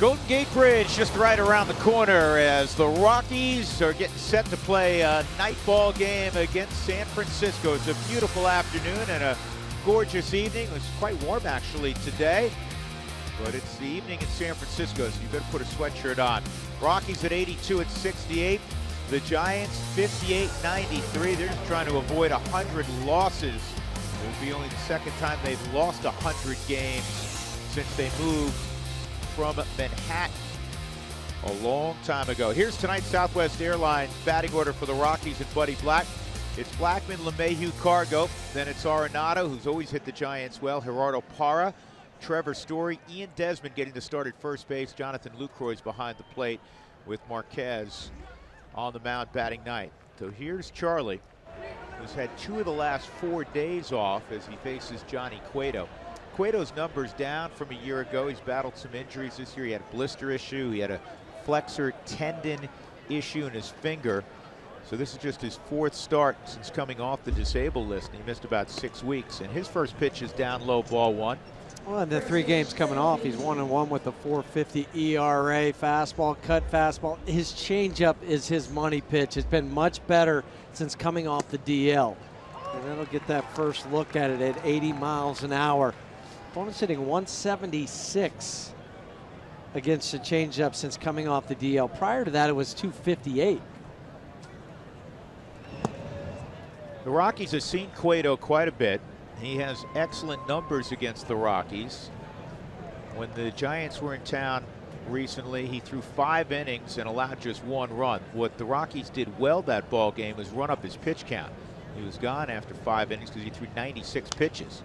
Golden Gate Bridge just right around the corner as the Rockies are getting set to play a night ball game against San Francisco. It's a beautiful afternoon and a gorgeous evening. It's quite warm actually today, but it's the evening in San Francisco, so you better put a sweatshirt on. Rockies at 82 at 68. The Giants 58-93. They're just trying to avoid 100 losses. It will be only the second time they've lost 100 games since they moved from Manhattan a long time ago. Here's tonight's Southwest Airlines batting order for the Rockies and Buddy Black. It's Blackman, LeMahieu, Cargo. Then it's Arenado, who's always hit the Giants well. Gerardo Parra, Trevor Story, Ian Desmond getting the start at first base. Jonathan Lucroy's behind the plate with Marquez on the mound batting ninth. So here's Charlie, who's had 2 of the last 4 days off as he faces Johnny Cueto. Cueto's numbers down from a year ago. He's battled some injuries this year. He had a blister issue. He had a flexor tendon issue in his finger. So this is just his 4th start since coming off the disabled list. And he missed about 6 weeks. And his first pitch is down low, ball 1. Well, in the 3 games coming off, he's 1-1 with a 4.50 ERA, fastball, cut fastball. His changeup is his money pitch. It's been much better since coming off the DL. And that'll get that first look at it at 80 miles an hour. Opponent's hitting 176 against the changeup since coming off the DL. Prior to that, it was 258. The Rockies have seen Cueto quite a bit. He has excellent numbers against the Rockies. When the Giants were in town recently, he threw 5 innings and allowed just 1 run. What the Rockies did well that ball game was run up his pitch count. He was gone after 5 innings because he threw 96 pitches.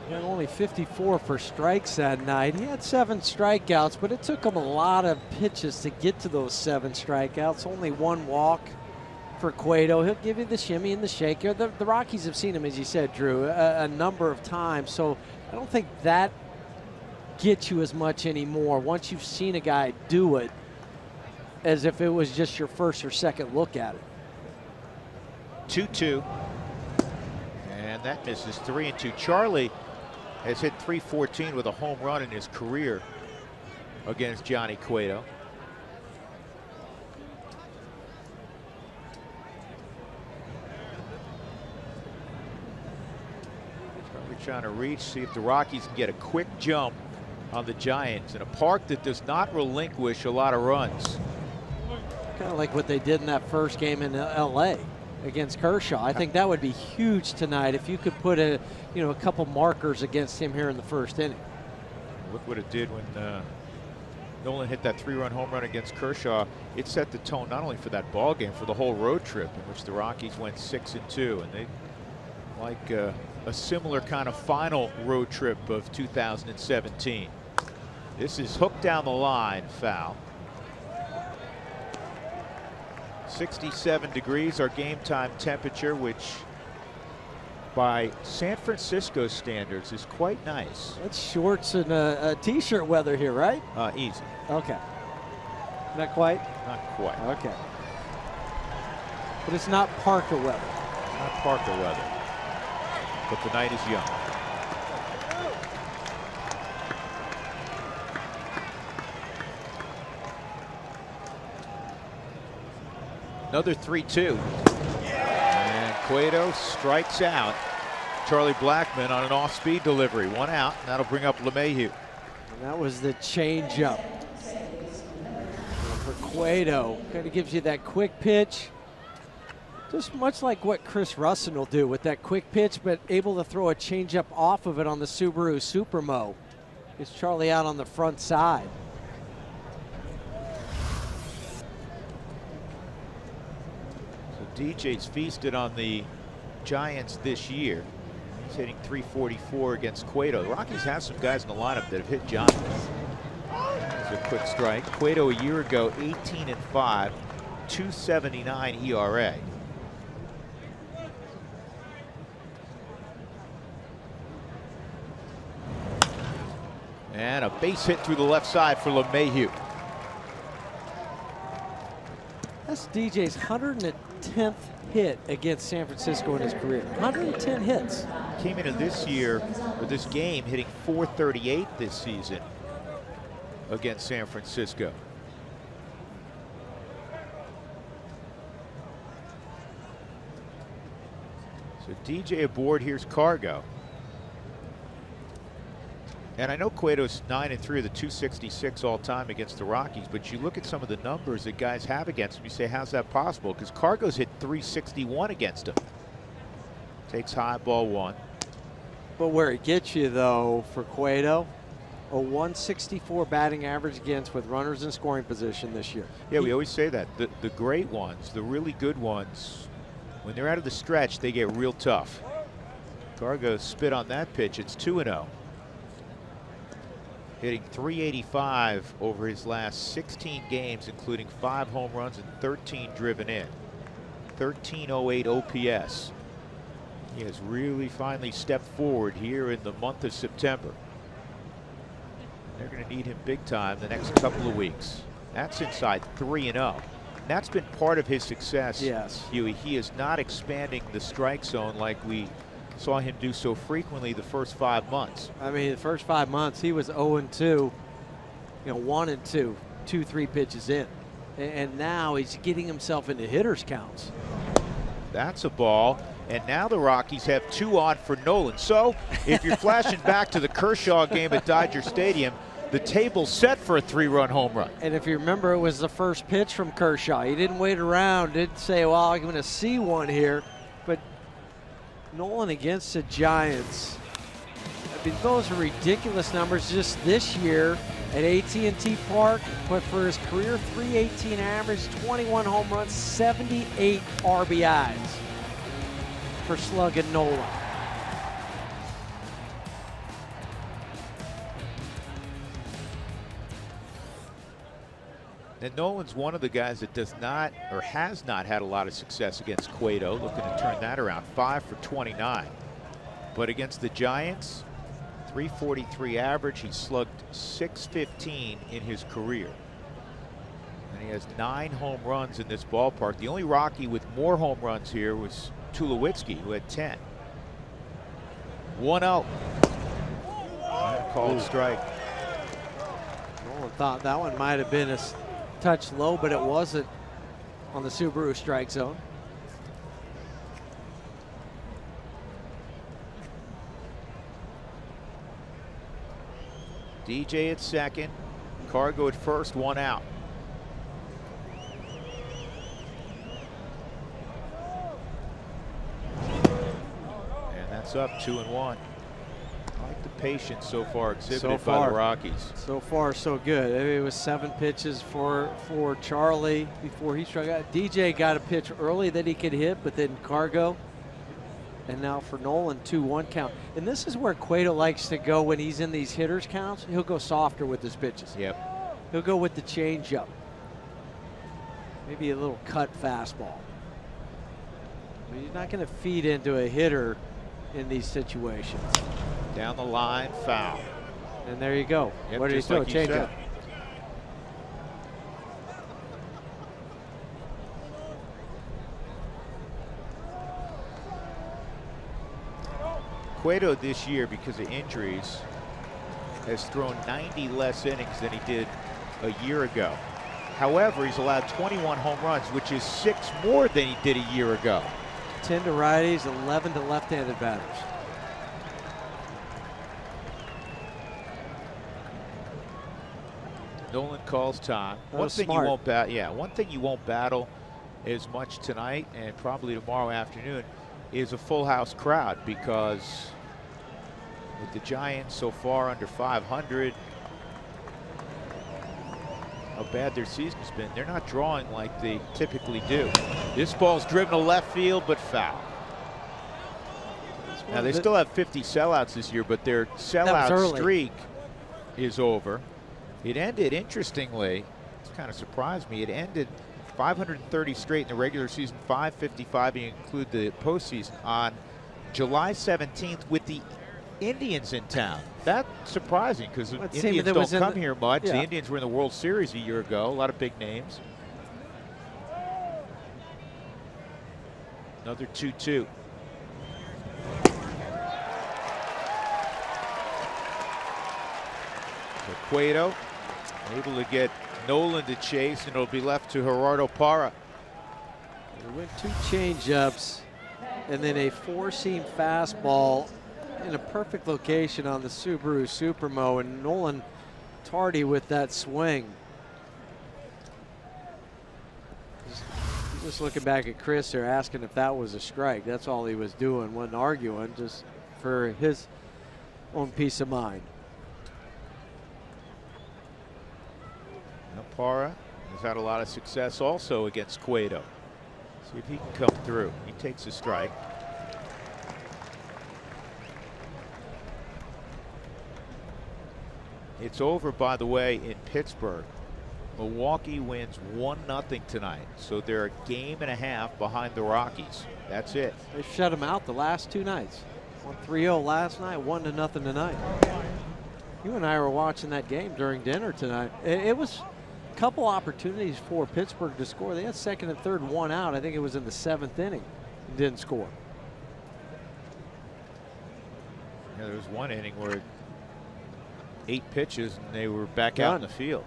He had only 54 for strikes that night. He had 7 strikeouts, but it took him a lot of pitches to get to those 7 strikeouts. Only 1 walk for Cueto. He'll give you the shimmy and the shake. The Rockies have seen him, as you said, Drew, a number of times. So I don't think that gets you as much anymore once you've seen a guy do it as if it was just your first or second look at it. 2-2. And that misses. 3-2. Charlie has hit .314 with a home run in his career against Johnny Cueto. Charlie trying to reach, see if the Rockies can get a quick jump on the Giants in a park that does not relinquish a lot of runs. Kind of like what they did in that first game in LA against Kershaw. I think that would be huge tonight if you could put a couple markers against him here in the first inning. Look what it did when Nolan hit that 3-run home run against Kershaw. It set the tone not only for that ball game, for the whole road trip in which the Rockies went 6-2, and they like a similar kind of final road trip of 2017. This is hooked down the line, foul. 67 degrees, our game time temperature, which by San Francisco standards is quite nice. That's shorts and a t-shirt weather here, right? Easy. Okay. Not quite? Not quite. Okay. But it's not Parker weather. It's not Parker weather. But the night is young. Another 3-2. And Cueto strikes out Charlie Blackman on an off-speed delivery. 1 out, and that'll bring up LeMahieu. And that was the changeup for Cueto. Kind of gives you that quick pitch. Just much like what Chris Russell will do with that quick pitch, but able to throw a changeup off of it on the Subaru Supermo. Gets Charlie out on the front side. DJ's feasted on the Giants this year. He's hitting .344 against Cueto. The Rockies have some guys in the lineup that have hit Giants. It's a quick strike. Cueto a year ago, 18-5, .279 ERA. And a base hit through the left side for LeMahieu. That's DJ's 110th hit against San Francisco in his career. 110 hits. Came into this year, or this game, hitting .438 this season. against San Francisco. So DJ aboard, here's Cargo. And I know Cueto's 9-3 of the 266 all time against the Rockies, but you look at some of the numbers that guys have against him, you say, how's that possible? Because Cargo's hit 361 against him. Takes high, ball one. But where it gets you, though, for Cueto, a 164 batting average against with runners in scoring position this year. Yeah, we always say that. The great ones, the really good ones, when they're out of the stretch, they get real tough. Cargo spit on that pitch. It's 2-0. Hitting 385 over his last 16 games, including 5 home runs and 13 driven in. 1308 OPS. He has really finally stepped forward here in the month of September. They're going to need him big time the next couple of weeks. That's inside 3-0. That's been part of his success. Yes. Huey. He is not expanding the strike zone like we saw him do so frequently the first 5 months. I mean, the first 5 months, he was 0-2, 1-2, 2-3 pitches in. And now he's getting himself into hitters counts. That's a ball. And now the Rockies have 2 on for Nolan. So if you're flashing back to the Kershaw game at Dodger Stadium, the table's set for a 3-run home run. And if you remember, it was the first pitch from Kershaw. He didn't wait around, didn't say, well, I'm going to see one here. But Nolan against the Giants, I mean, those are ridiculous numbers just this year at AT&T Park. But for his career, 318 average, 21 home runs, 78 RBIs for slugging Nolan. And Nolan's one of the guys that does not or has not had a lot of success against Cueto, looking to turn that around. 5 for 29. But against the Giants, 343 average. He slugged 615 in his career. And he has 9 home runs in this ballpark. The only Rocky with more home runs here was Tulowitzki, who had 10. 1-0. Called strike. Nolan thought that one might have been a touch low, but it wasn't on the Subaru strike zone. DJ at second, Cargo at first, 1 out. And that's up 2-1. I like the patience so far exhibited by the Rockies. So far, so good. I mean, it was 7 pitches for Charlie before he struck out. DJ got a pitch early that he could hit, but then Cargo. And now for Nolan, 2-1 count. And this is where Cueto likes to go when he's in these hitters counts. He'll go softer with his pitches. Yep. He'll go with the changeup. Maybe a little cut fastball. But he's not going to feed into a hitter in these situations. Down the line, foul. And there you go. Yep, What did he throw? like Changeup. Cueto this year, because of injuries, has thrown 90 less innings than he did a year ago. However, he's allowed 21 home runs, which is 6 more than he did a year ago. 10 to righties, 11 to left-handed batters. Nolan calls time. One thing you won't battle as much tonight and probably tomorrow afternoon is a full house crowd, because with the Giants so far under 500, how bad their season's been, they're not drawing like they typically do. This ball's driven to left field, but foul. Now they still have 50 sellouts this year, but their sellout streak is over. It ended, interestingly, it's kind of surprised me, it ended 530 straight in the regular season, 555 if you include the postseason, on July 17th with the Indians in town. That's surprising, because the Indians don't come here much. The Indians were in the World Series a year ago, a lot of big names. Another 2-2. So Cueto Able to get Nolan to chase, and it'll be left to Gerardo Parra. He went 2 changeups and then a 4-seam fastball in a perfect location on the Subaru Supermo, and Nolan tardy with that swing. Just looking back at Chris there, asking if that was a strike. That's all he was doing, wasn't arguing, just for his own peace of mind. Now Parra has had a lot of success also against Cueto. See if he can come through. He takes a strike. It's over, by the way, in Pittsburgh. Milwaukee wins 1-0 tonight, so they're a game and a half behind the Rockies. That's it. They shut them out the last 2 nights. Won 3-0 last night, 1-0 tonight. You and I were watching that game during dinner tonight. It was a couple opportunities for Pittsburgh to score. They had second and third, 1 out. I think it was in the 7th inning. Didn't score. Yeah, there was one inning where 8 pitches and they were back out in the field.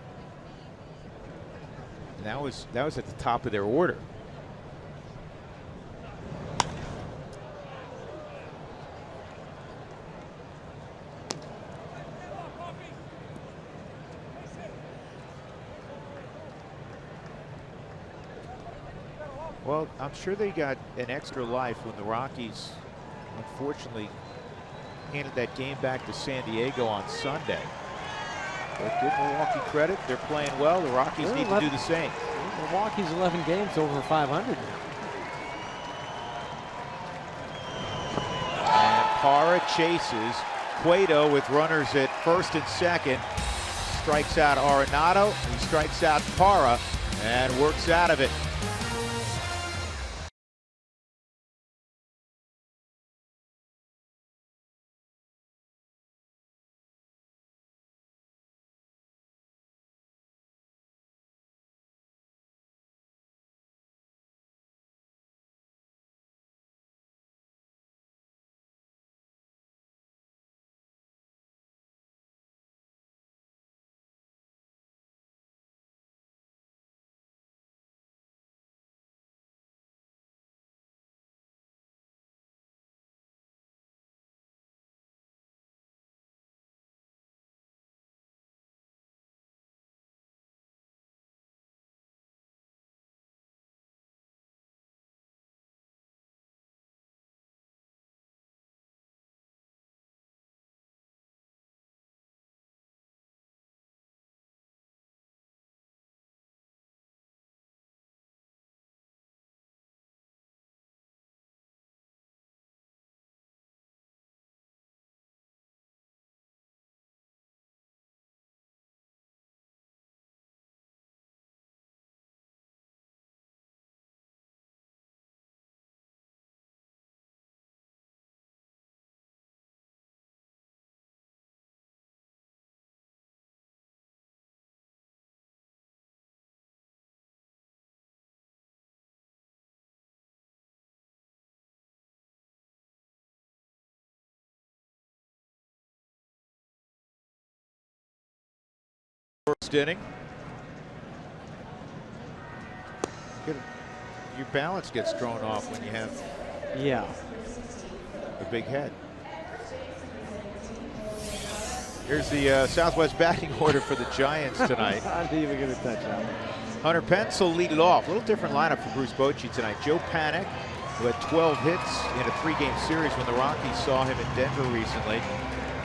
And that was at the top of their order. Well, I'm sure they got an extra life when the Rockies unfortunately handed that game back to San Diego on Sunday. But give Milwaukee credit. They're playing well. The Rockies need to do the same. Milwaukee's 11 games over 500 now. And Parra chases Cueto with runners at first and second. Strikes out Arenado. He strikes out Parra and works out of it. First inning. Your balance gets thrown off when you have a big head. Here's the Southwest batting order for the Giants tonight. Not even going to touch that. Hunter Pence will lead it off. A little different lineup for Bruce Bochy tonight. Joe Panik, who had 12 hits in a 3-game series when the Rockies saw him in Denver recently.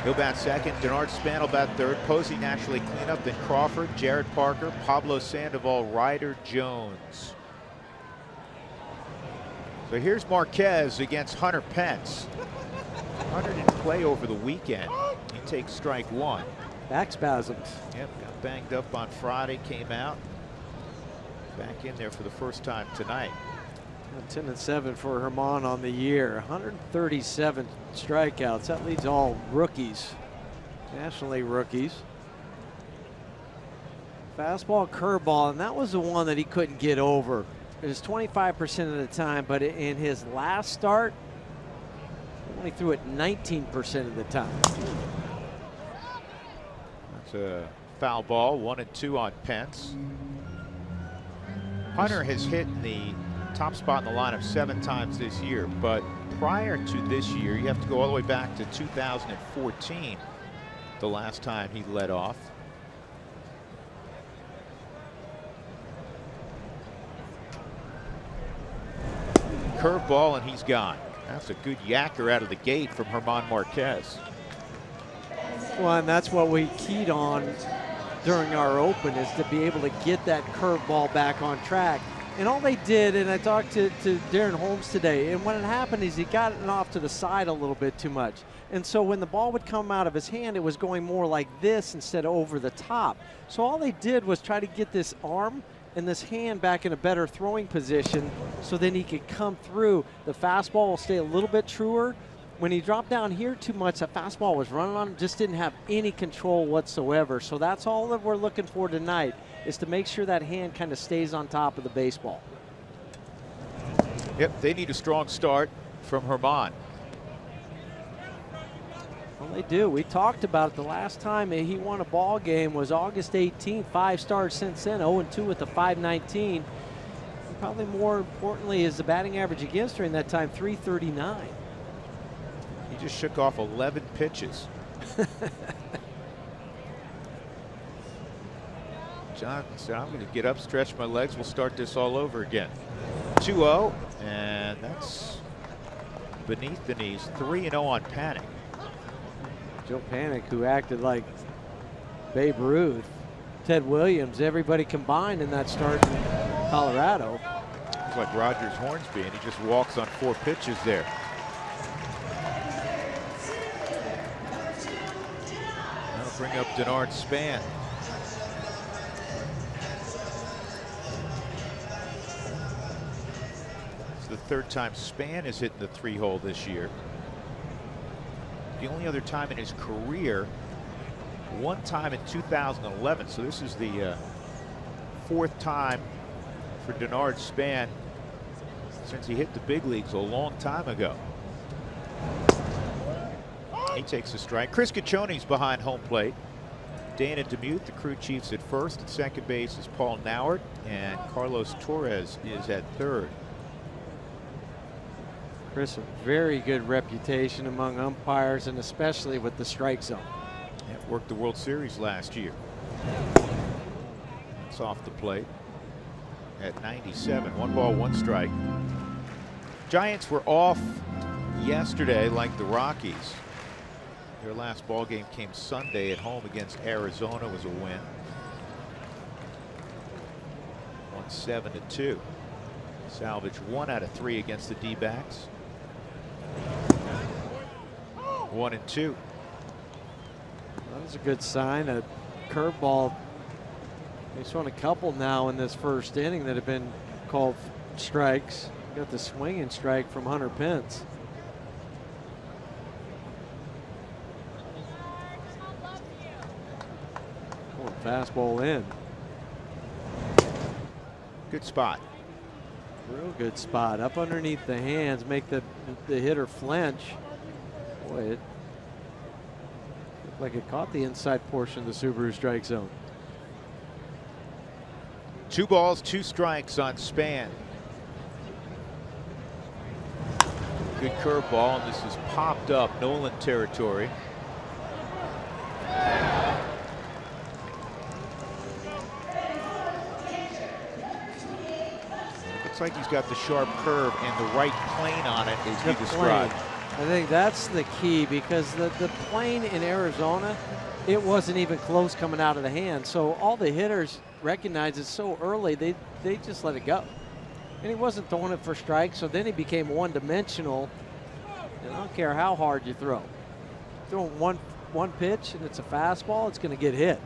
He'll bat second. Denard Span will bat third. Posey naturally cleanup. Then Crawford, Jared Parker, Pablo Sandoval, Ryder Jones. So here's Marquez against Hunter Pence. Hunter didn't play over the weekend. He takes strike 1. Back spasms. Yep, got banged up on Friday, came out. Back in there for the first time tonight. 10-7 for Herman on the year. 137 strikeouts. That leads all rookies, National League rookies. Fastball, curveball, and that was the one that he couldn't get over. It was 25% of the time, but in his last start, he only threw it 19% of the time. That's a foul ball. 1-2 on Pence. Hunter has hit in the top spot in the lineup 7 times this year, but prior to this year, you have to go all the way back to 2014, the last time he led off. Curveball, and he's gone. That's a good yacker out of the gate from German Marquez. Well, and that's what we keyed on during our open, is to be able to get that curveball back on track. And all they did, and I talked to Darren Holmes today, and when it happened is he got it off to the side a little bit too much. And so when the ball would come out of his hand, it was going more like this instead of over the top. So all they did was try to get this arm and this hand back in a better throwing position so then he could come through. The fastball will stay a little bit truer. When he dropped down here too much, the fastball was running on him, just didn't have any control whatsoever. So that's all that we're looking for tonight, is to make sure that hand kind of stays on top of the baseball. Yep, they need a strong start from German. Well, they do. We talked about it the last time he won a ball game was August 18th. 5 starts since then, 0-2 with the .519. And probably more importantly is the batting average against during that time, .339. He just shook off 11 pitches. Jonathan said, I'm going to get up, stretch my legs, we'll start this all over again. 2-0, and that's beneath the knees. 3-0 on Panic. Joe Panic, who acted like Babe Ruth, Ted Williams, everybody combined in that start in Colorado. It's like Rogers Hornsby, and he just walks on 4 pitches there. That'll bring up Denard Span. It's the 3rd time Span has hit the 3-hole this year. The only other time in his career, one time in 2011. So this is the 4th time for Denard Span since he hit the big leagues a long time ago. He takes a strike. Chris Caccioni's behind home plate. Dana DeMute, the crew chiefs, at first. At second base is Paul Nauert, and Carlos Torres is at third. Chris, a very good reputation among umpires, and especially with the strike zone. Yeah, worked the World Series last year. It's off the plate at 97. 1 ball, 1 strike. Giants were off yesterday like the Rockies. Their last ball game came Sunday at home against Arizona. Was a win. 1-7-2. Salvage 1 out of 3 against the D-backs. 1-2. That was a good sign. A curveball. He's thrown a couple now in this first inning that have been called strikes. Got the swinging strike from Hunter Pence. Fastball in. Good spot. Real good spot. Up underneath the hands, make the hitter flinch. Boy, it looked like it caught the inside portion of the Subaru strike zone. 2 balls, 2 strikes on Span. Good curveball, and this is popped up Nolan territory. Like he's got the sharp curve and the right plane on it, as you described. I think that's the key, because the plane in Arizona, it wasn't even close coming out of the hand. So all the hitters recognized it so early, they just let it go. And he wasn't throwing it for strikes, so then he became one-dimensional. And I don't care how hard you throw. Throwing one pitch and it's a fastball, it's going to get hit.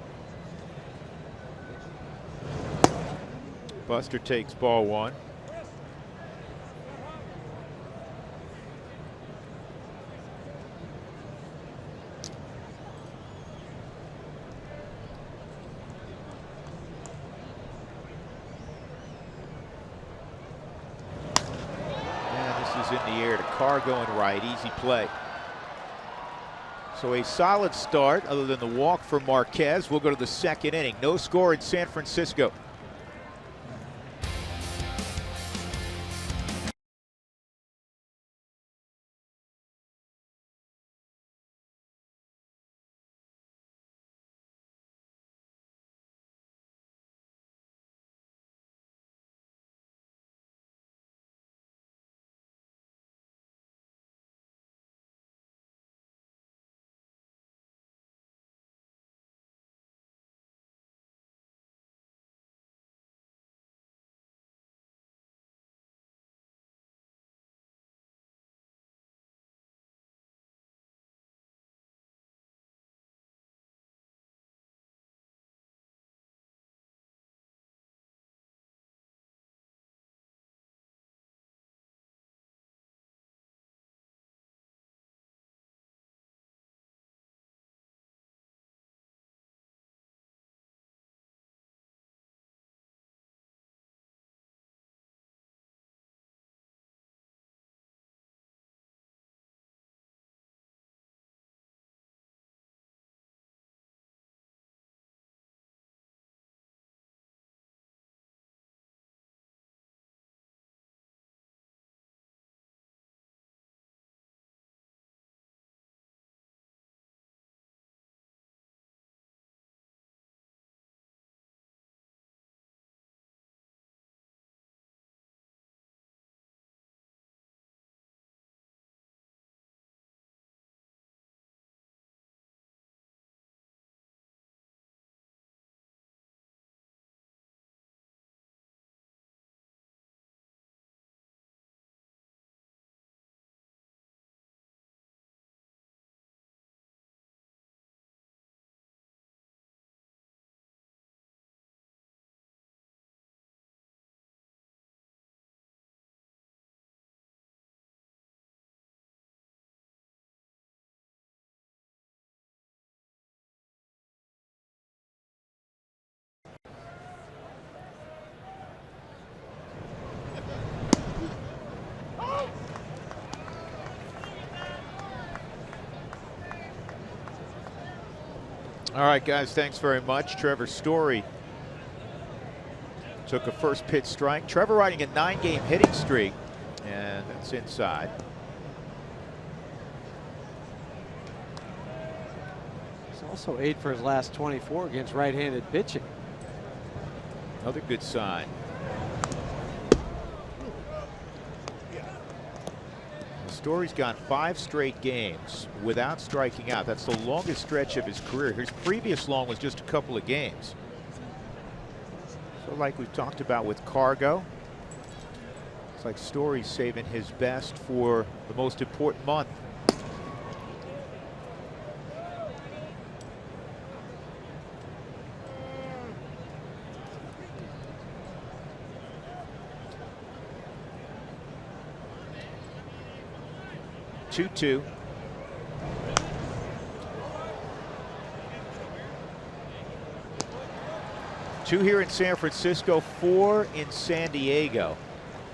Buster takes ball 1. In the air to Carr going right, easy play. So a solid start other than the walk for Marquez. We'll go to the second inning. No score in San Francisco. All right, guys, thanks very much. Trevor Story took a first pitch strike. Trevor riding a 9-game hitting streak, and that's inside. He's also 8 for his last 24 against right-handed pitching. Another good sign. Story's gone 5 straight games without striking out. That's the longest stretch of his career. His previous long was just a couple of games. So like we've talked about with Cargo, it's like Story's saving his best for the most important month. Two. Two here in San Francisco, 4 in San Diego.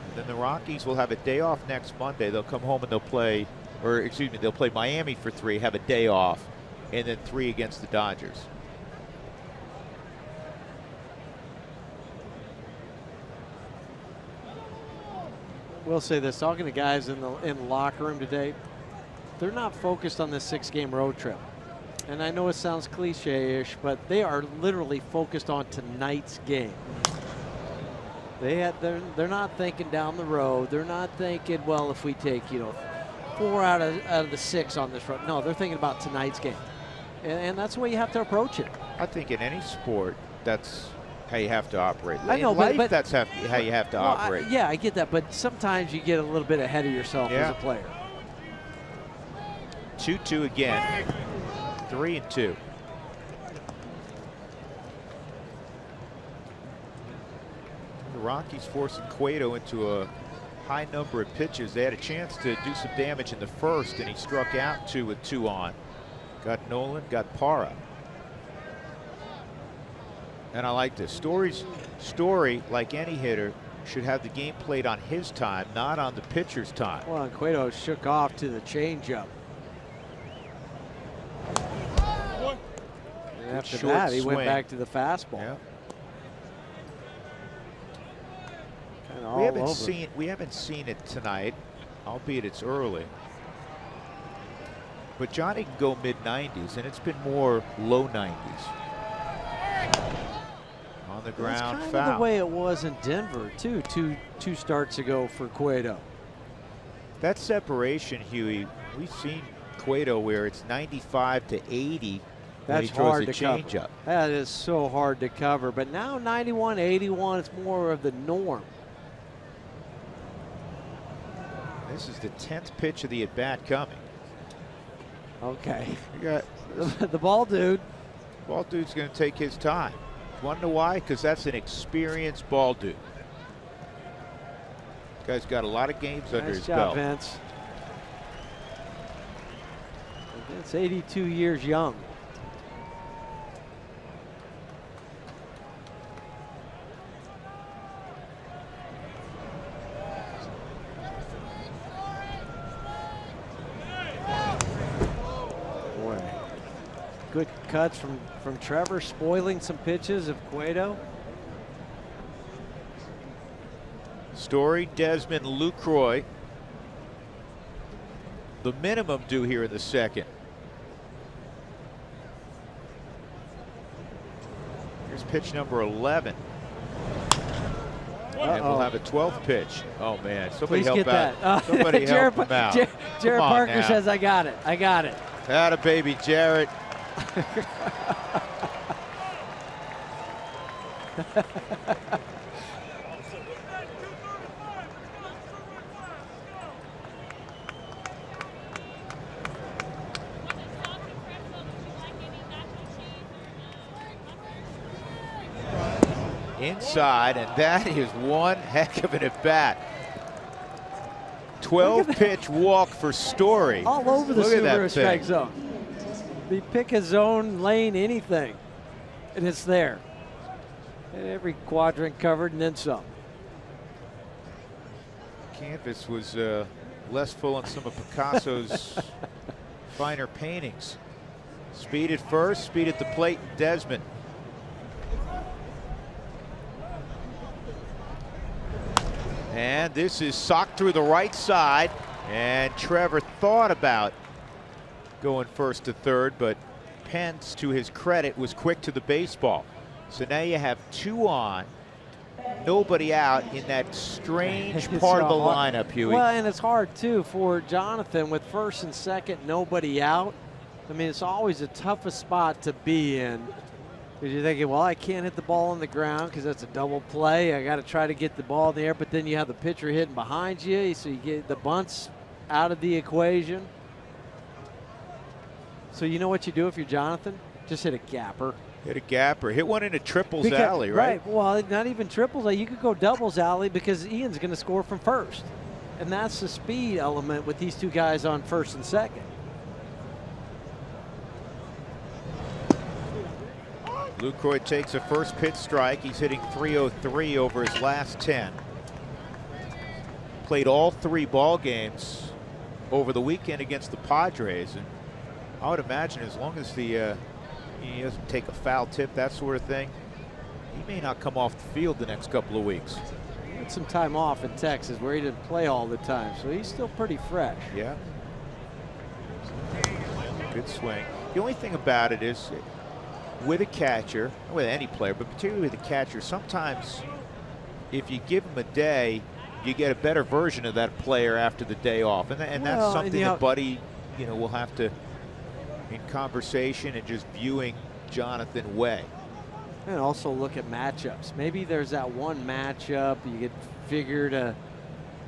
And then the Rockies will have a day off next Monday. They'll come home and they'll play, or excuse me, they'll play Miami for 3, have a day off, and then 3 against the Dodgers. We'll say this, talking to guys in the locker room today, they're not focused on this 6-game road trip. And I know it sounds cliche-ish, but they are literally focused on tonight's game. They're not thinking down the road. They're not thinking, well, if we take 4 out of the 6 on this road. No, they're thinking about tonight's game, and that's the way you have to approach it. I think in any sport, that's how you have to operate. I know, in life, but that's how you have to operate. Yeah, I get that, but sometimes you get a little bit ahead of yourself as a player. 2-2 again. 3-2. The Rockies forcing Cueto into a high number of pitches. They had a chance to do some damage in the first, and he struck out 2 with 2 on. Got Nolan, got Parra. And I like this. Story, like any hitter, should have the game played on his time, not on the pitcher's time. Well, and Cueto shook off to the changeup. after short that, he swing. went back to the fastball. Yeah. Kind of all over. We haven't seen it tonight, albeit it's early. But Johnny can go mid-90s, and it's been more low 90s. On the ground, That's kind foul. of the way it was in Denver too. Two starts ago for Cueto. That separation, Huey, we've seen Cueto where it's 95 to 80. That's he throws hard a to cover. changeup. That is so hard to cover. But now 91, 81, it's more of the norm. This is the 10th pitch of the at-bat coming. Okay. You got the ball dude. ball dude's going to take his time. Want to know why? Because that's an experienced ball dude. Guy's got a lot of games under his belt. Vince. Vince, 82 years young. Boy, good cuts from Trevor, spoiling some pitches of Cueto. Story, Desmond, Lucroy. The minimum due here in the second. Here's pitch number 11. And we'll have a 12th pitch. Oh man, somebody Please help get out. that. Somebody help him out. Jared Come on Parker now. says, I got it. I got it. Atta baby, Jared. Inside, and that is one heck of an at-bat. 12-pitch walk for Story. All over the Look at that Subaru strike thing. zone. They pick a zone, lane, anything, and it's there. And every quadrant covered and then some. Canvas was less full on some of Picasso's finer paintings. Speed at first, speed at the plate, Desmond. And this is socked through the right side, and Trevor thought about going first to third, but Pence, to his credit, was quick to the baseball. So now you have two on, nobody out in that strange part of the lineup, Huey. Well, and it's hard too for Jonathan with first and second, nobody out. I mean, it's always the toughest spot to be in. Because you're thinking, well, I can't hit the ball on the ground because that's a double play. I got to try to get the ball in the air, but then you have the pitcher hitting behind you, so you get the bunts out of the equation. So you know what you do if you're Jonathan? Just hit a gapper. Hit a gapper. Hit one into triples alley, right? Right. Well, not even triples alley. You could go doubles alley because Ian's going to score from first. And that's the speed element with these two guys on first and second. Lucroy takes a first pitch strike. He's hitting .303 over his last 10. Played all 3 ball games over the weekend against the Padres, and I would imagine as long as he doesn't take a foul tip, that sort of thing, he may not come off the field the next couple of weeks. He had some time off in Texas where he didn't play all the time, so he's still pretty fresh. Yeah. Good swing. The only thing about it is, with a catcher, with any player, but particularly with a catcher, sometimes if you give him a day, you get a better version of that player after the day off. And that's something that Buddy, will have to, in conversation and just viewing Jonathan Way. And also look at matchups. Maybe there's that one matchup you could figure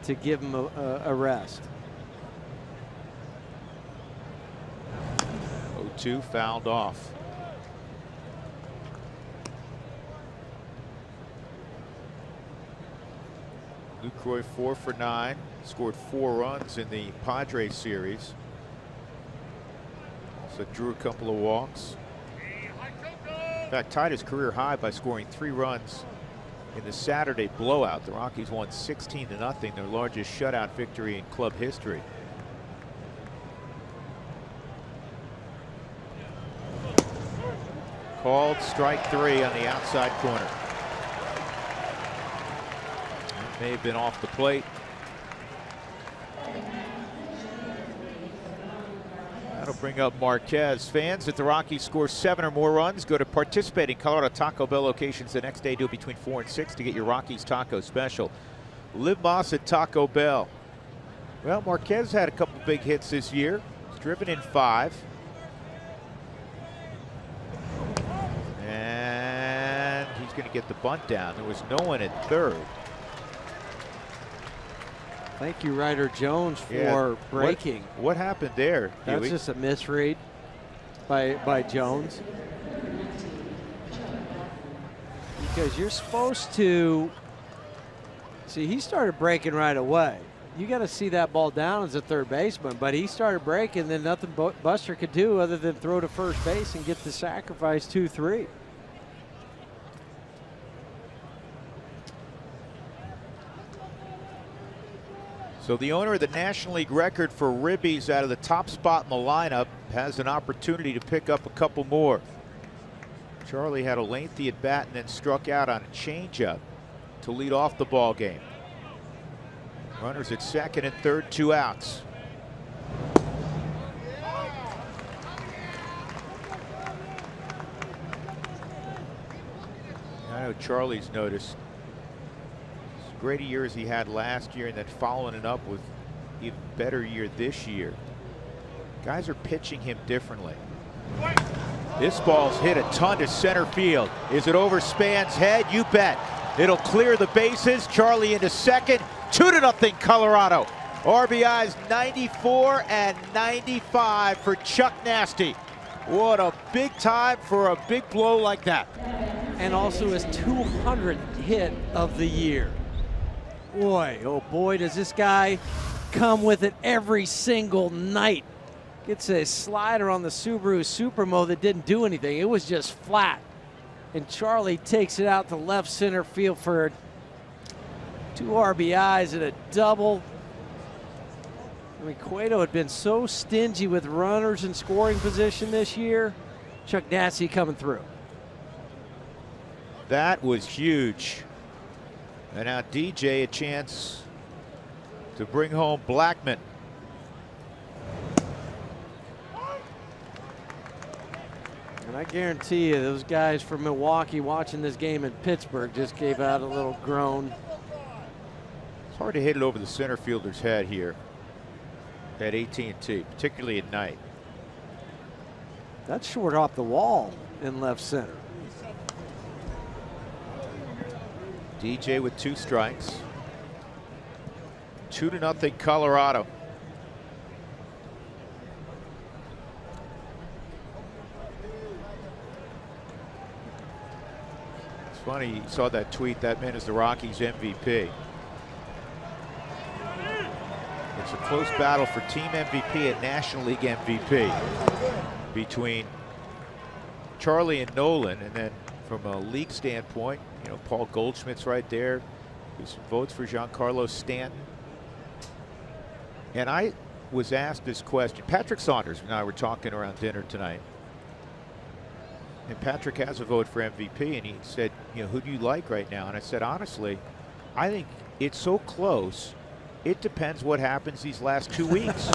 to give him a rest. 0-2 fouled off. Lucroy 4 for 9, scored 4 runs in the Padres series. So drew a couple of walks. In fact, tied his career high by scoring 3 runs in the Saturday blowout. The Rockies won 16-0, their largest shutout victory in club history. Called strike 3 on the outside corner. That may have been off the plate. That'll bring up Marquez. Fans, if the Rockies score 7 or more runs, go to participating Colorado Taco Bell locations the next day. Do it between 4 and 6 to get your Rockies taco special. Live Moss at Taco Bell. Well, Marquez had a couple big hits this year. He's driven in 5. And he's going to get the bunt down. There was no one at third. Thank you, Ryder Jones, for breaking. What happened there, That's Huey? just a misread by Jones. Because you're supposed to see, he started breaking right away. You got to see that ball down as a third baseman, but he started breaking, then nothing Buster could do other than throw to first base and get the sacrifice 2-3. So the owner of the National League record for ribbies out of the top spot in the lineup has an opportunity to pick up a couple more. Charlie had a lengthy at bat and then struck out on a changeup to lead off the ball game. Runners at second and third, 2 outs. I know Charlie's noticed as great a year as he had last year and then following it up with even better year this year. Guys are pitching him differently. This ball's hit a ton to center field. Is it over Span's head? You bet. It'll clear the bases. Charlie into second. 2-0 Colorado. RBIs 94 and 95 for Chuck Nasty. What a big time for a big blow like that. And also his 200th hit of the year. Boy, oh boy, does this guy come with it every single night. Gets a slider on the Subaru Supermo that didn't do anything. It was just flat. And Charlie takes it out to left center field for 2 RBIs and a double. I mean, Cueto had been so stingy with runners in scoring position this year. Chuck Nasty coming through. That was huge. And now DJ a chance to bring home Blackman. And I guarantee you those guys from Milwaukee watching this game in Pittsburgh just gave out a little groan. It's hard to hit it over the center fielder's head here at AT&T, particularly at night. That's short off the wall in left center. DJ with 2 strikes. 2-0 Colorado. It's funny, you saw that tweet. That man is the Rockies MVP. It's a close battle for team MVP and National League MVP between Charlie and Nolan, and then from a league standpoint, you know, Paul Goldschmidt's right there. There's some votes for Giancarlo Stanton. And I was asked this question. Patrick Saunders and I were talking around dinner tonight. And Patrick has a vote for MVP, and he said, you know, who do you like right now? And I said, honestly, I think it's so close. It depends what happens these last 2 weeks.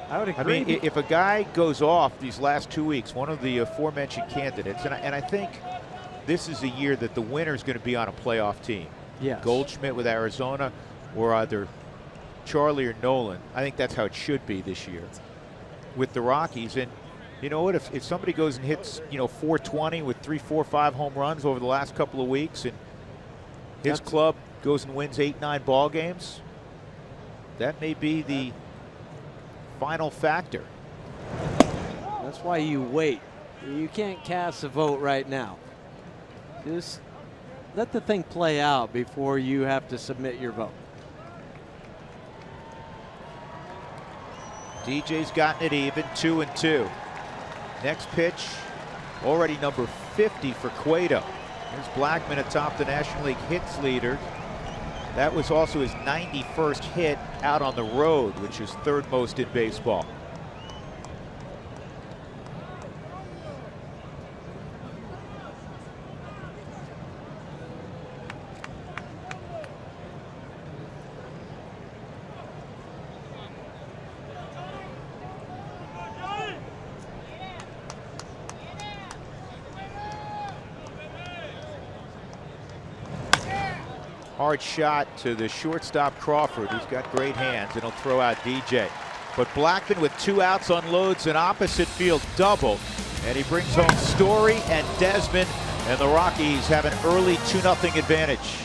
I would agree. I mean, if a guy goes off these last 2 weeks, one of the aforementioned candidates, and I think this is a year that the winner is going to be on a playoff team. Yes. Goldschmidt with Arizona, or either Charlie or Nolan. I think that's how it should be this year with the Rockies. And you know what? If somebody goes and hits, you know, 420 with 3, 4, 5 home runs over the last couple of weeks, and his club goes and wins 8, 9 ball games, that may be the final factor. That's why you wait. You can't cast a vote right now. Just let the thing play out before you have to submit your vote. DJ's gotten it even, 2-2. Next pitch, already number 50 for Cueto. There's Blackman atop the National League hits leader. That was also his 91st hit out on the road, which is 3rd most in baseball. Hard shot to the shortstop Crawford, who's got great hands, and he'll throw out DJ. But Blackman with 2 outs unloads an opposite field double, and he brings home Story and Desmond, and the Rockies have an early 2-0 advantage.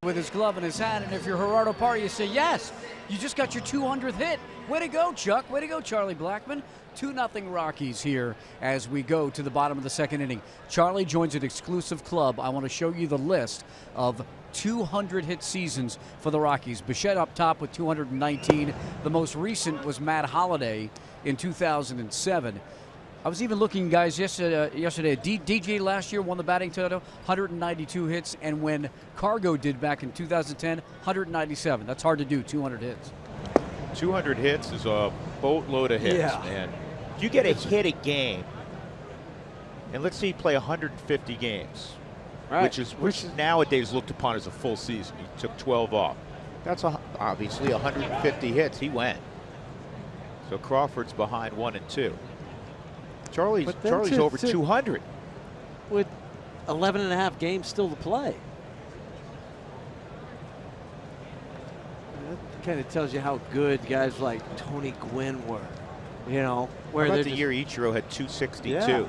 With his glove in his hand, and if you're Gerardo Parra, you say yes. You just got your 200th hit. Way to go, Chuck. Way to go, Charlie Blackman. 2-0 Rockies here as we go to the bottom of the second inning. Charlie joins an exclusive club. I want to show you the list of 200 hit seasons for the Rockies. Bichette up top with 219. The most recent was Matt Holliday in 2007. I was even looking, guys, yesterday. DJ last year won the batting title, 192 hits, and when Cargo did back in 2010, 197. That's hard to do, 200 hits. 200 hits is a boatload of hits, man. If you get a hit a game, and let's say you play 150 games, right, which nowadays looked upon as a full season. He took 12 off. That's obviously 150 hits. He went. So Crawford's behind 1 and 2. Charlie's over 200. With 11 and a half games still to play. That kind of tells you how good guys like Tony Gwynn were. You know, where how about the year Ichiro had 262.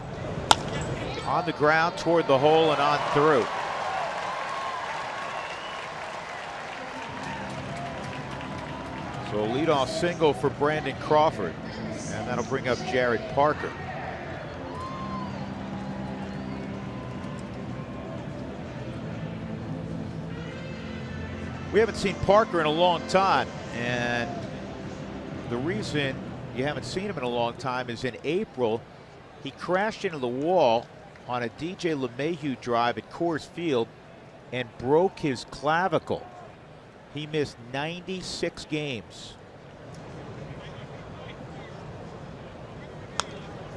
On the ground toward the hole and on through. So a leadoff single for Brandon Crawford, and that'll bring up Jared Parker. We haven't seen Parker in a long time, and the reason you haven't seen him in a long time is in April, he crashed into the wall on a DJ LeMahieu drive at Coors Field and broke his clavicle. He missed 96 games.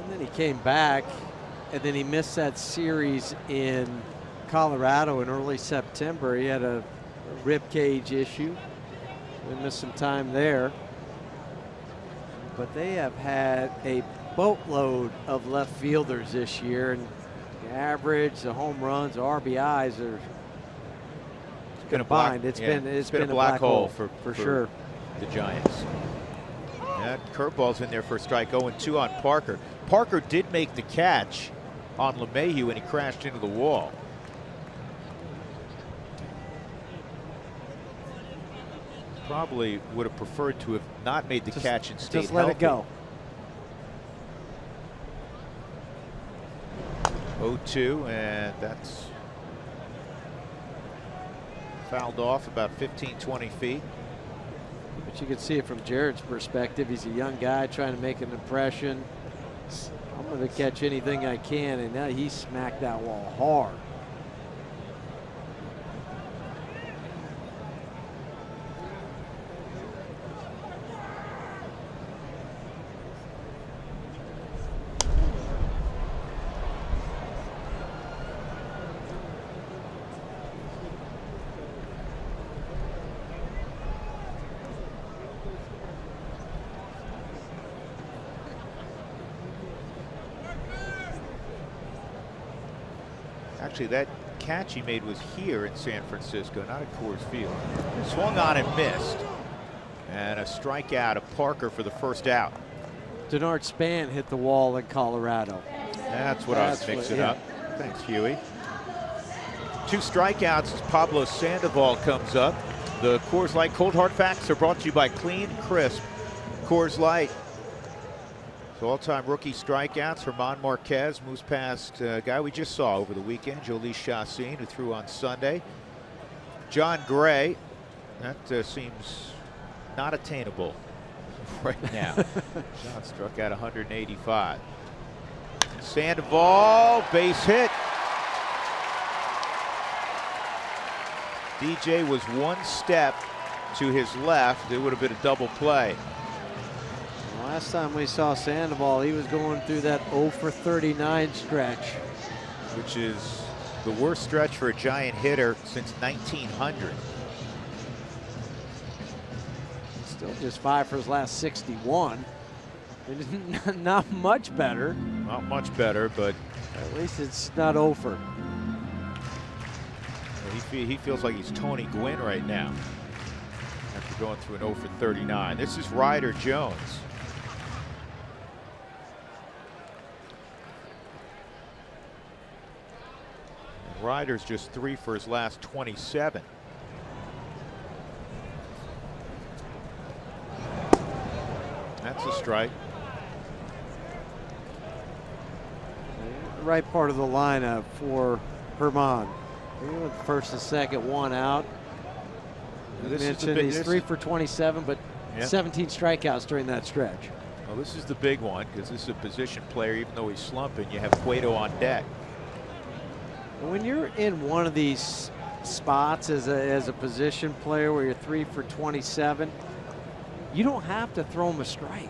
And then he came back, and then he missed that series in Colorado in early September. He had a rib cage issue. We missed some time there. But they have had a boatload of left fielders this year, and the average, the home runs, the RBIs are combined. It's been a black hole for sure. The Giants. That curveball's in there for a strike. 0-2 on Parker. Parker did make the catch on LeMahieu, and he crashed into the wall. Probably would have preferred to have not made the catch and stayed just let healthy. it go. 0-2, and that's fouled off about 15-20 feet. But you can see it from Jared's perspective. He's a young guy trying to make an impression. I'm going to catch anything I can, and now he smacked that wall hard. Actually, that catch he made was here in San Francisco, not at Coors Field. Swung on and missed. And a strikeout of Parker for the first out. Denard Span hit the wall in Colorado. That's what I was mixing up. Thanks, Huey. 2 strikeouts as Pablo Sandoval comes up. The Coors Light Cold Hard Facts are brought to you by Clean, Crisp Coors Light. So all-time rookie strikeouts. German Marquez moves past a guy we just saw over the weekend, Jhoulys Chacín, who threw on Sunday. John Gray, that seems not attainable right now. John struck out 185. Sandoval, base hit. DJ was 1 step to his left. It would have been a double play. Last time we saw Sandoval, he was going through that 0 for 39 stretch. Which is the worst stretch for a Giant hitter since 1900. Still just 5 for his last 61. Not much better. Not much better, but at least it's not over. He feels like he's Tony Gwynn right now after going through an 0 for 39. This is Ryder Jones. And Ryder's just 3 for his last 27. That's a strike. Right part of the lineup for German. He went first and second, 1 out. He's 3 for 27, but 17 strikeouts during that stretch. Well, this is the big one because this is a position player. Even though he's slumping, you have Cueto on deck. When you're in one of these spots as a position player where you're 3 for 27, you don't have to throw him a strike.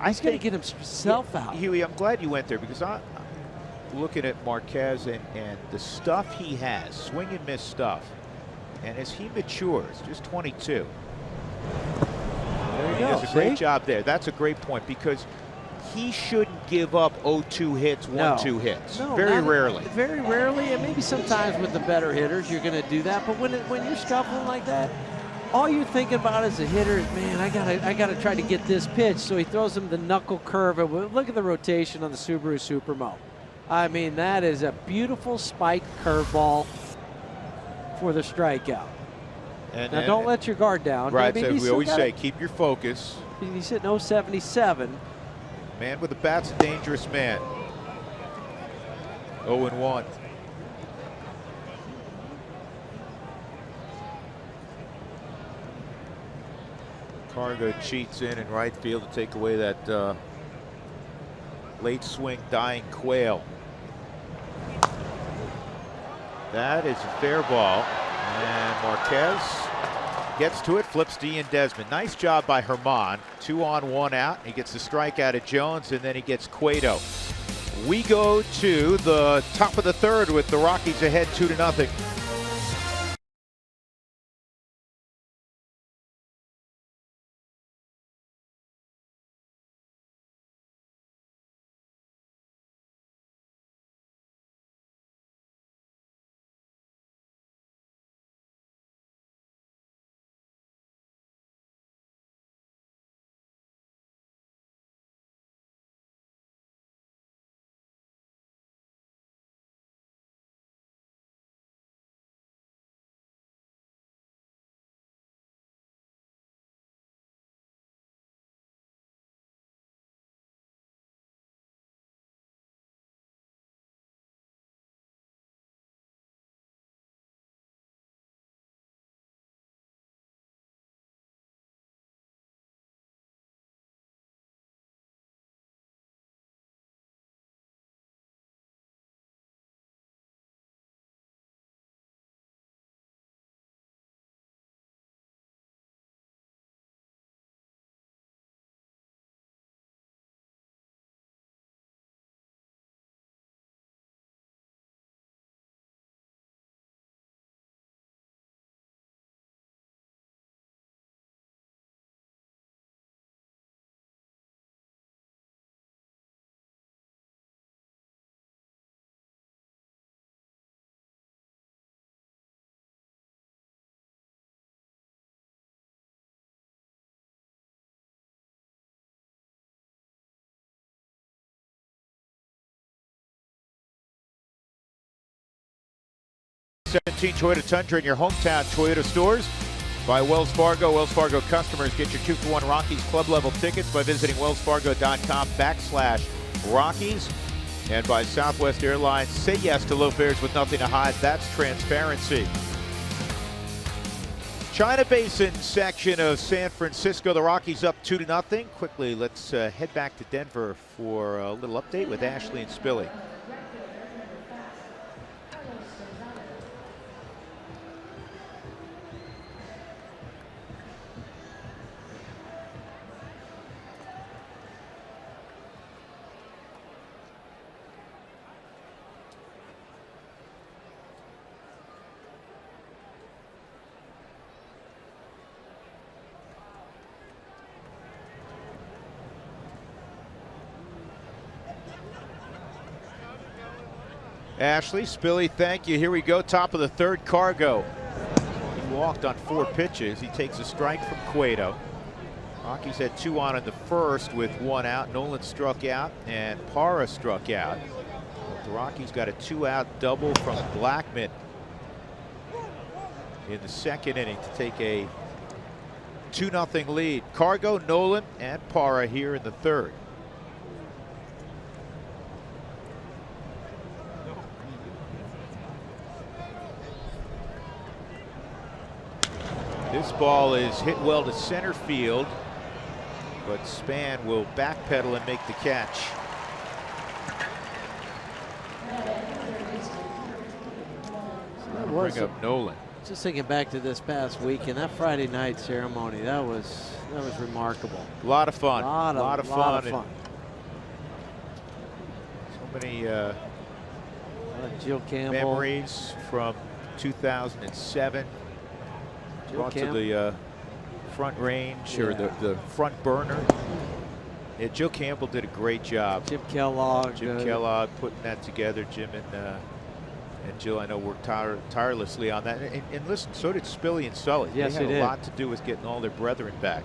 He's going to get himself out. Huey, I'm glad you went there because I'm looking at Marquez and the stuff he has, swing and miss stuff. And as he matures, just 22. There you He go. does a great job there. That's a great point because he shouldn't give up 0-2 hits, 1-2 hits. No, very rarely. Very rarely, and maybe sometimes with the better hitters you're going to do that. But when you're scuffling like that, all you're thinking about as a hitter is, man, I gotta try to get this pitch. So he throws him the knuckle curve. And look at the rotation on the Subaru Supermo. I mean, that is a beautiful spiked curveball for the strikeout. Now, don't let your guard down. Right, I mean, so we always say, keep your focus. He's hitting 0.77. Man with the bat's a dangerous man. 0-1. Cargo cheats in right field to take away that late swing dying quail. That is a fair ball. And Marquez gets to it, flips to Ian Desmond. Nice job by German. 2 on, 1 out. He gets the strikeout at Jones, and then he gets Cueto. We go to the top of the 3rd with the Rockies ahead 2-0. 2017 Toyota Tundra in your hometown Toyota stores. By Wells Fargo. Wells Fargo customers get your 2-for-1 Rockies club level tickets by visiting wellsfargo.com/Rockies. And by Southwest Airlines, say yes to low fares with nothing to hide. That's transparency. China Basin section of San Francisco. The Rockies up 2-0. Quickly, let's head back to Denver for a little update with Ashley and Spilly. Ashley, Spilly, thank you. Here we go, top of the third. Cargo. He walked on 4 pitches. He takes a strike from Cueto. Rockies had 2 on in the first with 1 out. Nolan struck out and Parra struck out. But the Rockies got a 2-out double from Blackmon in the second inning to take a 2-0 lead. Cargo, Nolan, and Parra here in the third. This ball is hit well to center field, but Span will backpedal and make the catch. Bring up Nolan. Just thinking back to this past week and that Friday night ceremony, that was remarkable. A lot of fun. A lot of fun. So many Jill Campbell memories from 2007. Brought to the front range, or the front burner. Yeah, Jill Campbell did a great job. Jim Kellogg putting that together. Jim and Jill, I know, worked tirelessly on that. And listen, so did Spilly and Sully. Yes, they had a lot to do with getting all their brethren back.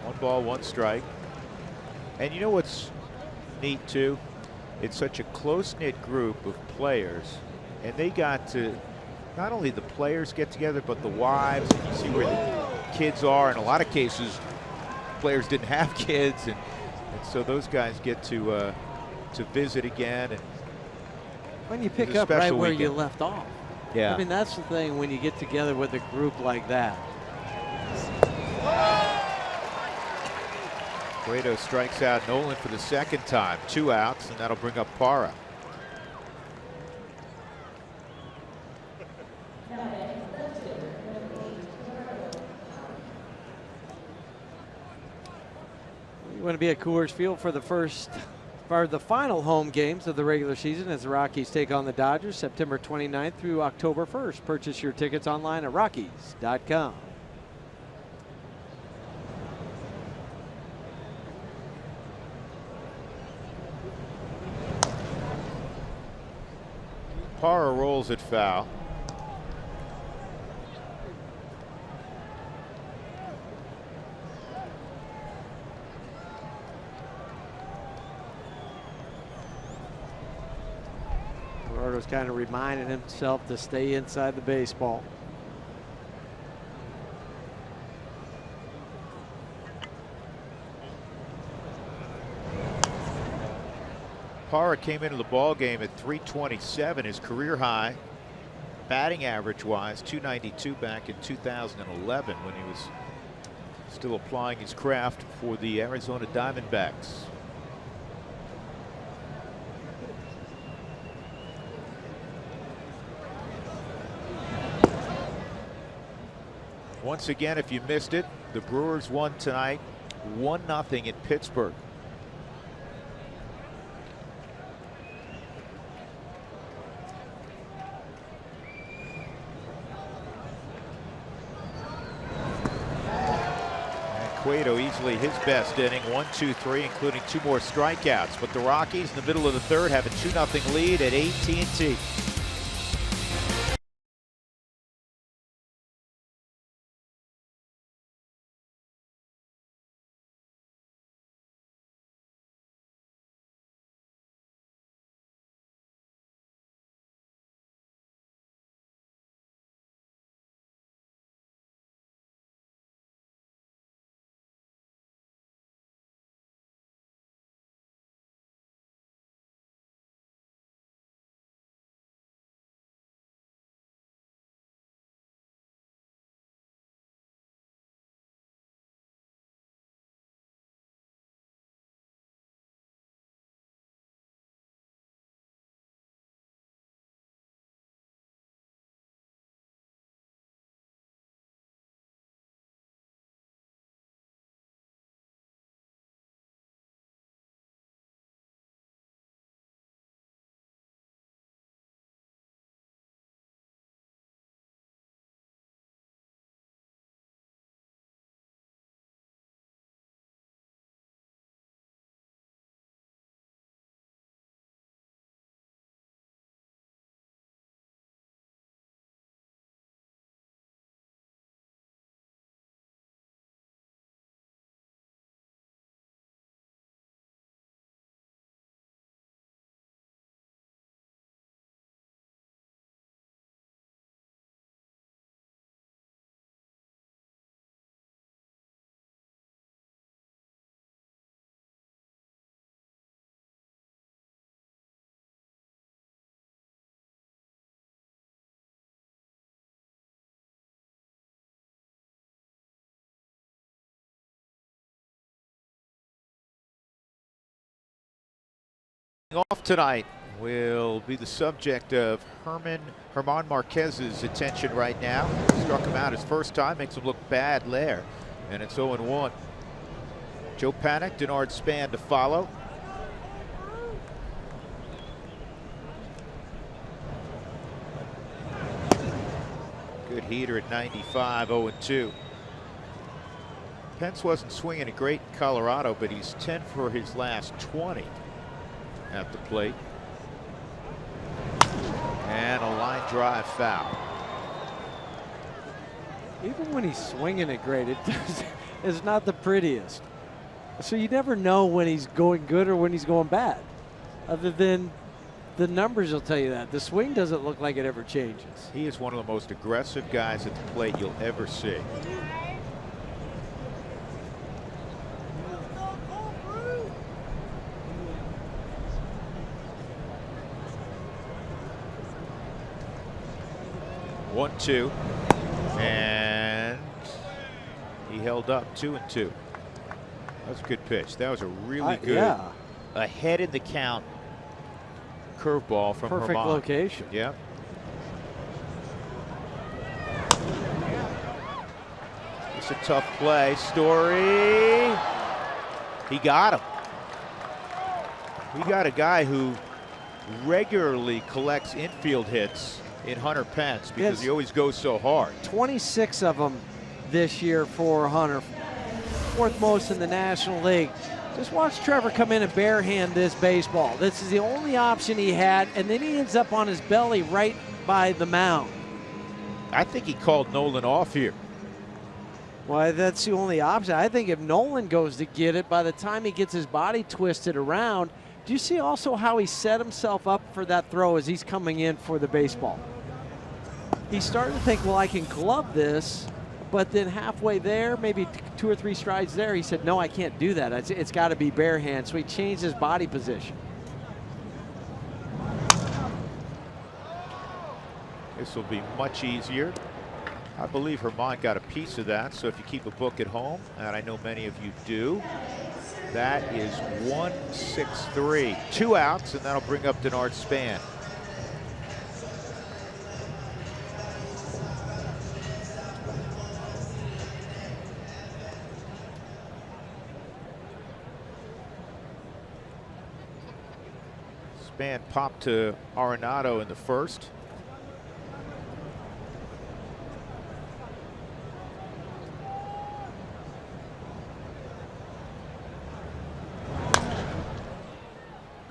1 ball, 1 strike. And you know what's neat too? It's such a close-knit group of players, and they got to, not only the players get together, but the wives, and you see where the kids are. In a lot of cases, players didn't have kids, and so those guys get to visit again. And when you pick up right where you left off. Yeah. I mean, that's the thing when you get together with a group like that. Cueto strikes out Nolan for the second time. 2 outs, and that'll bring up Parra. You want to be at Coors Field for the final home games of the regular season as the Rockies take on the Dodgers September 29th through October 1st. Purchase your tickets online at Rockies.com. Parra rolls it foul. Was kind of reminding himself to stay inside the baseball. Parra came into the ball game at .327, his career high, batting average wise, .292 back in 2011 when he was still applying his craft for the Arizona Diamondbacks. Once again, if you missed it, the Brewers won tonight 1-0 in Pittsburgh. And Cueto easily his best inning, 1-2-3, including 2 more strikeouts. But the Rockies in the middle of the third have a 2-0 lead at AT&T. Off tonight will be the subject of Herman Marquez's attention right now. Struck him out his first time, makes him look bad there, and it's 0-1. Joe Panik, Denard Span to follow. Good heater at 95, 0-2. Pence wasn't swinging it great in Colorado, but he's 10 for his last 20 at the plate. And a line drive foul. Even when he's swinging it great, it's not the prettiest. So you never know when he's going good or when he's going bad. Other than the numbers will tell you that. The swing doesn't look like it ever changes. He is one of the most aggressive guys at the plate you'll ever see. One, two, and he held up 2-2. That was a good pitch. That was a really good, ahead in the count curveball from perfect Herman. Location. Yeah. It's a tough play. Story. He got him. We got a guy who regularly collects infield hits in Hunter Pence because he always goes so hard. 26 of them this year for Hunter, fourth most in the National League. Just watch Trevor come in and barehand this baseball. This is the only option he had, and then he ends up on his belly right by the mound. I think he called Nolan off here. Well, that's the only option. I think if Nolan goes to get it, by the time he gets his body twisted around, do you see also how he set himself up for that throw as he's coming in for the baseball? He started to think, well, I can glove this, but then halfway there, maybe 2 or 3 strides there, he said, no, I can't do that. It's got to be bare hand. So he changed his body position. This will be much easier. I believe Herman got a piece of that. So if you keep a book at home, and I know many of you do, that is 1-6-3. 2 outs, and that'll bring up Denard Span. Span popped to Arenado in the first.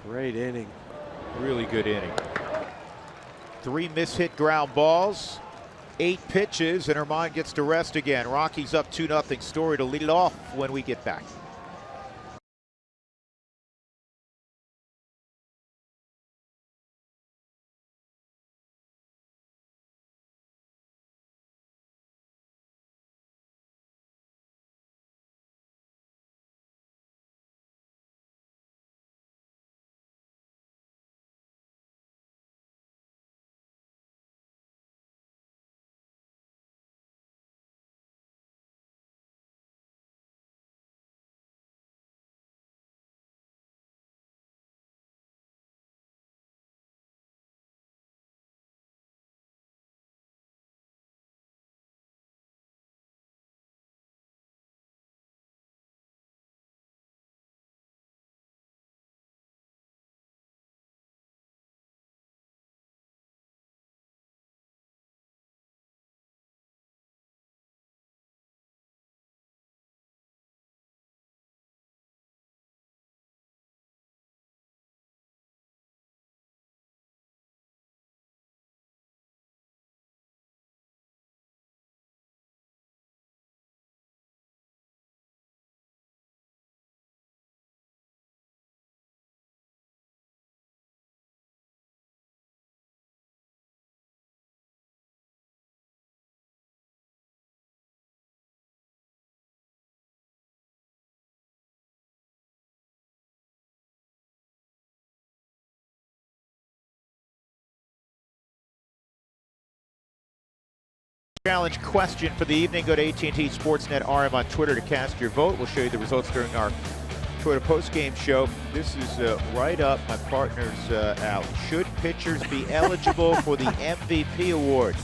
Great inning. Really good inning. 3 mishit ground balls, 8 pitches, and Herman gets to rest again. Rockies up 2-0. Story to lead it off when we get back. Challenge question for the evening. Go to AT&T Sportsnet RM on Twitter to cast your vote. We'll show you the results during our for the post-game show. This is right up my partner's alley. Should pitchers be eligible for the MVP award?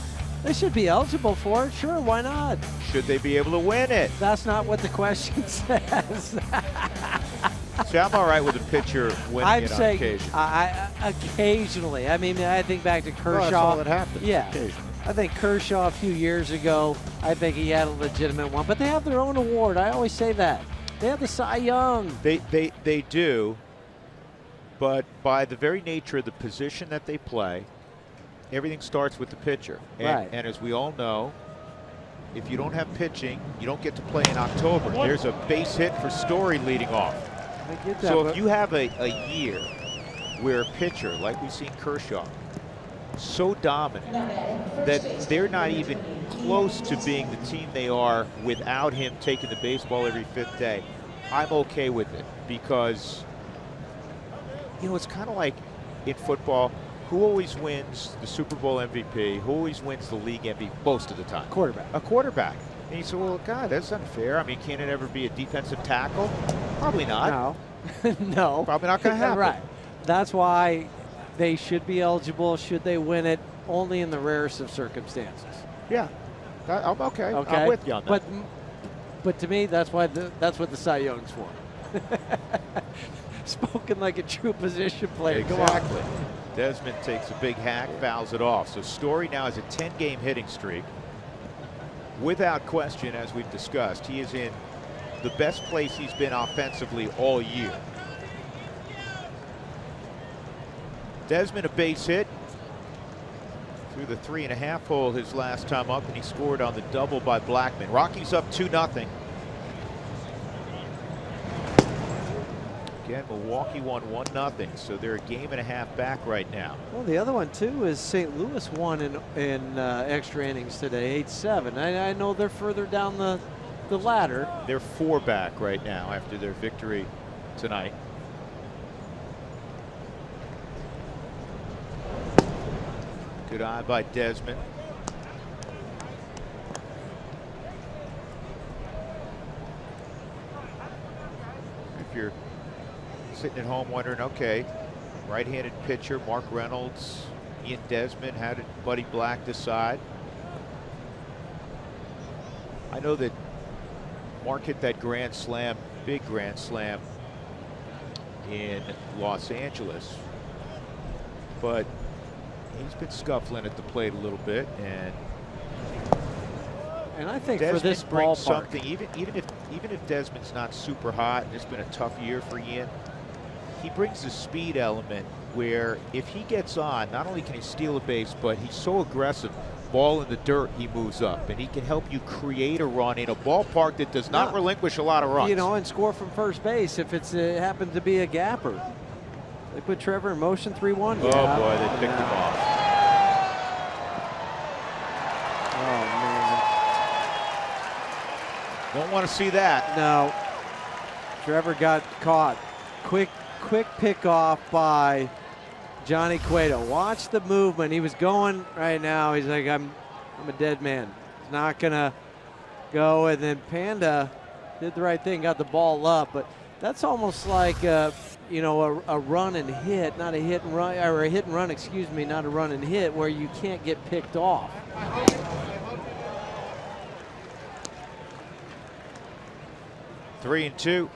They should be eligible for it. Sure, why not? Should they be able to win it? That's not what the question says. See, I'm all right with a pitcher winning it on occasion. Occasionally. I mean, I think back to Kershaw. Well, that's all that happens. Yeah. Occasionally. I think Kershaw a few years ago, I think he had a legitimate one. But they have their own award. I always say that. They have the Cy Young. They do. But by the very nature of the position that they play, everything starts with the pitcher. Right. And as we all know, if you don't have pitching, you don't get to play in October. There's a base hit for Story leading off. I get that, So if you have a year where a pitcher, like we've seen Kershaw, so dominant that they're not even close to being the team they are without him taking the baseball every fifth day, I'm okay with it, because, you know, it's kind of like in football, who always wins the Super Bowl MVP? Who always wins the league MVP most of the time? Quarterback. A quarterback. And you say, well, God, that's unfair. I mean, can it ever be a defensive tackle? Probably not. No. No. Probably not going to happen. Right. That's why they should be eligible. Should they win it? Only in the rarest of circumstances. Yeah. I'm okay. Okay. I'm with you on that. But to me, that's what the Cy Young's for. Spoken like a true position player. Exactly. Desmond takes a big hack, fouls it off. So Story now has a 10-game hitting streak. Without question, as we've discussed, he is in the best place he's been offensively all year. Desmond, a base hit through the 3.5 hole his last time up, and he scored on the double by Blackman. Rockies up 2-0. Again, Milwaukee won 1-0, so they're a game and a half back right now. Well, the other one, too, is St. Louis won in extra innings today, 8-7. I know they're further down the ladder. They're 4 back right now after their victory tonight. Good eye by Desmond. If you're sitting at home wondering, okay, right-handed pitcher, Mark Reynolds, Ian Desmond, how did Buddy Black decide? I know that Mark hit that grand slam, big grand slam in Los Angeles, but he's been scuffling at the plate a little bit, and I think Desmond for this brings ballpark, something. Even if Desmond's not super hot, and it's been a tough year for Ian, he brings the speed element where if he gets on, not only can he steal a base, but he's so aggressive. Ball in the dirt, he moves up, and he can help you create a run in a ballpark that does not relinquish a lot of runs. You know, and score from first base if it happens to be a gapper. They put Trevor in motion 3-1. Oh boy, they picked him off. Oh man. Don't want to see that. No. Trevor got caught. Quick pick off by Johnny Cueto. Watch the movement. He was going right now. He's like, I'm a dead man. He's not gonna go. And then Panda did the right thing, got the ball up. But that's almost like you know, a run and hit, not a hit and run, or a hit and run, excuse me, not a run and hit, where you can't get picked off. 3-2.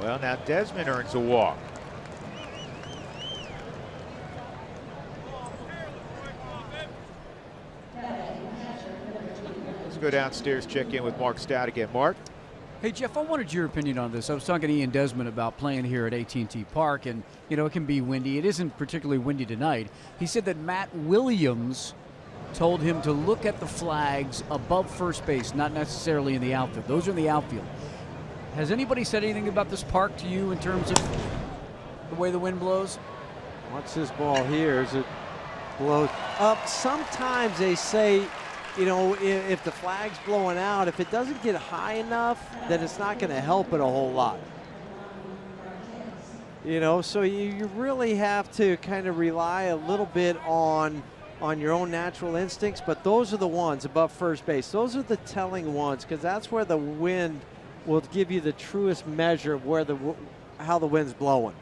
Well, now Desmond earns a walk. Let's go downstairs, check in with Mark Stout again. Mark? Hey, Jeff, I wanted your opinion on this. I was talking to Ian Desmond about playing here at AT&T Park, and, you know, it can be windy. It isn't particularly windy tonight. He said that Matt Williams told him to look at the flags above first base, not necessarily in the outfield. Those are in the outfield. Has anybody said anything about this park to you in terms of the way the wind blows? Watch this ball here as it blows up. Sometimes they say, you know, if the flag's blowing out, if it doesn't get high enough, then it's not going to help it a whole lot. You know, so you really have to kind of rely a little bit on your own natural instincts, but those are the ones above first base. Those are the telling ones, because that's where the wind will give you the truest measure of where how the wind's blowing.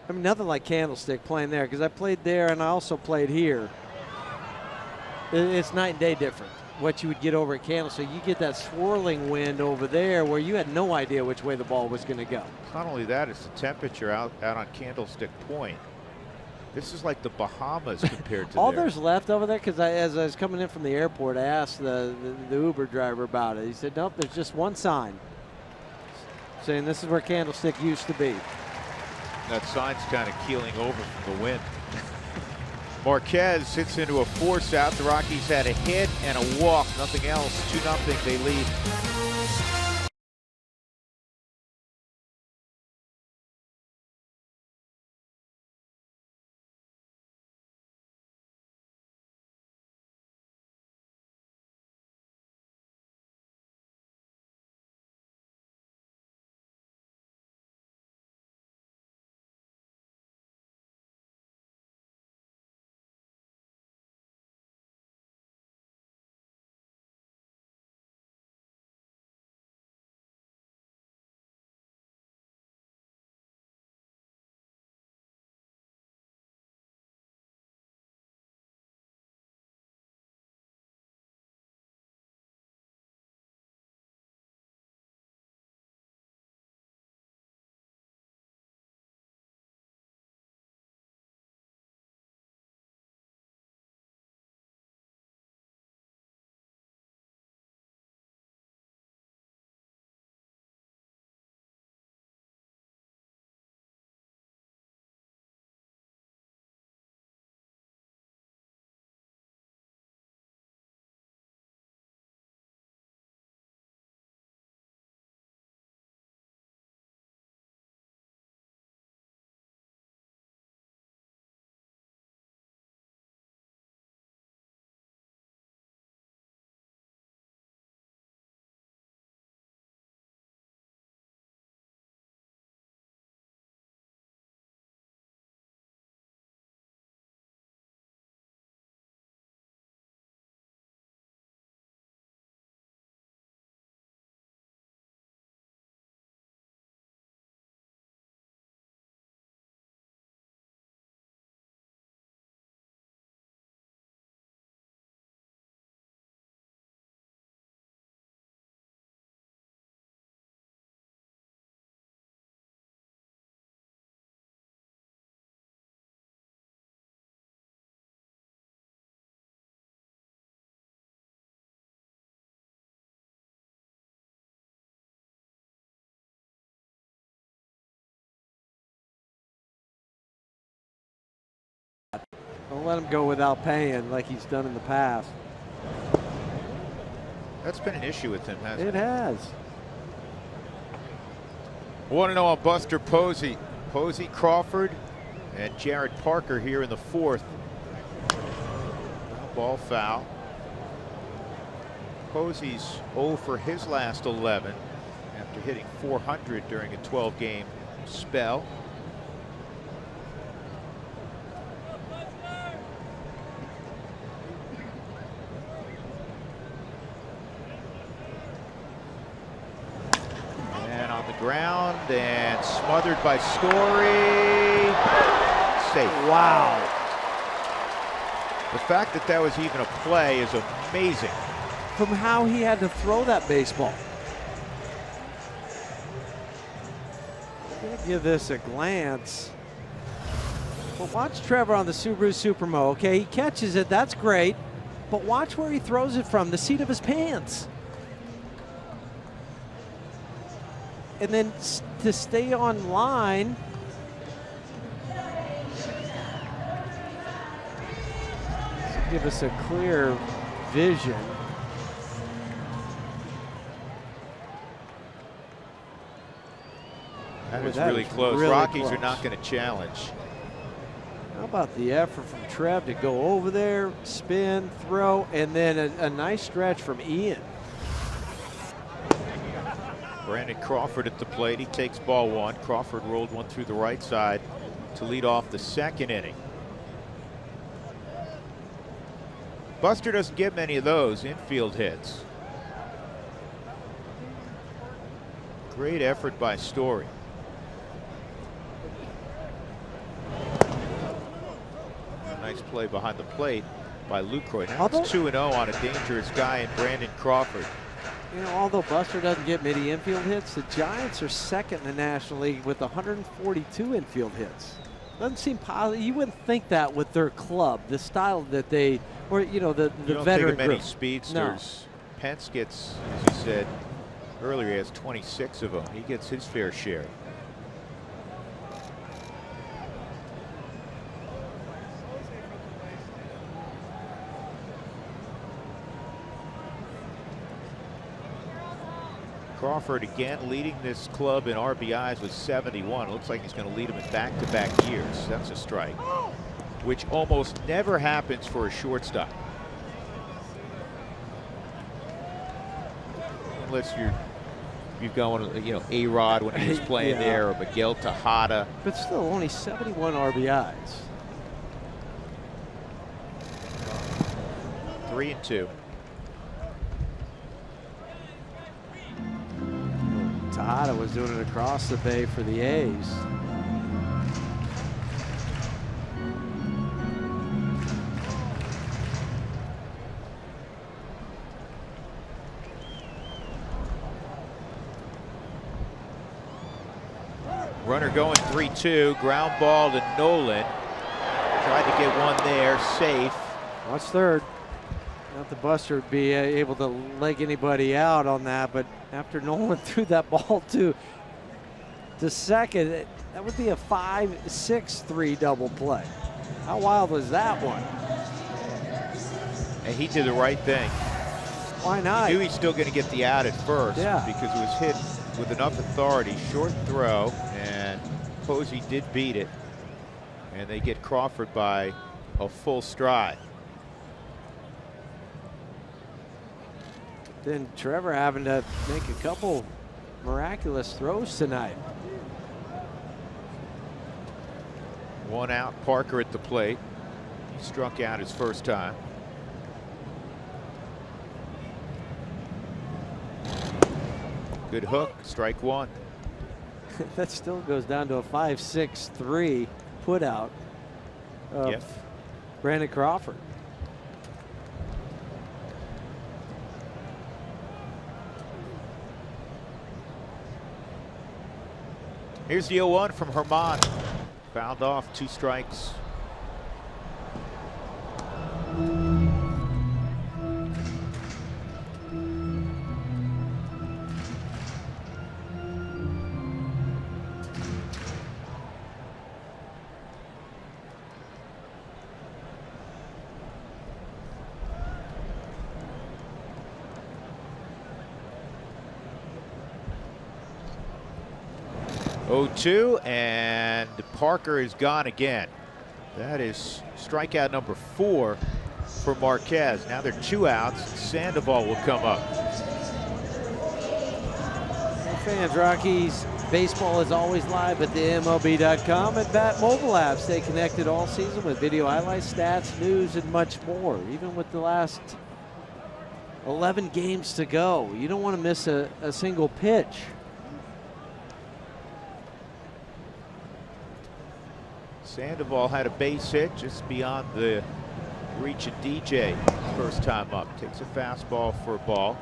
I mean, nothing like Candlestick playing there, because I played there and I also played here. It's night and day different what you would get over at Candlestick. You get that swirling wind over there where you had no idea which way the ball was going to go. Not only that, it's the temperature out on Candlestick Point. This is like the Bahamas compared to all there. there's left over there, because as I was coming in from the airport, I asked the Uber driver about it. He said, nope, there's just one sign saying this is where Candlestick used to be. That sign's kind of keeling over from the wind. Marquez hits into a force out. The Rockies had a hit and a walk, nothing else. 2-0, they lead. Don't let him go without paying like he's done in the past. That's been an issue with him, hasn't it? It has. Want to know on Buster Posey. Posey, Crawford, and Jared Parker here in the fourth. Ball foul. Posey's 0 for his last 11 after hitting 400 during a 12-game spell. Ground and smothered by Story. Safe. Wow. The fact that that was even a play is amazing. From how he had to throw that baseball. I'm gonna give this a glance. Well, watch Trevor on the Subaru Supermo. Okay, he catches it. That's great. But watch where he throws it from, the seat of his pants. And then to stay on line, give us a clear vision. That was really close. Really Rockies close. are not going to challenge. How about the effort from Trev to go over there, spin, throw, and then a nice stretch from Ian. Brandon Crawford at the plate. He takes ball one. Crawford rolled one through the right side to lead off the second inning. Buster doesn't get many of those infield hits. Great effort by Story. A nice play behind the plate by Lucroy. Now it's 2-0 on a dangerous guy in Brandon Crawford. You know, although Buster doesn't get many infield hits, the Giants are second in the National League with 142 infield hits. Doesn't seem positive. You wouldn't think that with their club, the style that they, or you know, the you don't veteran think of many group. speedsters. No. Pence gets, as you said earlier, he has 26 of them. He gets his fair share. Crawford again leading this club in RBIs with 71. Looks like he's going to lead them in back-to-back years. That's a strike, which almost never happens for a shortstop. Unless you're going, you know, A-Rod when he was playing there, or Miguel Tejada. But still, only 71 RBIs. 3-2. Tejada was doing it across the bay for the A's. Runner going 3-2, ground ball to Nolan. Tried to get one there, safe. Watch third. Not the Buster would be able to leg anybody out on that, but after Nolan threw that ball to second, that would be a 5-6-3 double play. How wild was that one? And he did the right thing. Why not? He knew he's still going to get the out at first, Yeah, because it was hit with enough authority. Short throw, and Posey did beat it. And they get Crawford by a full stride. Then Trevor having to make a couple miraculous throws tonight. One out, Parker at the plate. He struck out his first time. Good hook, strike one. That still goes down to a 5-6-3 put out of Brandon Crawford. Here's the 0-1 from Herman. Fouled off, 2 strikes. And Parker is gone again. That is strikeout number 4 for Marquez. Now they're 2 outs. Sandoval will come up. Fans, Rockies baseball is always live at the MLB.com and Bat mobile app. Stay connected all season with video highlights, stats, news, and much more. Even with the last 11 games to go, you don't want to miss a single pitch. Sandoval had a base hit just beyond the reach of DJ first time up. Takes a fastball for a ball.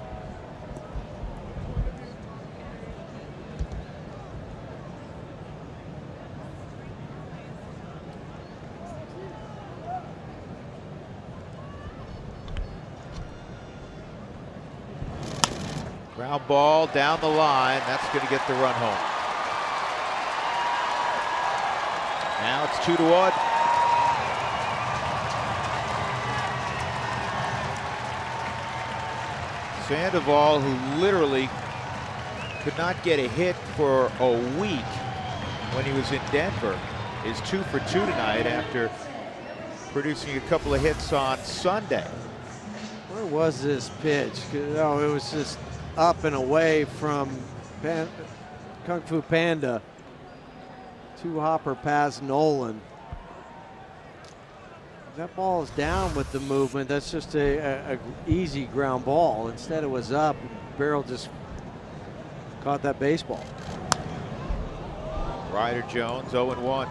Ground ball down the line. That's going to get the run home. Now it's 2-1. Sandoval, who literally could not get a hit for a week when he was in Denver, is 2 for 2 tonight after producing a couple of hits on Sunday. Where was this pitch? Oh, it was just up and away from Kung Fu Panda. 2-hopper past Nolan. That ball is down with the movement. That's just a easy ground ball. Instead it was up. Barrel just caught that baseball. Ryder Jones 0-1.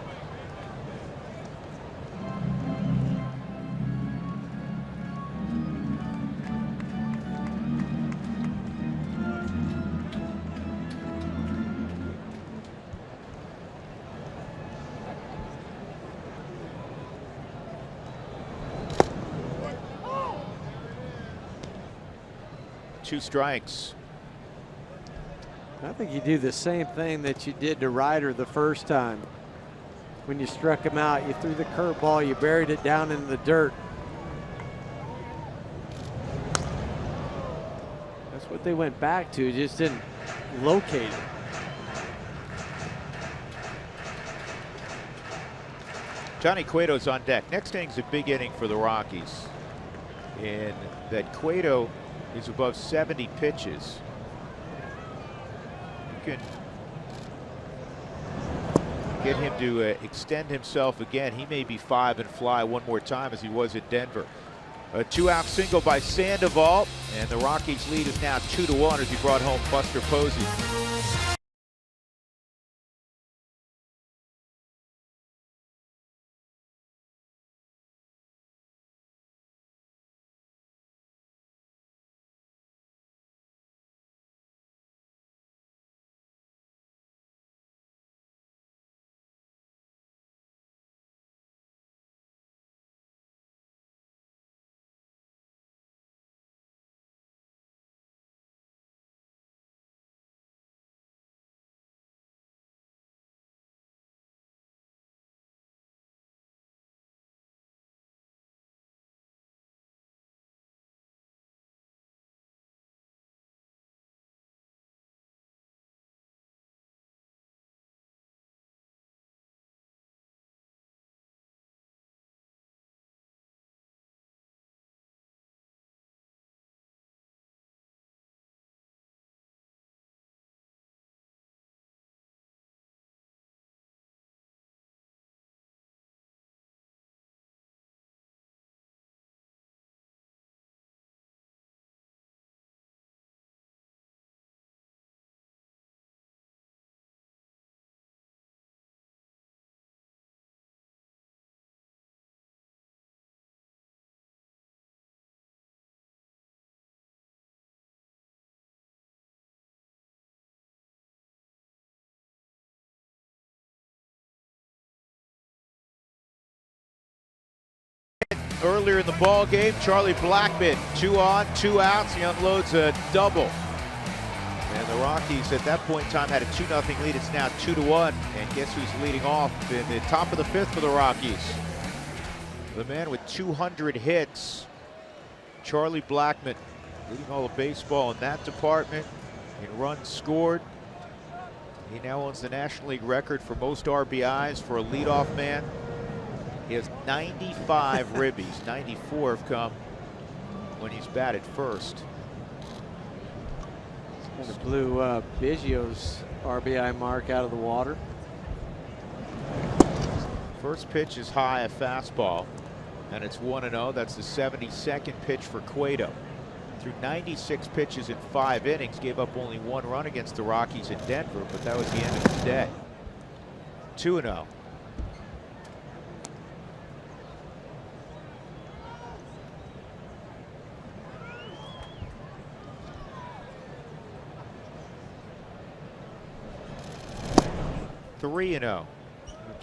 Two strikes. I think you do the same thing that you did to Ryder the first time. When you struck him out, you threw the curveball, you buried it down in the dirt. That's what they went back to, just didn't locate it. Johnny Cueto's on deck. Next inning's a big inning for the Rockies. In that Cueto is above 70 pitches. You can get him to extend himself again. He may be 5 and fly one more time as he was at Denver. A 2-out single by Sandoval, and the Rockies lead is now 2-1 as he brought home Buster Posey. Earlier in the ball game, Charlie Blackmon, 2 on, 2 outs. He unloads a double. And the Rockies at that point in time had a 2-0 lead. It's now 2-1. And guess who's leading off in the top of the 5th for the Rockies? The man with 200 hits, Charlie Blackmon, leading all of baseball in that department in runs scored. He now owns the National League record for most RBIs for a leadoff man. He has 95 ribbies. 94 have come when he's batted first. Kind of blew Biggio's RBI mark out of the water. First pitch is high, a fastball, and it's 1-0. That's the 72nd pitch for Cueto. Through 96 pitches in 5 innings, gave up only 1 run against the Rockies in Denver, but that was the end of his day. 2-0.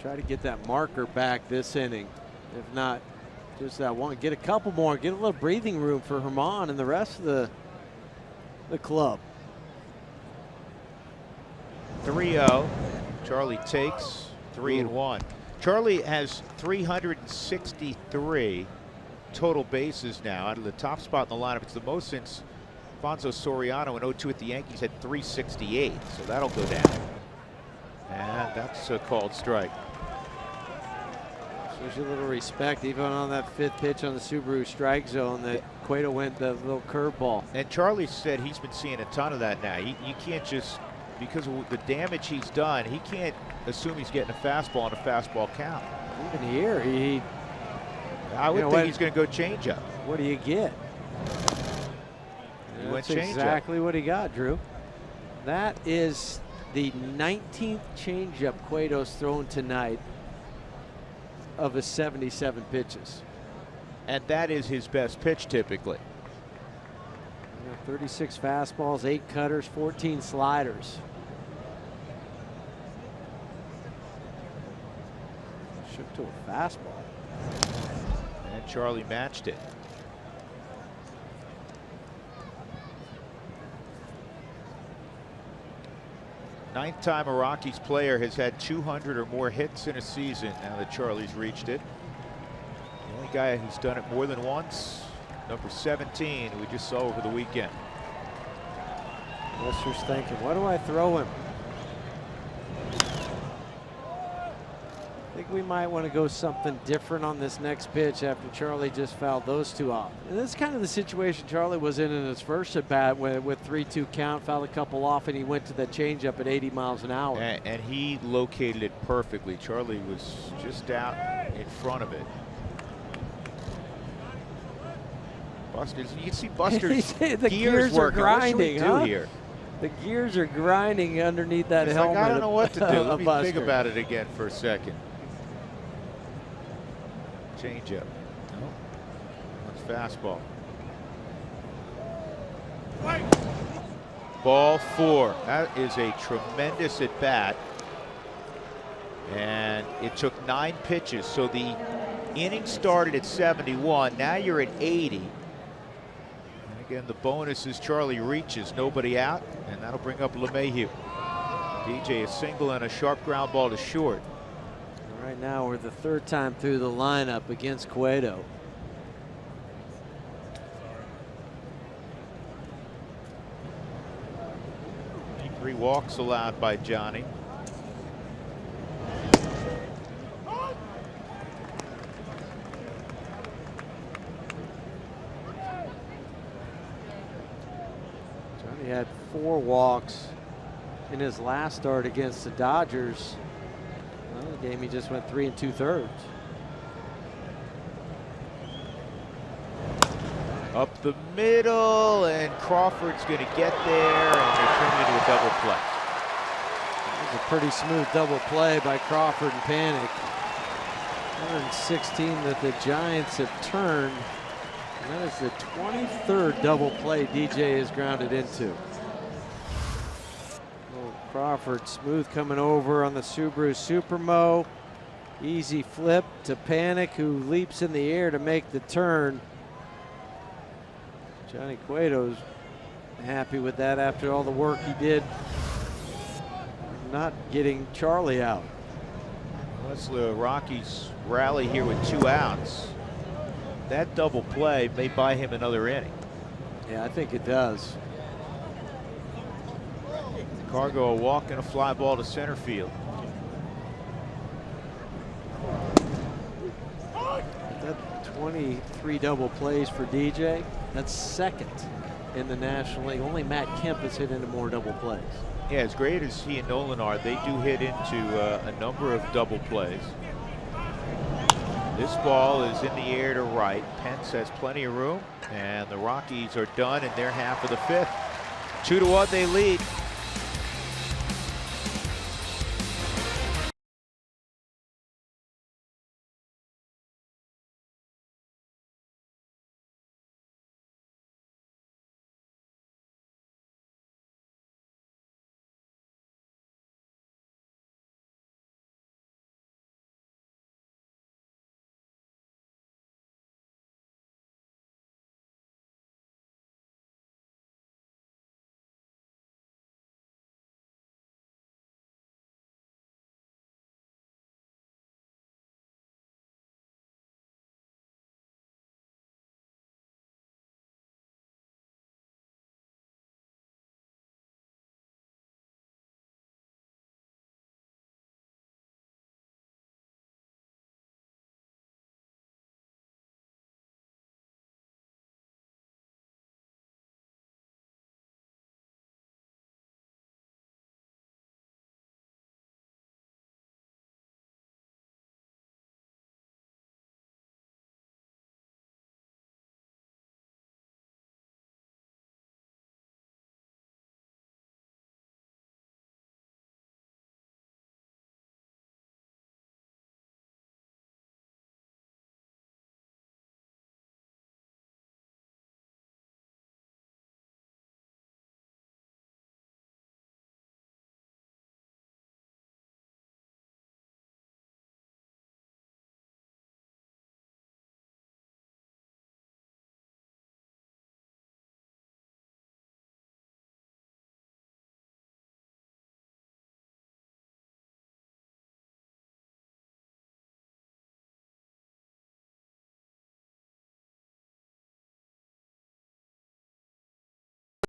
Try to get that marker back this inning. If not, just that one. Get a couple more. Get a little breathing room for Herman and the rest of the club. 3-0. Charlie takes 3-1. Charlie has 363 total bases now out of the top spot in the lineup. It's the most since Alfonso Soriano in 02 at the Yankees had 368. So that'll go down. And that's a called strike. Shows you a little respect, even on that 5th pitch on the Subaru strike zone, that Cueto went the little curveball. And Charlie said he's been seeing a ton of that now. You can't just because of the damage he's done, he can't assume he's getting a fastball on a fastball count. Even here, I would think he's going to go changeup. What do you get? That's exactly what he got, Drew. That is the 19th changeup Cueto's thrown tonight of his 77 pitches. And that is his best pitch typically. 36 fastballs, 8 cutters, 14 sliders. Shook to a fastball. And Charlie matched it. Ninth time a Rockies player has had 200 or more hits in a season now that Charlie's reached it. The only guy who's done it more than once, number 17, we just saw over the weekend. Lester's thinking, what do I throw him? I think we might want to go something different on this next pitch after Charlie just fouled those two off. And that's kind of the situation Charlie was in his first at bat with 3-2 count, fouled a couple off, and he went to the changeup at 80 miles an hour. And he located it perfectly. Charlie was just out in front of it. Buster, you can see Buster's the gears working. are grinding, what should we do here? The gears are grinding underneath that It's helmet. like, I don't know what to do. Let me Buster. think about it again for a second. Change up. No. That's fastball. Ball 4. That is a tremendous at bat. And it took 9 pitches. So the inning started at 71. Now you're at 80. And again, the bonus is Charlie reaches, nobody out, and that'll bring up LeMahieu. DJ a single and a sharp ground ball to short. Right now we're the 3rd time through the lineup against Cueto. Three walks allowed by Johnny. Johnny had 4 walks in his last start against the Dodgers. Well, the game he just went 3 2/3. Up the middle, and Crawford's going to get there, and they turn it into a double play. That was a pretty smooth double play by Crawford and Panic. 116 that the Giants have turned. And that is the 23rd double play DJ has grounded into. Crawford smooth coming over on the Subaru Supermo. Easy flip to Panic, who leaps in the air to make the turn. Johnny Cueto's happy with that after all the work he did not getting Charlie out. Unless the Rockies rally here with 2 outs, that double play may buy him another inning. Yeah, I think it does. Cargo a walk and a fly ball to center field. That 23 double plays for DJ. That's 2nd in the National League. Only Matt Kemp has hit into more double plays. Yeah, as great as he and Nolan are, they do hit into a number of double plays. This ball is in the air to right. Pence has plenty of room, and the Rockies are done in their half of the 5th. 2-1 they lead.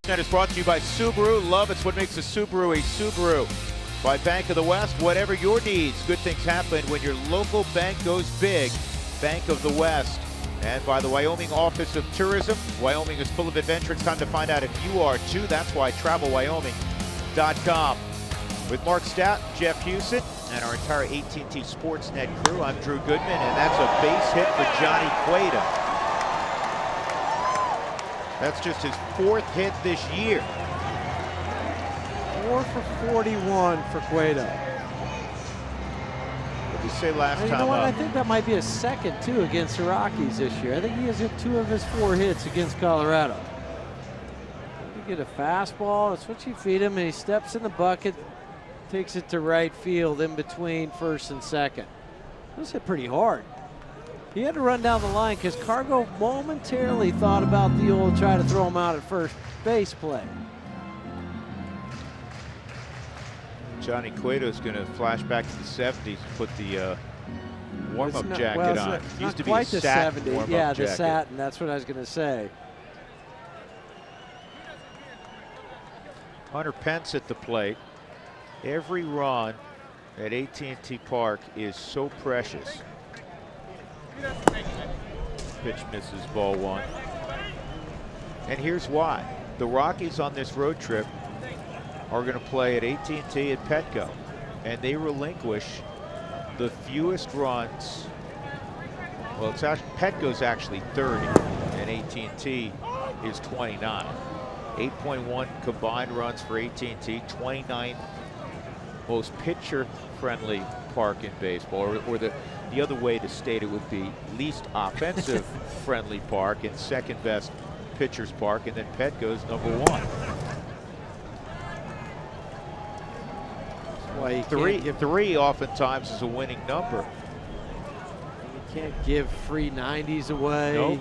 Sportsnet is brought to you by Subaru. Love, it's what makes a Subaru a Subaru. By Bank of the West, whatever your needs, good things happen when your local bank goes big. Bank of the West. And by the Wyoming Office of Tourism. Wyoming is full of adventure. It's time to find out if you are too. That's why TravelWyoming.com. With Mark Stout, Jeff Hewson, and our entire AT&T Sportsnet crew, I'm Drew Goodman, and that's a base hit for Johnny Cueto. That's just his 4th hit this year. 4 for 41 for Cueto. What did you say last time? You know what? Up? I think that might be a second, too, against the Rockies this year. I think he has hit 2 of his 4 hits against Colorado. You get a fastball, that's what you feed him, and he steps in the bucket, takes it to right field in between first and second. This hit pretty hard. He had to run down the line because Cargo momentarily thought about the old try to throw him out at first base play. Johnny Cueto's going to flash back to the 70s and put the warm-up jacket on. It used to be a satin warm-up yeah, jacket. the satin. That's what I was going to say. Hunter Pence at the plate. Every run at AT&T Park is so precious. Pitch misses, ball 1. And here's why. The Rockies on this road trip are going to play at AT&T at Petco, and they relinquish the fewest runs. Well, it's actually, Petco's actually 30, and AT&T is 29. 8.1 combined runs for AT&T, 29th most pitcher-friendly park in baseball, or the other way to state it would be least offensive-friendly park and second best pitcher's park, and then Petco's number 1. Why three oftentimes is a winning number. You can't give free 90s away. Nope.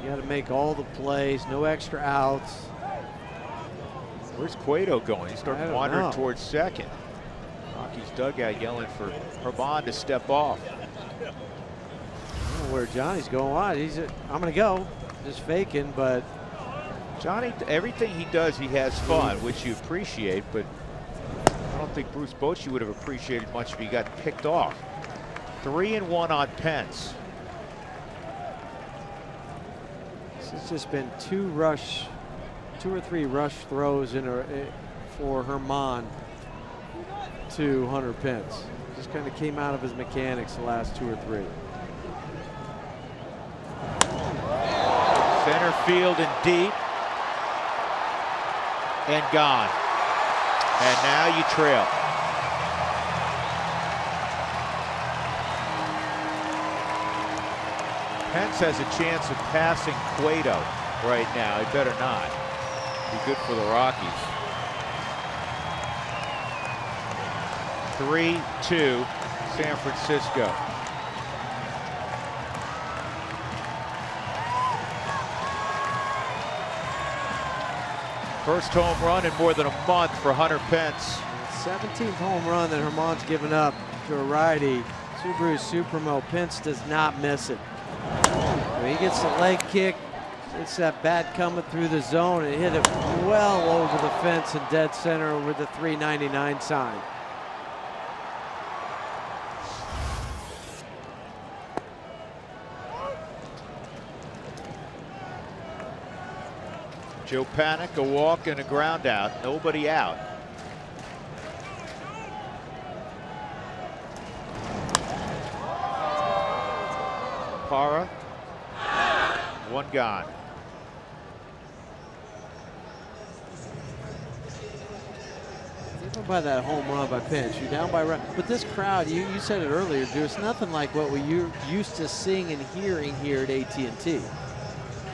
You got to make all the plays, no extra outs. Where's Cueto going? He's starting to wandering towards second. Rockies dugout yelling for Herman to step off. I don't know where Johnny's going. Why? I'm going to go. Just faking, but Johnny, everything he does, he has fun, which you appreciate, but I don't think Bruce Bochy would have appreciated much if he got picked off. 3-1 on Pence. This has just been 2 or 3 rush throws for Herman to Hunter Pence. Just kind of came out of his mechanics the last 2 or 3. Center field and deep. And gone. And now you trail. Pence has a chance of passing Cueto right now. He better not. Be good for the Rockies. 3-2 San Francisco. First home run in more than a month for Hunter Pence. 17th home run that Herman's given up to a righty. Subaru Supremo. Pence does not miss it. When he gets the leg kick, it's that bat coming through the zone and hit it well over the fence and dead center over the 399 sign. Joe Panic, a walk and a ground out. Nobody out. Parra. 1 gone. Even by that home run by Pence, you're down by run. But this crowd, you said it earlier, there's nothing like what we're used to seeing and hearing here at AT&T.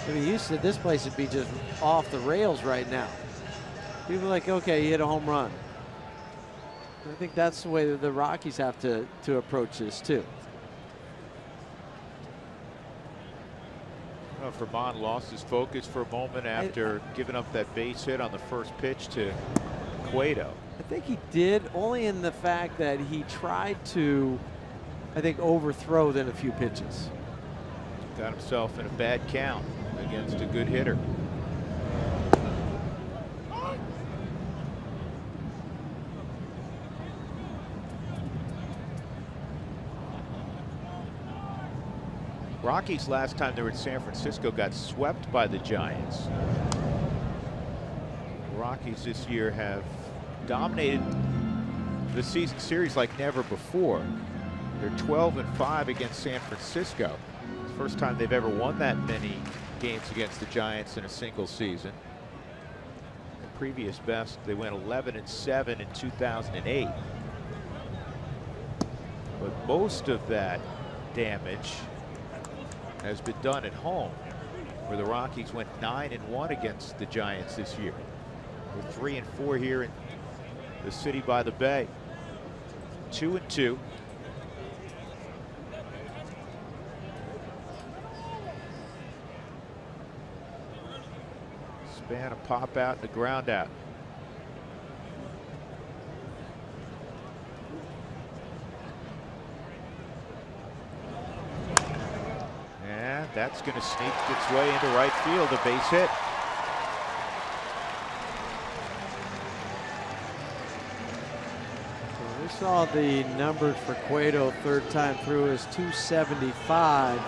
I mean, used to this place would be just off the rails right now. People are like, okay, you hit a home run. I think that's the way that the Rockies have to approach this too. Vermont lost his focus for a moment after giving up that base hit on the first pitch to Cueto. I think he did, only in the fact that he tried to, I think, overthrow then a few pitches. Got himself in a bad count against a good hitter. Rockies, last time they were in San Francisco, got swept by the Giants. The Rockies this year have dominated the season series like never before. They're 12-5 against San Francisco. It's the first time they've ever won that many games against the Giants in a single season. The previous best, they went 11-7 in 2008. But most of that damage has been done at home, where the Rockies went 9-1 against the Giants this year. They're 3-4 here in the city by the bay. 2-2. Span, a pop out and a ground out. And that's going to sneak its way into right field, a base hit. So we saw the numbers for Cueto third time through is 275.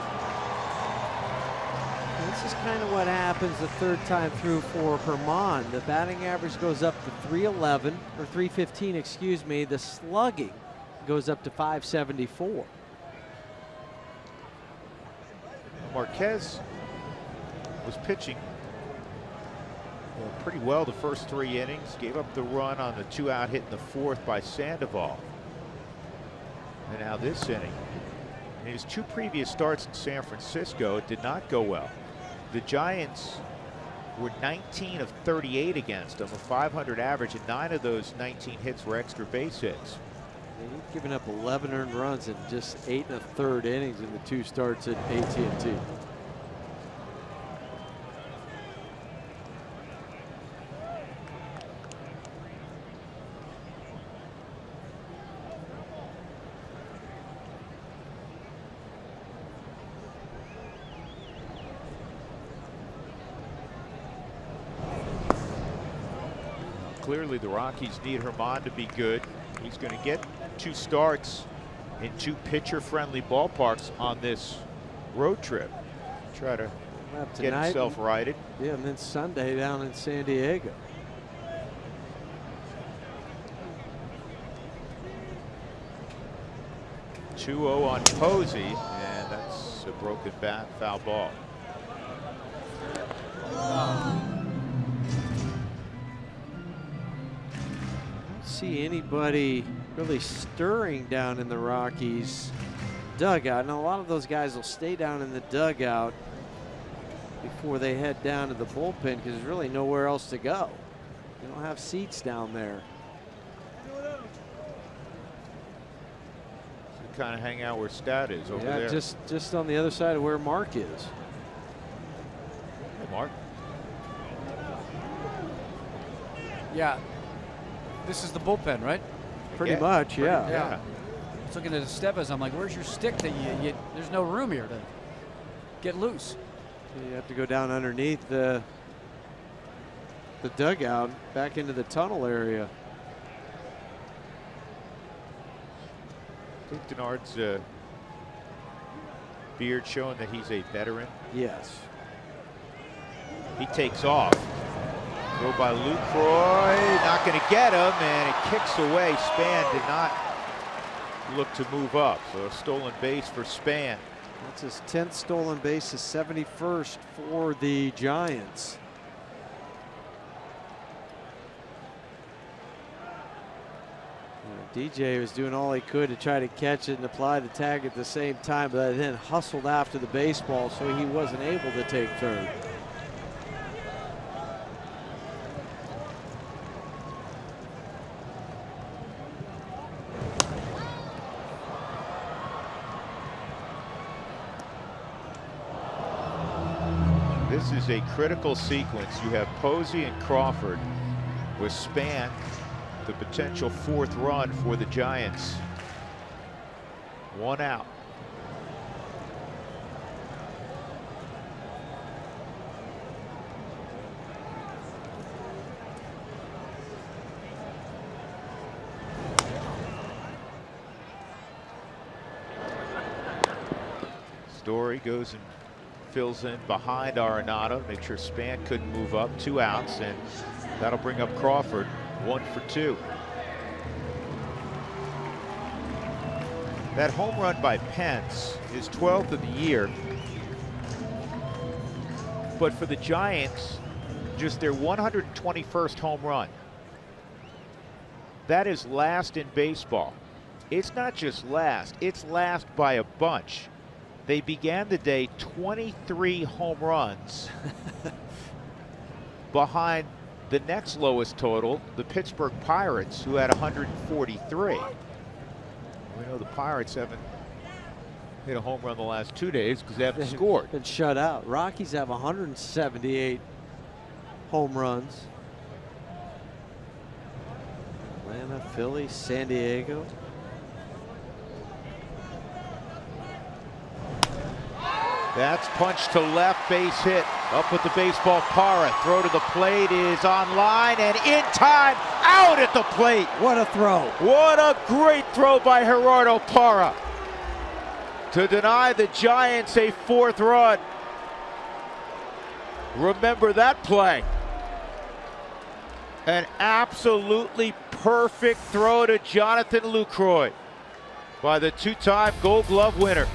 This is kind of what happens the third time through for Herman. The batting average goes up to 311 or 315, excuse me. The slugging goes up to 574. Marquez was pitching pretty well the first 3 innings. Gave up the run on the 2-out hit in the 4th by Sandoval. And now this inning. In his 2 previous starts in San Francisco, it did not go well. The Giants were 19 of 38 against them, a 500 average, and 9 of those 19 hits were extra base hits. He's given up 11 earned runs in just 8 1/3 innings in the 2 starts at AT&T. Clearly the Rockies need Herman to be good. He's going to get 2 starts in 2 pitcher-friendly ballparks on this road trip. Try to get himself righted. Yeah, and then Sunday down in San Diego. (2-0) on Posey, and that's a broken bat, foul ball. See anybody really stirring down in the Rockies dugout. Now a lot of those guys will stay down in the dugout before they head down to the bullpen because there's really nowhere else to go. They don't have seats down there. So kind of hang out where Stat is over there. Just on the other side of where Mark is. Hey, Mark. Yeah. This is the bullpen, right? Pretty much, yeah. Yeah. I was looking at Estevez. I'm like, where's your stick that you there's no room here to get loose. You have to go down underneath the dugout back into the tunnel area. I think Denard's beard showing that he's a veteran. Yes. He takes off. Throw by Lucroy, not going to get him, and it kicks away. Span did not look to move up, so a stolen base for Span. That's his 10th stolen base, his 71st for the Giants. DJ was doing all he could to try to catch it and apply the tag at the same time, but then hustled after the baseball, so he wasn't able to take third. This is a critical sequence. You have Posey and Crawford with Span, the potential 4th run for the Giants. 1 out. Story goes and fills in behind Arenado to make sure Span couldn't move up. 2 outs, and that'll bring up Crawford. 1 for 2. That home run by Pence is 12th of the year. But for the Giants, just their 121st home run. That is last in baseball. It's not just last, it's last by a bunch. They began the day 23 home runs behind the next lowest total, the Pittsburgh Pirates, who had 143. We know the Pirates haven't hit a home run the last 2 days because they haven't scored. Been shut out. Rockies have 178 home runs. Atlanta, Philly, San Diego. That's punched to left, base hit. Up with the baseball, Parra. Throw to the plate is on line and in time, out at the plate. What a throw. What a great throw by Gerardo Parra to deny the Giants a 4th run. Remember that play. An absolutely perfect throw to Jonathan Lucroy by the 2-time Gold Glove winner.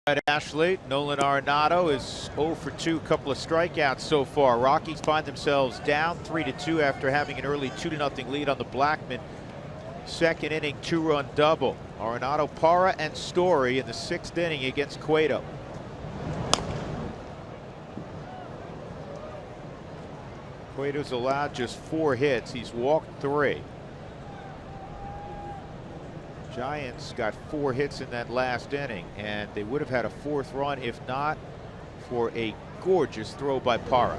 At Ashley, Nolan Arenado is 0 for 2, couple of strikeouts so far. Rockies find themselves down 3-2 after having an early 2-0 lead on the Blackman. 2nd inning, 2-run double. Arenado, Parra, and Story in the 6th inning against Cueto. Cueto's allowed just 4 hits. He's walked 3. Giants got 4 hits in that last inning, and they would have had a 4th run if not for a gorgeous throw by Parra.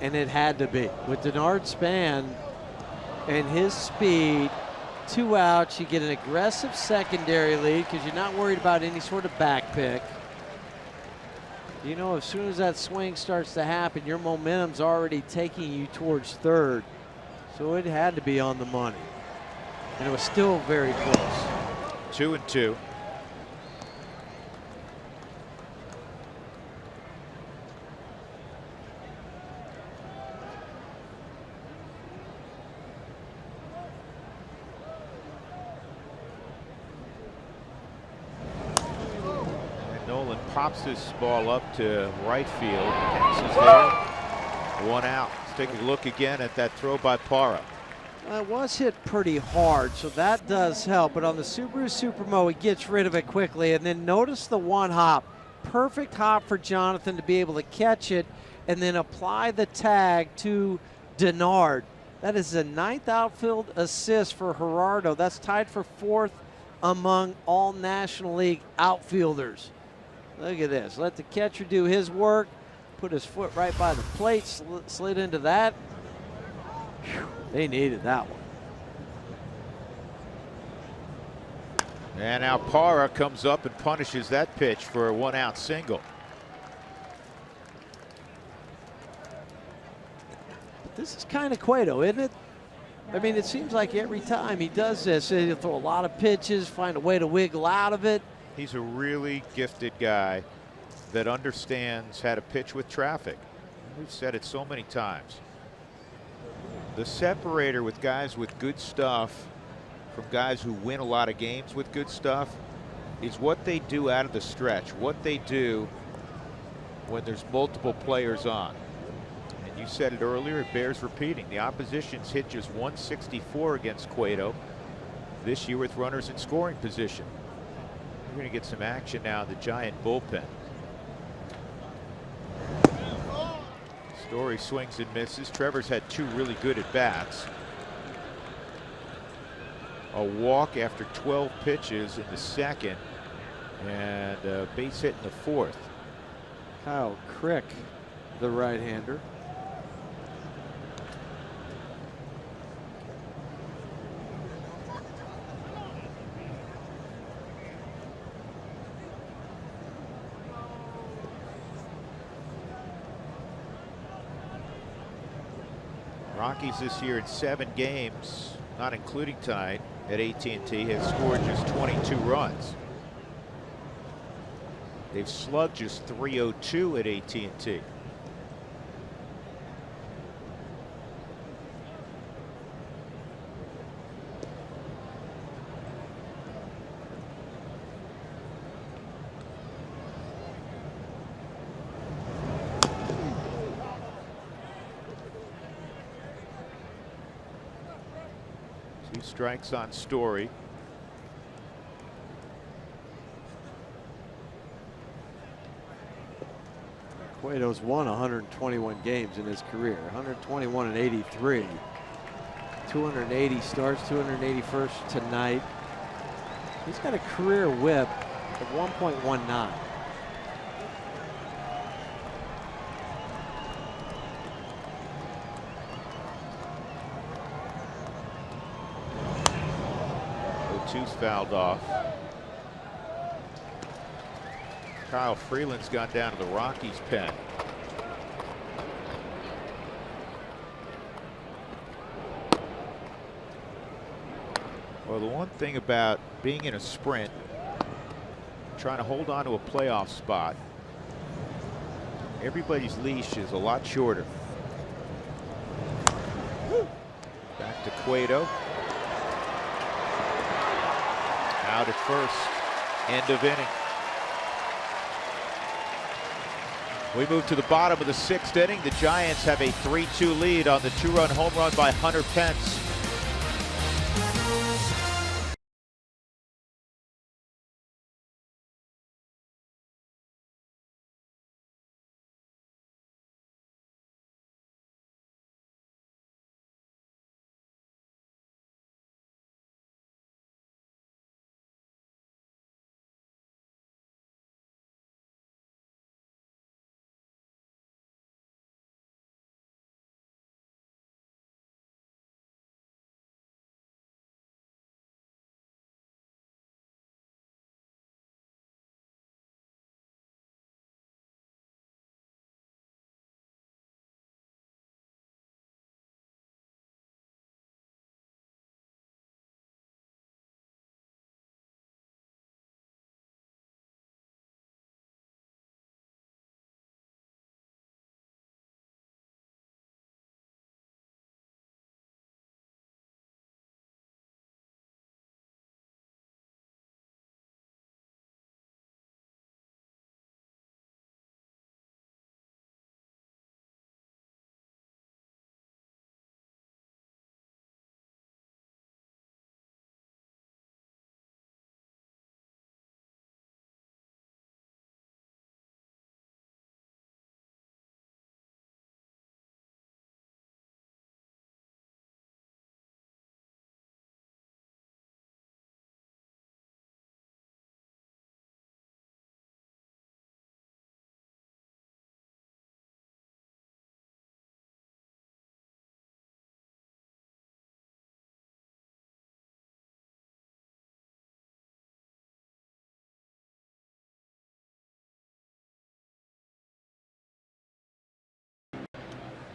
And it had to be. With Denard Span and his speed, 2 outs, you get an aggressive secondary lead because you're not worried about any sort of back pick. You know, as soon as that swing starts to happen, your momentum's already taking you towards 3rd. So it had to be on the money. And it was still very close. 2-2. pops this ball up to right field. Hicks is there. One out. Let's take a look again at that throw by Parra. It was hit pretty hard, so that does help. But on the Subaru Supermo, he gets rid of it quickly. And then notice the one hop. Perfect hop for Jonathan to be able to catch it and then apply the tag to Denard. That is a 9th outfield assist for Gerardo. That's tied for 4th among all National League outfielders. Look at this. Let the catcher do his work. Put his foot right by the plate, slid into that. Whew, they needed that one. And now Parra comes up and punishes that pitch for a 1-out single. This is kind of Cueto, isn't it? I mean, it seems like every time he does this, he'll throw a lot of pitches, find a way to wiggle out of it. He's a really gifted guy that understands how to pitch with traffic. We've said it so many times. The separator with guys with good stuff from guys who win a lot of games with good stuff is what they do out of the stretch, what they do when there's multiple players on. And you said it earlier, it bears repeating. The opposition's hit just 164 against Cueto this year with runners in scoring position. We're going to get some action now in the Giant bullpen. Story swings and misses. Trevor's had 2 really good at bats. A walk after 12 pitches in the 2nd, and a base hit in the 4th. Kyle Crick, the right-hander. Rockies this year in 7 games, not including tonight at AT&T, have scored just 22 runs. They've slugged just 302 at AT&T. Two strikes on Story. Cueto's won 121 games in his career, 121 and 83. 280 starts, 281st tonight. He's got a career whip of 1.19. Two's fouled off. Kyle Freeland's gone down to the Rockies pen. Well, the one thing about being in a sprint, trying to hold on to a playoff spot, everybody's leash is a lot shorter. Back to Cueto. Out at first, end of inning. We move to the bottom of the 6th inning. The Giants have a 3-2 lead on the 2-run home run by Hunter Pence.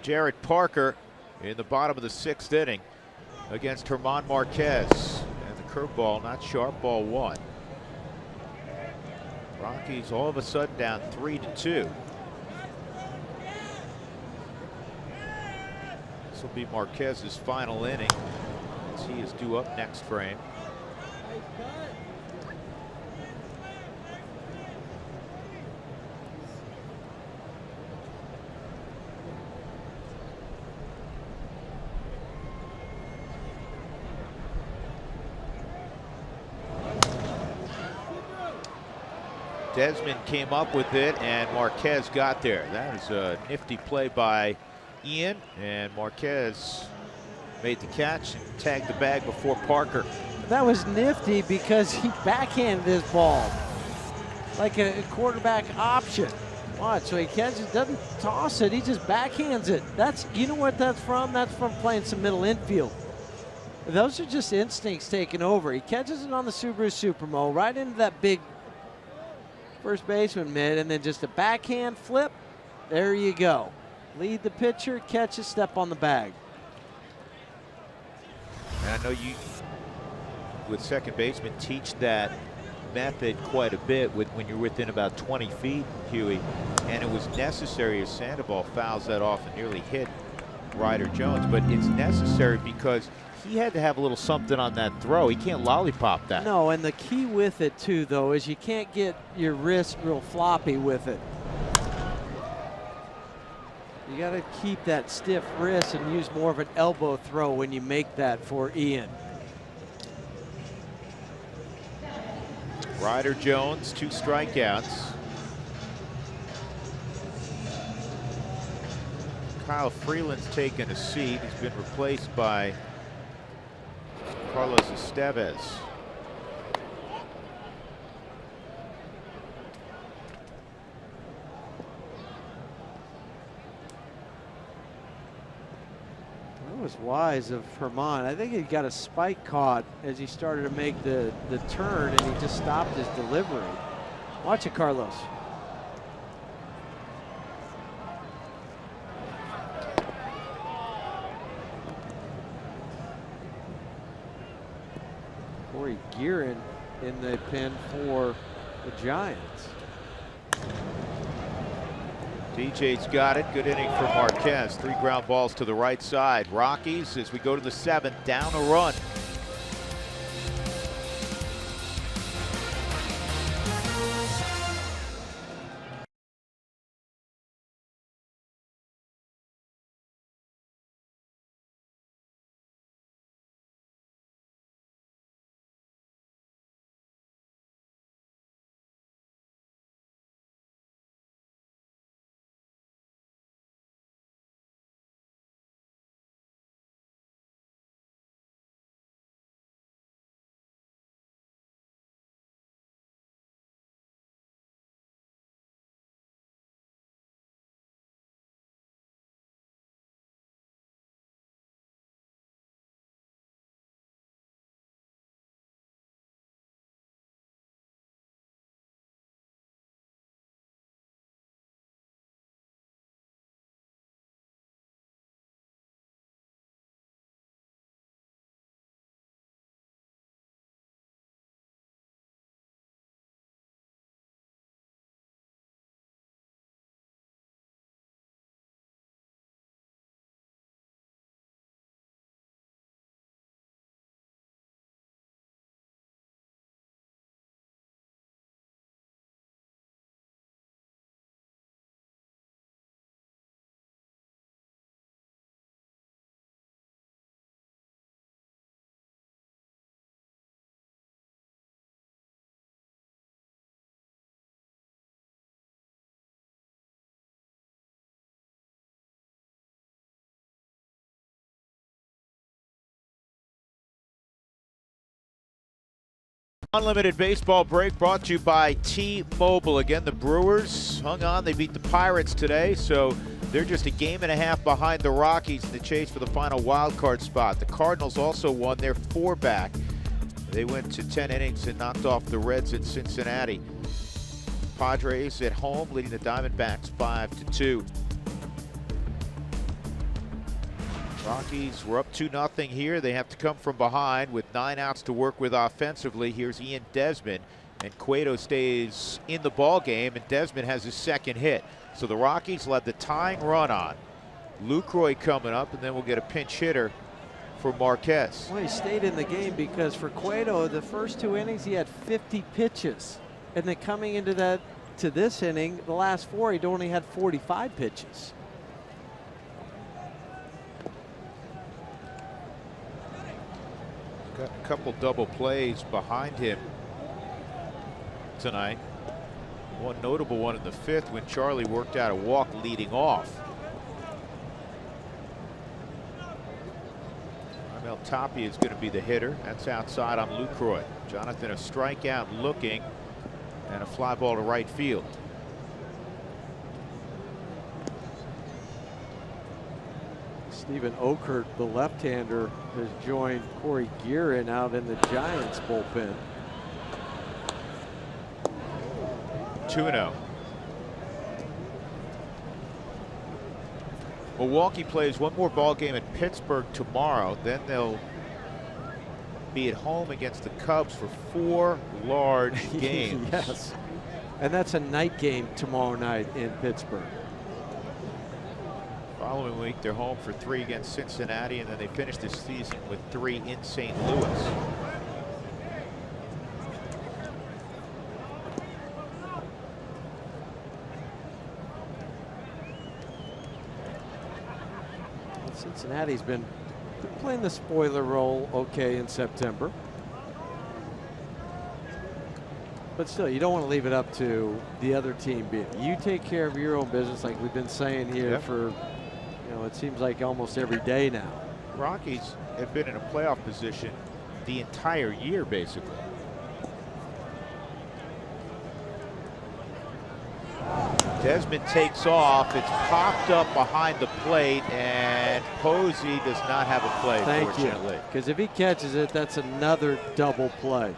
Jared Parker in the bottom of the 6th inning against German Marquez. And the curveball, not sharp, ball 1. Rockies all of a sudden down 3-2. This will be Marquez's final inning as he is due up next frame. Desmond came up with it, and Marquez got there. That is a nifty play by Ian, and Marquez made the catch and tagged the bag before Parker. That was nifty because he backhanded this ball like a quarterback option. Watch, so he catches, doesn't toss it, he just backhands it. That's, you know what that's from? That's from playing some middle infield. Those are just instincts taking over. He catches it on the Subaru Supermo right into that big first baseman mid, and then just a backhand flip. There you go. Lead the pitcher, catch a step on the bag. And I know you, with second baseman, teach that method quite a bit when you're within about 20 feet, Huey. And it was necessary as Sandoval fouls that off and nearly hit Ryder Jones. But it's necessary because he had to have a little something on that throw. He can't lollipop that. No, and the key with it too, though, is you can't get your wrist real floppy with it. You got to keep that stiff wrist and use more of an elbow throw when you make that for Ian. Ryder Jones, 2 strikeouts. Kyle Freeland's taken a seat. He's been replaced by Carlos Estevez. That was wise of German. I think he got a spike caught as he started to make the turn, and he just stopped his delivery. Watch it, Carlos. Corey Gearin in the pen for the Giants. DJ's got it. Good inning for Marquez. 3 ground balls to the right side. Rockies, as we go to the 7th, down a run. Unlimited baseball break brought to you by T-Mobile. Again, the Brewers hung on. They beat the Pirates today, so they're just a game and a half behind the Rockies in the chase for the final wild card spot. The Cardinals also won. They're 4 back. They went to 10 innings and knocked off the Reds in Cincinnati. Padres at home leading the Diamondbacks 5-2. Rockies were up 2-0 here. They have to come from behind with 9 outs to work with offensively. Here's Ian Desmond, and Cueto stays in the ball game, and Desmond has his second hit. So the Rockies will have the tying run on. Lucroy coming up, and then we'll get a pinch hitter for Marquez. Well, he stayed in the game because for Cueto, the first 2 innings he had 50 pitches, and then coming into this inning, the last 4 he'd only had 45 pitches. Got a couple double plays behind him tonight. One notable one in the 5th when Charlie worked out a walk leading off. Raimel Tapia is going to be the hitter. That's outside on Lucroy. Jonathan a strikeout looking, and a fly ball to right field. Stephen Okert, the left-hander, has joined Corey Guerin out in the Giants bullpen. 2-0. Milwaukee plays one more ball game at Pittsburgh tomorrow. Then they'll be at home against the Cubs for 4 large games. Yes, and that's a night game tomorrow night in Pittsburgh. Following week, they're home for 3 against Cincinnati, and then they finish the season with 3 in St. Louis. Cincinnati's been playing the spoiler role okay in September. But still, you don't want to leave it up to the other team. You take care of your own business, like we've been saying here for, you know, it seems like almost every day now. Rockies have been in a playoff position the entire year, basically. Desmond takes off. It's popped up behind the plate, and Posey does not have a play, fortunately. Because if he catches it, that's another double play.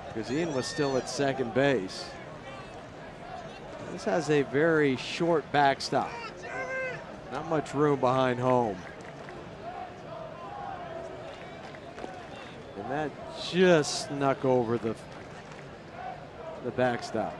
Because Ian was still at second base. This has a very short backstop. Not much room behind home. And that just snuck over the backstop.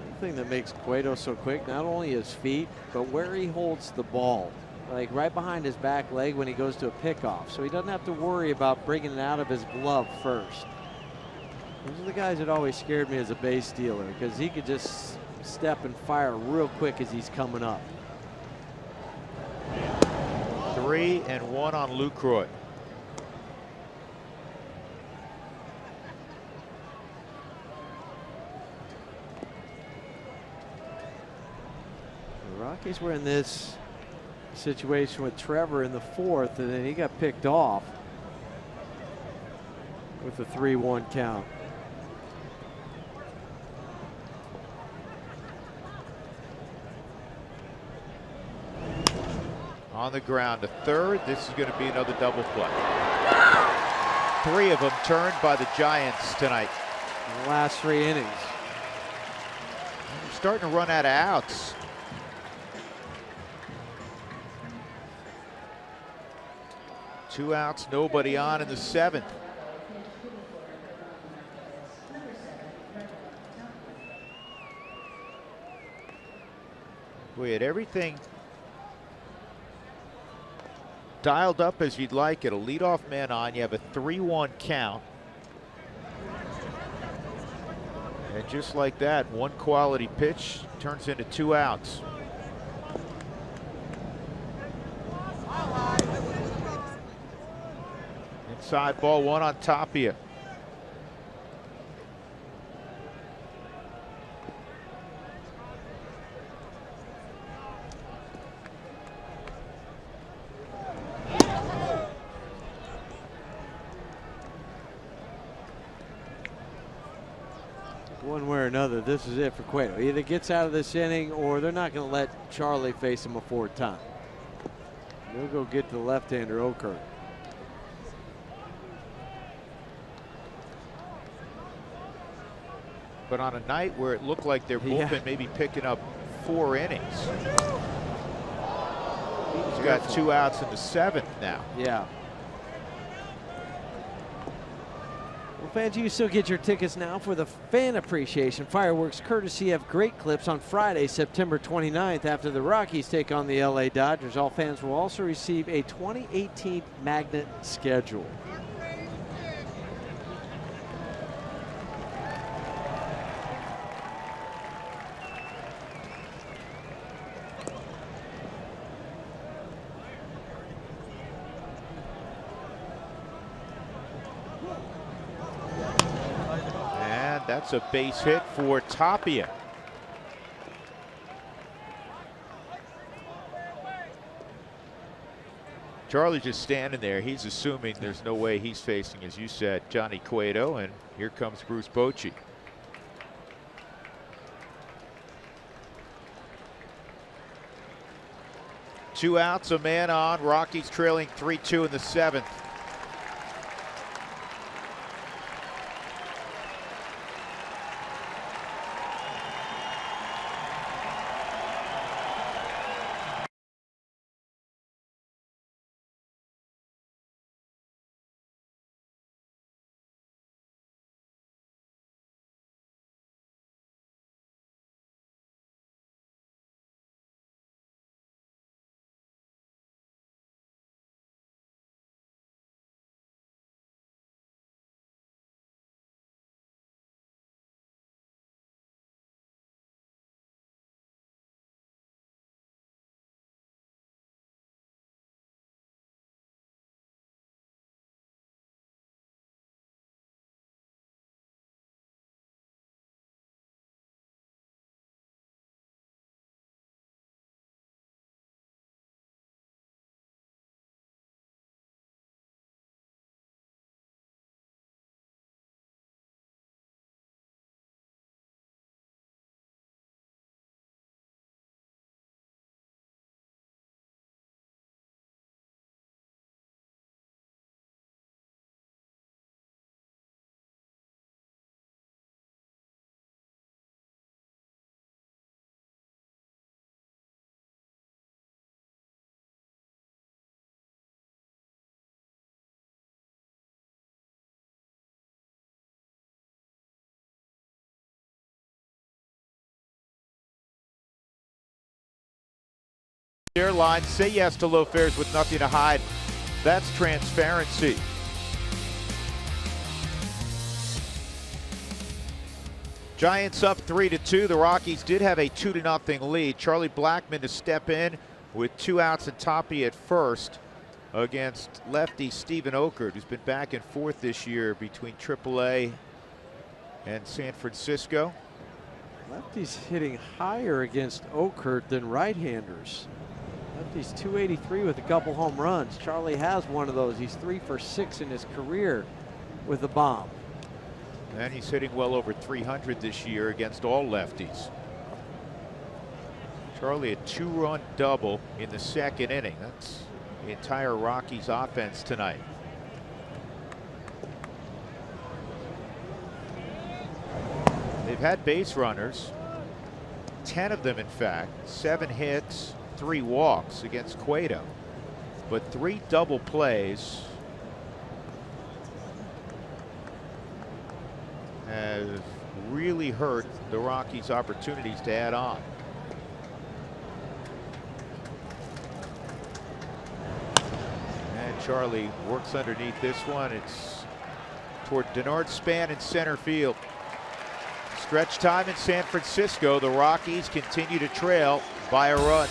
The thing that makes Cueto so quick, not only his feet, but where he holds the ball. Like right behind his back leg when he goes to a pickoff. So he doesn't have to worry about bringing it out of his glove first. Those are the guys that always scared me as a base stealer, because he could just step and fire real quick as he's coming up. 3-1 on Lucroy. The Rockies were in this situation with Trevor in the 4th, and then he got picked off with a 3-1 count. On the ground to third. This is going to be another double play. 3 of them turned by the Giants tonight. In the last 3 innings. We're starting to run out of outs. Two outs, nobody on in the 7th. We had everything dialed up as you'd like it. A leadoff man on. You have a 3-1 count. And just like that, one quality pitch turns into 2 outs. Inside ball 1 on Tapia. One where or another, this is it for Cueto. Either gets out of this inning or they're not going to let Charlie face him a fourth time. They'll go get the left-hander Oakert. But on a night where it looked like their bullpen may be picking up 4 innings, he's got 2 outs in the 7th now. Yeah. Well, fans, you can still get your tickets now for the Fan Appreciation Fireworks, courtesy of Great Clips on Friday, September 29th, after the Rockies take on the LA Dodgers. All fans will also receive a 2018 magnet schedule. That's a base hit for Tapia. Charlie just standing there. He's assuming there's no way he's facing, as you said, Johnny Cueto, and here comes Bruce Bochy. Two outs, a man on. Rockies trailing 3-2 in the 7th. Airlines say yes to low fares with nothing to hide. That's transparency. Giants up 3-2. The Rockies did have a 2-0 lead. Charlie Blackmon to step in with 2 outs and Tapia at first against lefty Stephen Oakert, who's been back and forth this year between AAA and San Francisco. Lefty's hitting higher against Oakert than right-handers. Lefty's 283 with a couple home runs. Charlie has one of those. He's 3 for 6 in his career with a bomb. And he's hitting well over 300 this year against all lefties. Charlie, a 2-run double in the 2nd inning. That's the entire Rockies offense tonight. They've had base runners, 10 of them in fact, 7 hits, 3 walks against Cueto, but 3 double plays has really hurt the Rockies' opportunities to add on. And Charlie works underneath this one. It's toward Denard Span in center field. Stretch time in San Francisco. The Rockies continue to trail by a run.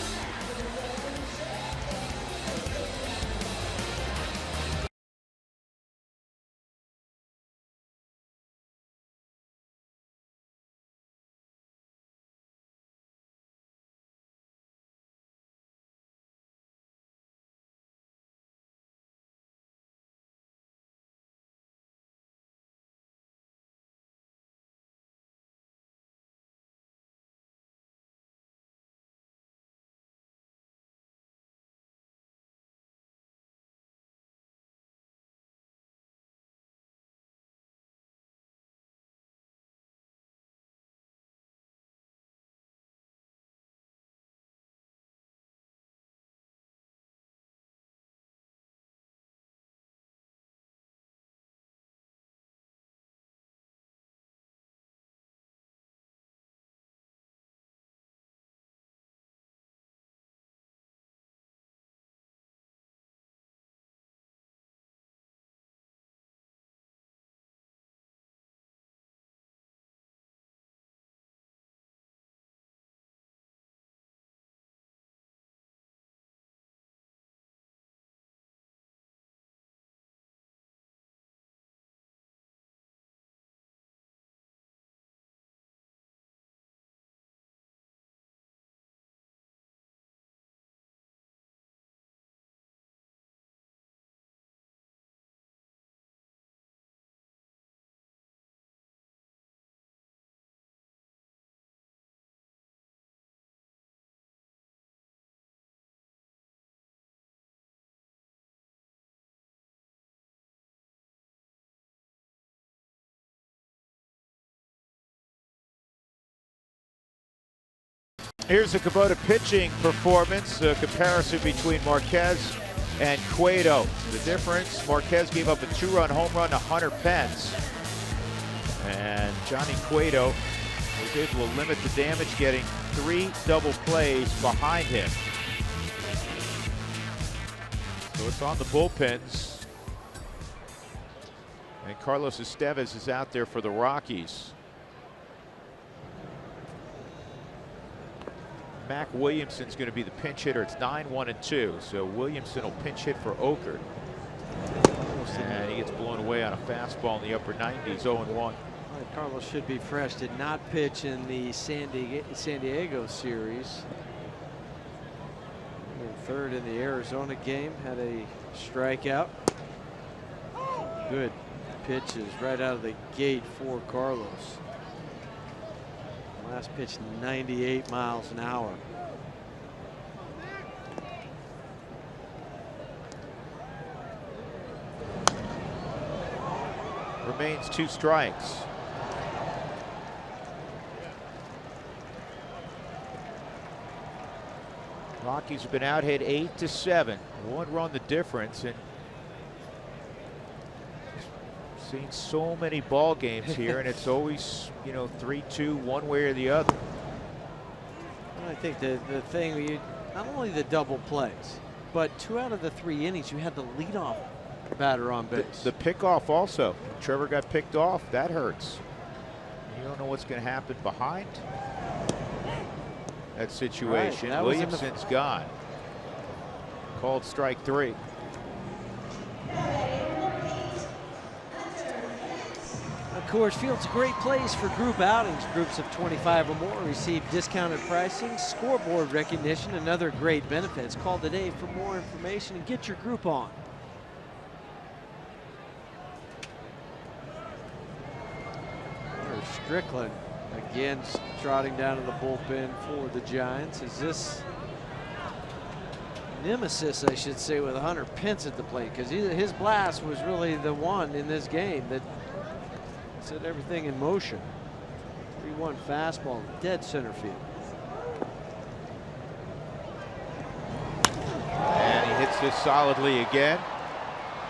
Here's the Kubota pitching performance, a comparison between Marquez and Cueto. The difference, Marquez gave up a 2-run home run to Hunter Pence. And Johnny Cueto was able to limit the damage, getting 3 double plays behind him. So it's on the bullpens. And Carlos Estevez is out there for the Rockies. Mac Williamson's going to be the pinch hitter. It's 9-1-2. So Williamson will pinch hit for Oakland. And he gets blown away on a fastball in the upper 90s, 0-1. Carlos should be fresh. Did not pitch in the San Diego series. And third in the Arizona game. Had a strikeout. Good pitches right out of the gate for Carlos. Last pitch 98 miles an hour. Remains 2 strikes. Rockies have been out hit 8-7. 1 run the difference, and seen so many ball games here, and it's always, you know, 3-2 one way or the other. I think the thing, not only the double plays, but 2 out of the 3 innings you had the leadoff batter on base. The pickoff also. Trevor got picked off. That hurts. You don't know what's going to happen behind that situation. Right, that Williamson's gone. Called strike 3. Coors Field's a great place for group outings. Groups of 25 or more receive discounted pricing, scoreboard recognition, and other great benefits. Call today for more information and get your group on. There's Strickland again trotting down to the bullpen for the Giants. Is this nemesis, I should say, with Hunter Pence at the plate? Because his blast was really the one in this game that set everything in motion. 3-1 fastball, dead center field. And he hits this solidly again.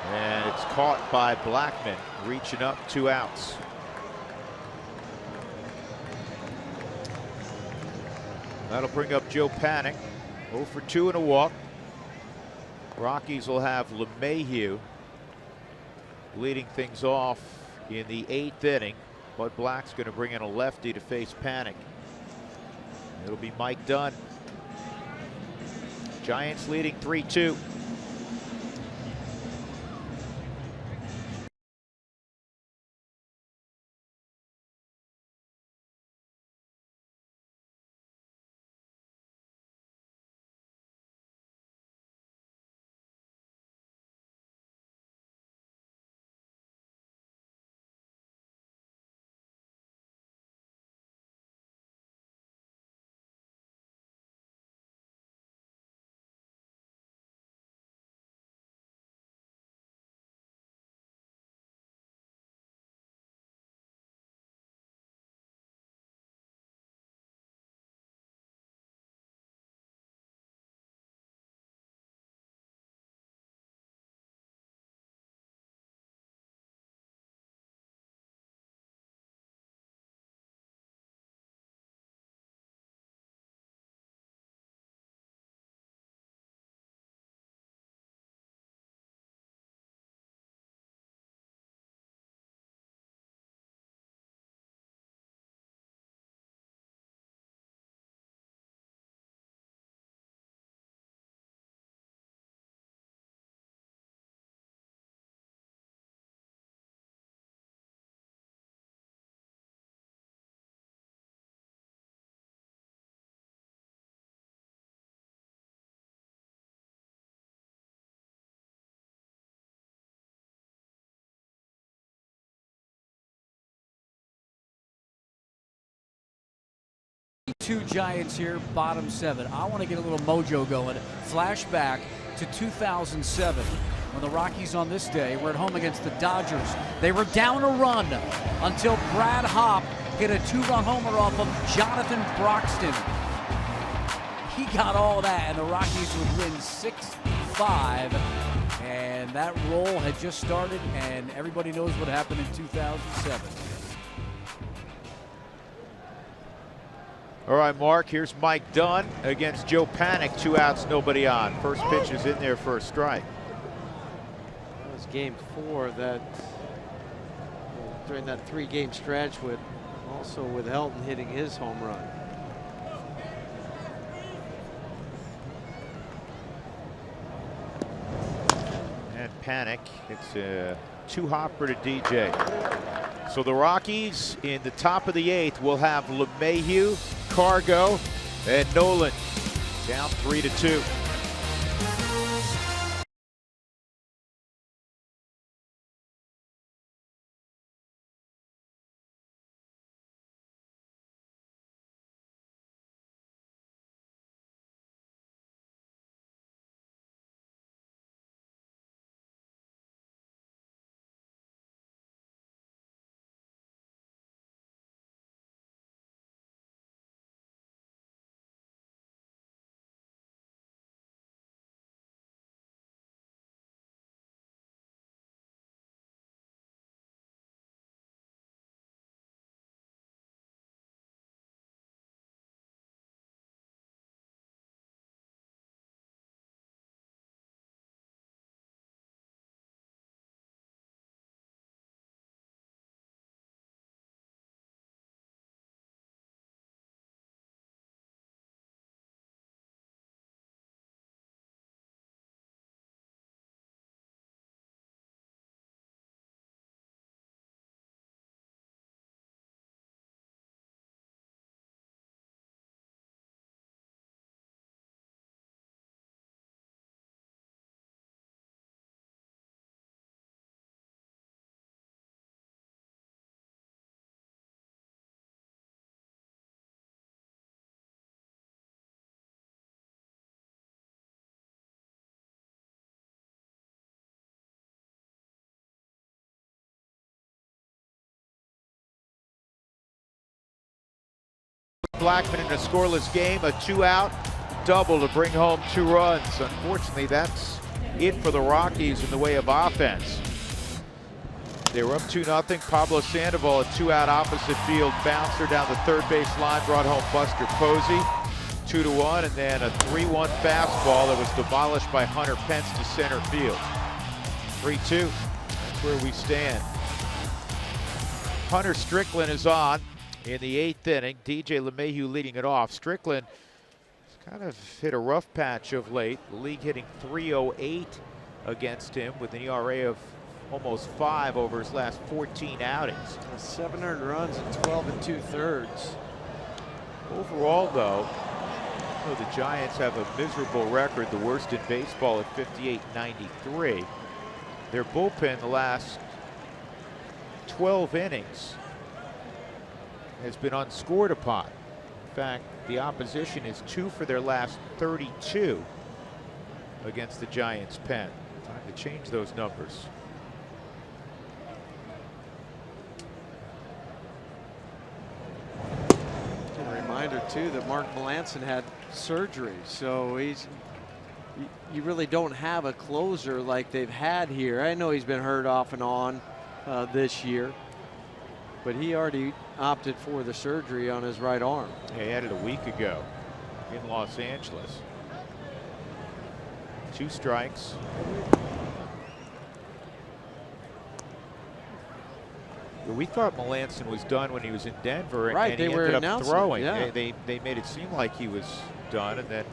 And it's caught by Blackman, reaching up, 2 outs. That'll bring up Joe Panic. 0 for 2 and a walk. Rockies will have LeMahieu leading things off in the 8th inning. Bud Black's going to bring in a lefty to face Panic. It'll be Mike Dunn. Giants leading 3-2. Two Giants here, bottom 7. I want to get a little mojo going. Flashback to 2007 when the Rockies on this day were at home against the Dodgers. They were down a run until Brad Hopp hit a 2-run homer off of Jonathan Broxton. got all that, and the Rockies would win 6-5. And that roll had just started, and everybody knows what happened in 2007. All right, Mark, here's Mike Dunn against Joe Panic. 2 outs, nobody on. First pitch is in there for a strike. That was game 4 that during that 3-game stretch with also with Helton hitting his home run. And Panic, it's a 2-hopper to DJ. So the Rockies in the top of the 8th will have LeMahieu, Cargo, and Nolan down 3-2. Blackman in a scoreless game, a 2-out double to bring home 2 runs. Unfortunately, that's it for the Rockies in the way of offense. They were up 2-0. Pablo Sandoval, a 2-out opposite field bouncer down the third base line, brought home Buster Posey, 2-1, and then a 3-1 fastball that was demolished by Hunter Pence to center field. 3-2. That's where we stand. Hunter Strickland is on in the 8th inning. DJ LeMahieu leading it off. Strickland has kind of hit a rough patch of late. The league hitting .308 against him with an ERA of almost 5 over his last 14 outings. 700 runs in 12 2/3. Overall, though, the Giants have a miserable record, the worst in baseball at 58-93. Their bullpen the last 12 innings has been unscored upon. In fact, the opposition is 2 for their last 32 against the Giants' pen. Time to change those numbers. A reminder too that Mark Melanson had surgery, so you really don't have a closer like they've had here. I know he's been hurt off and on this year, but he already opted for the surgery on his right arm. Yeah, he had it a week ago in Los Angeles. 2 strikes. We thought Melanson was done when he was in Denver, right, and he they were ended up throwing. Yeah. They made it seem like he was done, and then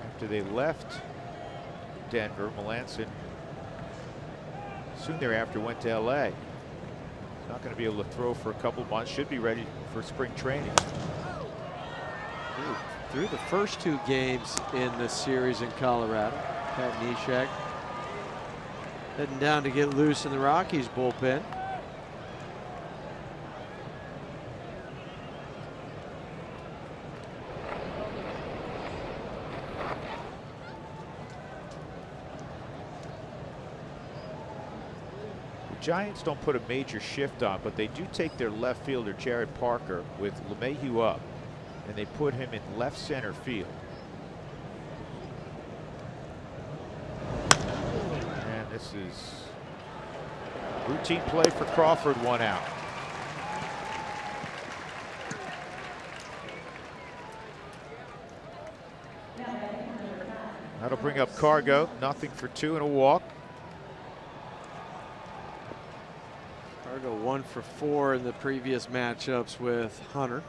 after they left Denver, Melanson soon thereafter went to LA. He's not going to be able to throw for a couple months. Should be ready for spring training. Through the first 2 games in the series in Colorado, Pat Neshek heading down to get loose in the Rockies bullpen. Giants don't put a major shift on, but they do take their left fielder, Jared Parker, with LeMahieu up, and they put him in left center field. And this is routine play for Crawford, 1 out. That'll bring up Cargo, nothing for 2 and a walk. Cargo 1 for 4 in the previous matchups with Hunter.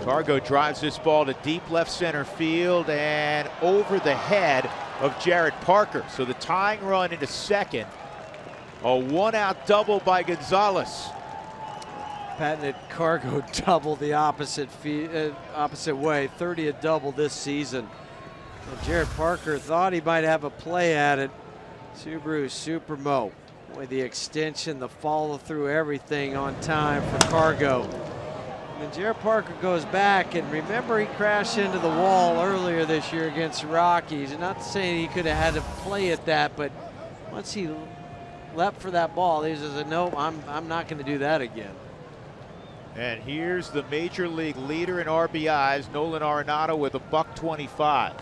Cargo drives this ball to deep left center field and over the head of Jared Parker. So the tying run into second. A 1-out double by Gonzalez. Patented Cargo double the opposite way. 30 a double this season. And Jared Parker thought he might have a play at it. Subaru Supermo. Boy, the extension, the follow through, everything on time for Cargo. And Jared Parker goes back, and remember he crashed into the wall earlier this year against the Rockies. And not saying he could have had to play at that, but once he leapt for that ball, he says, "No, I'm not going to do that again." And here's the major league leader in RBIs, Nolan Arenado, with a .125.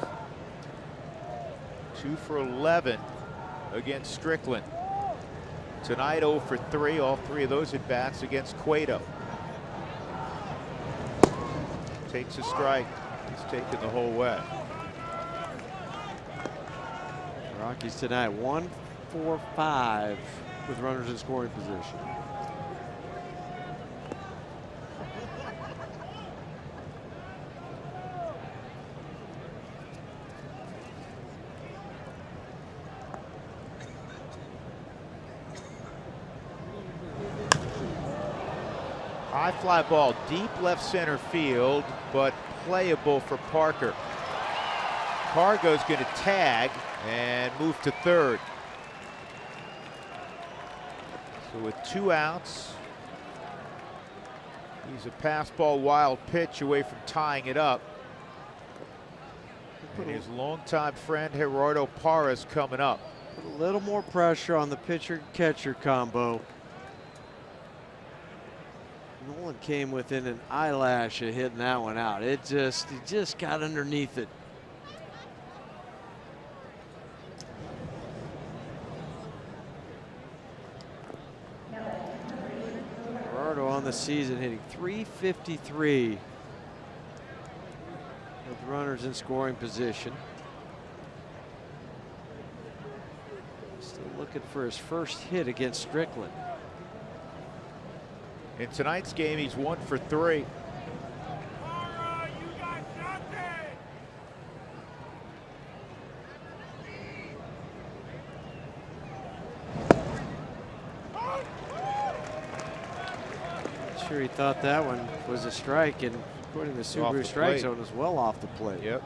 2 for 11 against Strickland. Tonight 0 for 3, all 3 of those at bats against Cueto. Takes a strike. He's taken the whole way. Rockies tonight 1 for 5 with runners in scoring position. High fly ball deep left center field, but playable for Parker. Cargo's going to tag and move to third. So with 2 outs, he's a pass ball wild pitch away from tying it up. And his longtime friend Gerardo Parras coming up. Put a little more pressure on the pitcher-catcher combo. Nolan came within an eyelash of hitting that one out. He just got underneath it. Gerardo on the season hitting .353 with runners in scoring position. Still looking for his first hit against Strickland. In tonight's game, he's 1 for 3. Sure, he thought that one was a strike, and according to the Subaru strike zone, was well off the plate. Yep.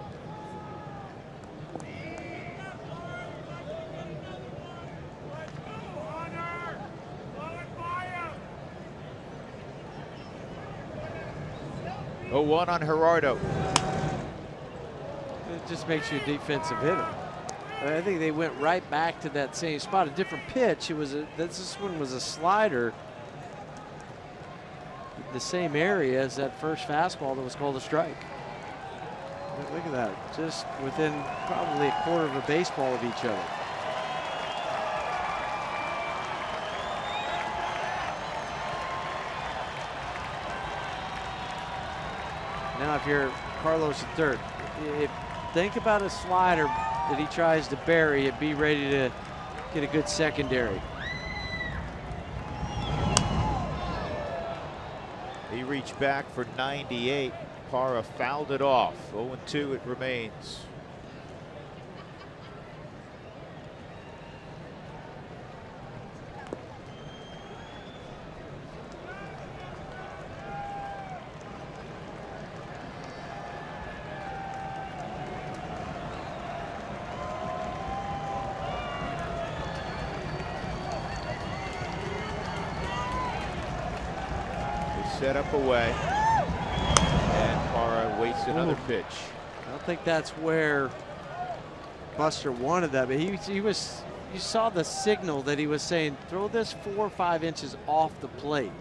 Oh, 1 on Gerardo. It just makes you a defensive hitter. I think they went right back to that same spot. A different pitch. This one was a slider. The same area as that first fastball that was called a strike. Look at that. Just within probably a quarter of a baseball of each other. Now, if you're Carlos at third, think about a slider that he tries to bury and be ready to get a good secondary. He reached back for 98. Parra fouled it off. 0-2 it remains. set up away. And Parra waits another pitch. I don't think that's where Buster wanted that, but he was, you saw the signal that he was saying, throw this 4 or 5 inches off the plate.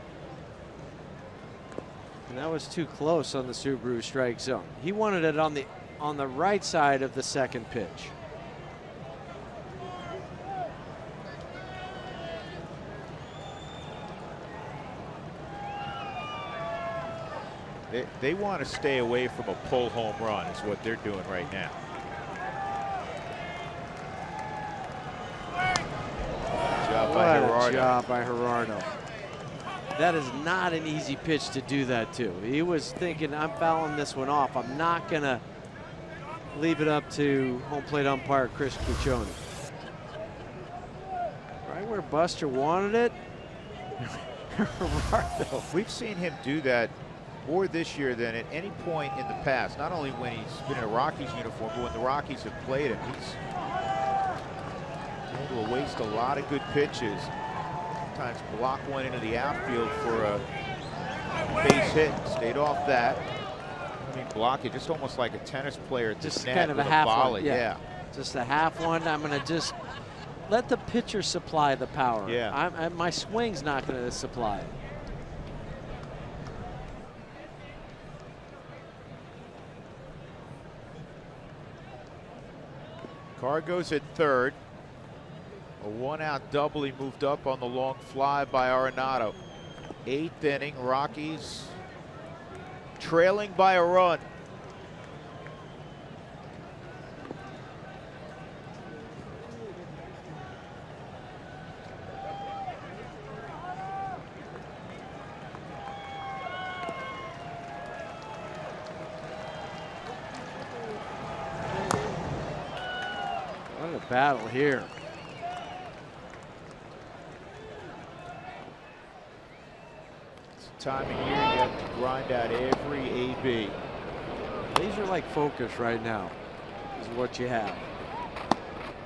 And that was too close on the Subaru strike zone. He wanted it on the right side of the second pitch. They want to stay away from a pull home run is what they're doing right now. Good job by Gerardo. What a job by Gerardo. That is not an easy pitch to do that to. He was thinking, I'm fouling this one off. I'm not going to leave it up to home plate umpire Chris Cuccione. Right where Buster wanted it. Gerardo. We've seen him do that more this year than at any point in the past. Not only when he's been in a Rockies uniform, but when the Rockies have played him. He's able to waste a lot of good pitches. Sometimes block one into the outfield for a base hit. Stayed off that. I mean, block it just almost like a tennis player at Just the net kind of a with half volley. one. Yeah. Just a half one. I'm going to just let the pitcher supply the power. Yeah. My swing's not going to supply it. Carr goes at third. A 1-out double. He moved up on the long fly by Arenado. 8th inning. Rockies trailing by a run. What a battle here. Time of year you have to grind out every AB. These are like focus right now, is what you have.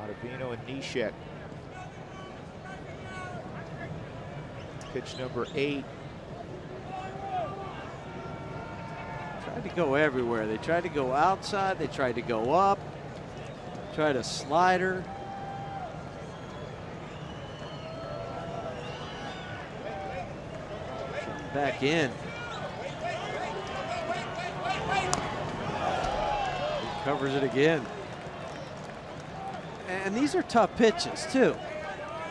Ottavino and Neshek. Pitch number 8. Tried to go everywhere. They tried to go outside. They tried to go up. Tried a slider. Back in. He covers it again. And these are tough pitches too,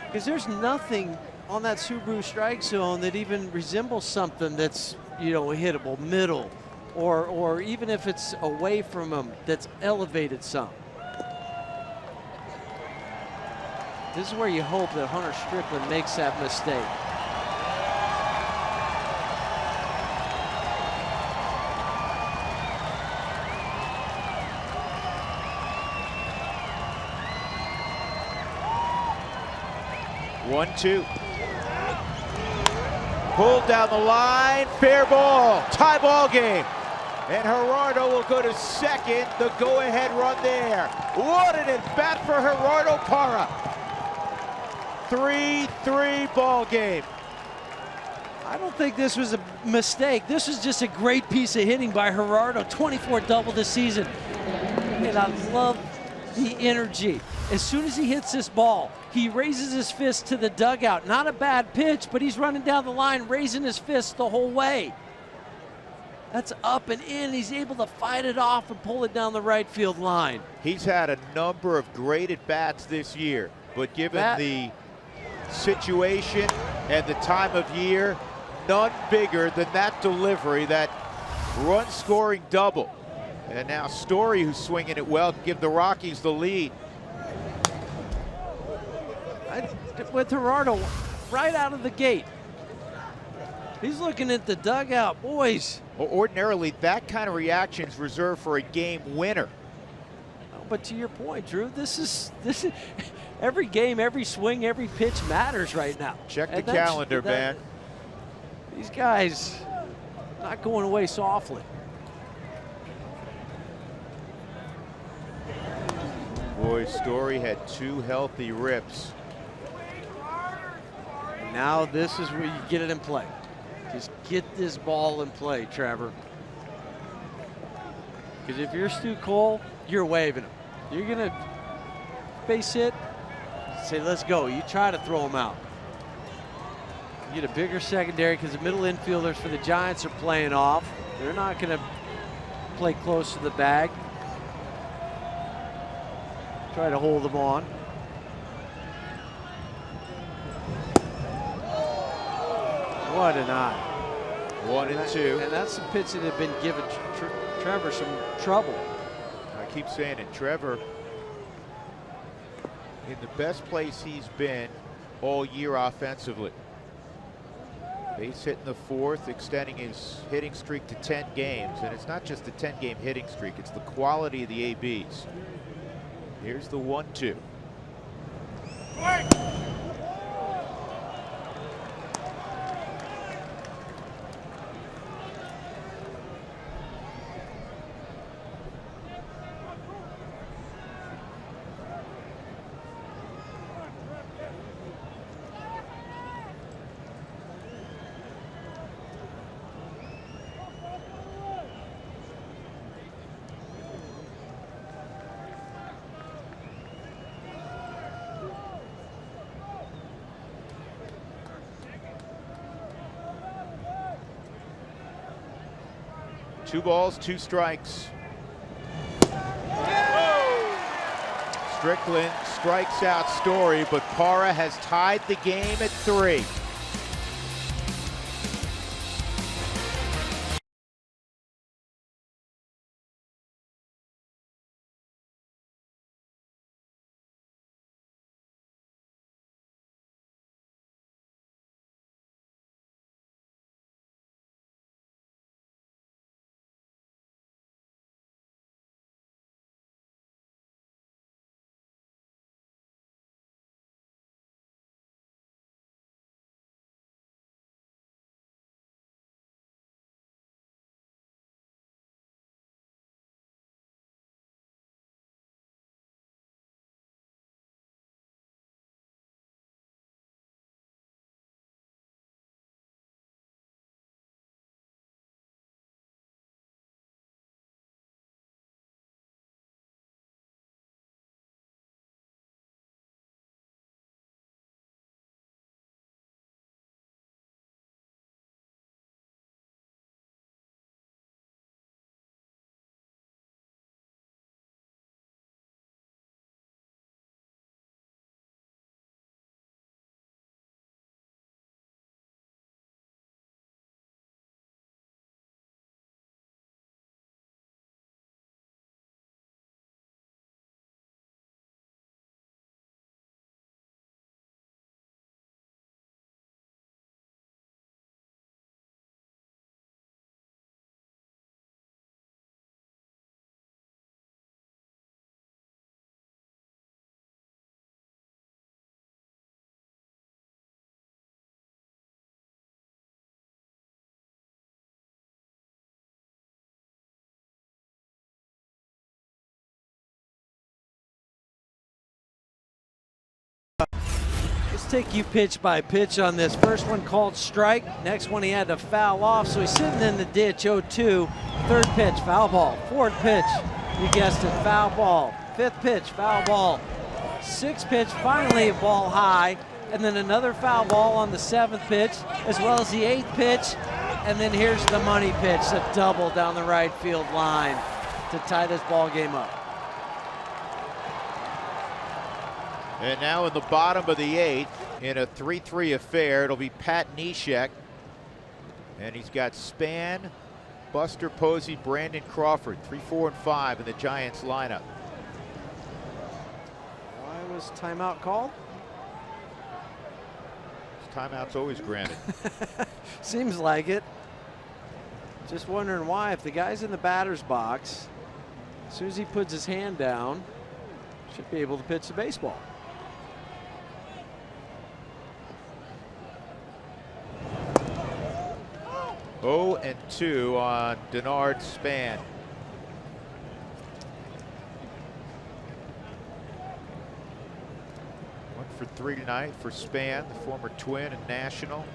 because there's nothing on that Subaru strike zone that even resembles something that's, you know, hittable middle, or even if it's away from him, that's elevated some. This is where you hope that Hunter Strickland makes that mistake. One, two. Pulled down the line, fair ball, tie ball game. And Gerardo will go to second, the go-ahead run there. What an at-bat for Gerardo Parra. 3-3 ball game. I don't think this was a mistake. This was just a great piece of hitting by Gerardo. 24 double this season. And I love the energy. As soon as he hits this ball, he raises his fist to the dugout. Not a bad pitch, but he's running down the line, raising his fist the whole way. That's up and in. He's able to fight it off and pull it down the right field line. He's had a number of great at-bats this year, but given the situation and the time of year, none bigger than that delivery, that run-scoring double. And now Story, who's swinging it well, can give the Rockies the lead. With Gerardo right out of the gate, he's looking at the dugout, boys. Well, ordinarily, that kind of reaction is reserved for a game winner. But to your point, Drew, this is every game, every swing, every pitch matters right now. Check the calendar, man. These guys not going away softly. Boy, Story had 2 healthy rips. And now this is where you get it in play. Just get this ball in play, Trevor. Because if you're Stu Cole, you're waving him. You're going to base hit, say, let's go. You try to throw him out. You get a bigger secondary because the middle infielders for the Giants are playing off. They're not going to play close to the bag. Try to hold them on. What an eye. 1-2. And that's the pitch that had been giving Trevor some trouble. I keep saying it, Trevor, in the best place he's been all year offensively. Base hit in the fourth, extending his hitting streak to 10 games. And it's not just the 10-game hitting streak, it's the quality of the ABs. Here's the 1-2. Two balls, two strikes. Strickland strikes out Story, but Parra has tied the game at 3. Let's take you pitch by pitch on this. First one called strike. Next one he had to foul off, so he's sitting in the ditch, 0-2. Third pitch, foul ball. Fourth pitch, you guessed it, foul ball. Fifth pitch, foul ball. Sixth pitch, finally a ball high. And then another foul ball on the seventh pitch, as well as the eighth pitch. And then here's the money pitch, the double down the right field line to tie this ball game up. And now in the bottom of the 8th, in a 3-3 affair, it'll be Pat Neshek. And he's got Span, Buster Posey, Brandon Crawford, 3, 4, and 5 in the Giants lineup. Why was timeout called? Timeout's always granted. Seems like it. Just wondering why, if the guy's in the batter's box, as soon as he puts his hand down, should be able to pitch the baseball. Oh, and 2 on Denard Span. One for 3 tonight for Span, the former Twin and National.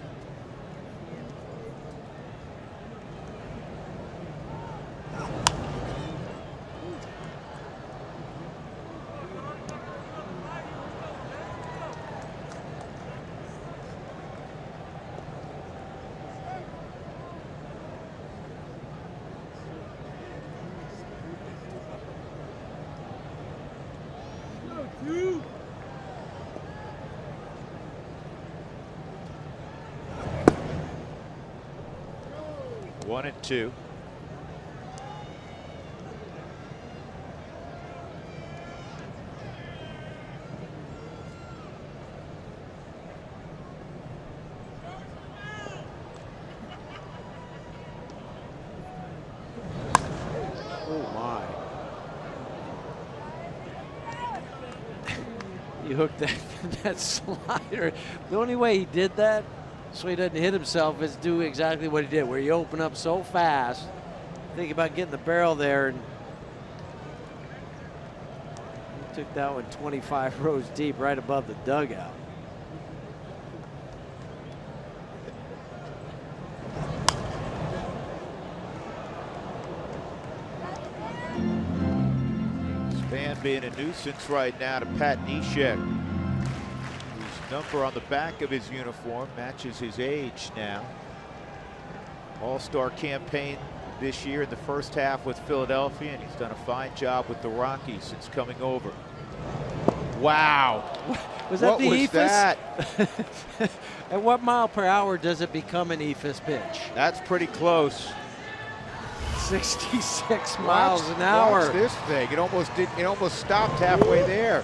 One and two. Oh my. He hooked that slider. The only way he did that so he doesn't hit himself is do exactly what he did, where you open up so fast. Think about getting the barrel there, and he took that one 25 rows deep right above the dugout. Span being a nuisance right now to Pat Neshek, whose number on the back of his uniform matches his age now. All-star campaign this year in the first half with Philadelphia, and he's done a fine job with the Rockies since coming over. Wow. Was that what the was eephus? that? At what mile per hour does it become an eephus pitch? That's pretty close. 66 miles an hour. Watch this thing. It almost stopped halfway there.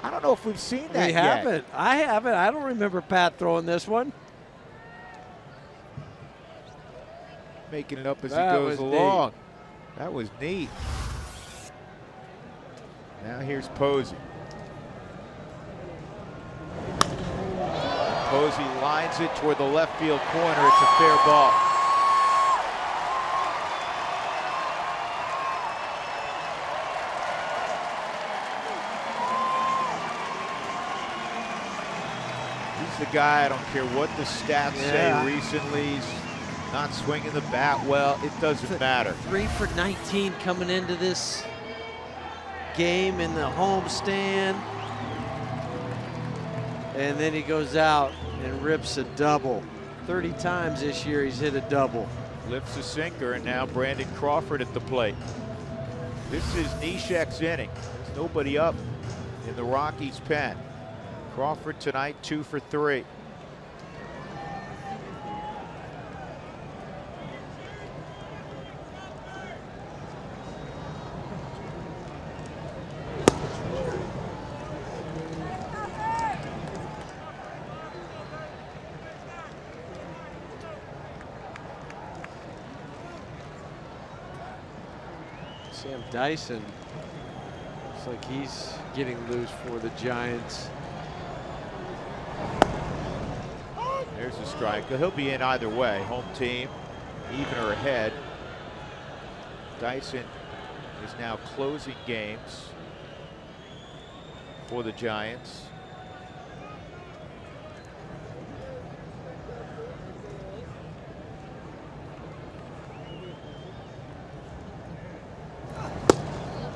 I don't know if we've seen that We yet. haven't. I haven't. I don't remember Pat throwing this one. Making it up as That he goes was along. neat. That was neat. Now here's Posey. Posey lines it toward the left field corner. It's a fair ball. He's the guy, I don't care what the stats say recently. He's not swinging the bat well. It doesn't matter. 3 for 19 coming into this game in the home stand. And then he goes out and rips a double. 30 times this year he's hit a double. Lifts a sinker, and now Brandon Crawford at the plate. This is Neshek's inning. There's nobody up in the Rockies' pen. Crawford tonight 2 for 3. Sam Dyson looks like he's getting loose for the Giants. There's a strike. He'll be in either way. Home team, even or ahead. Dyson is now closing games for the Giants.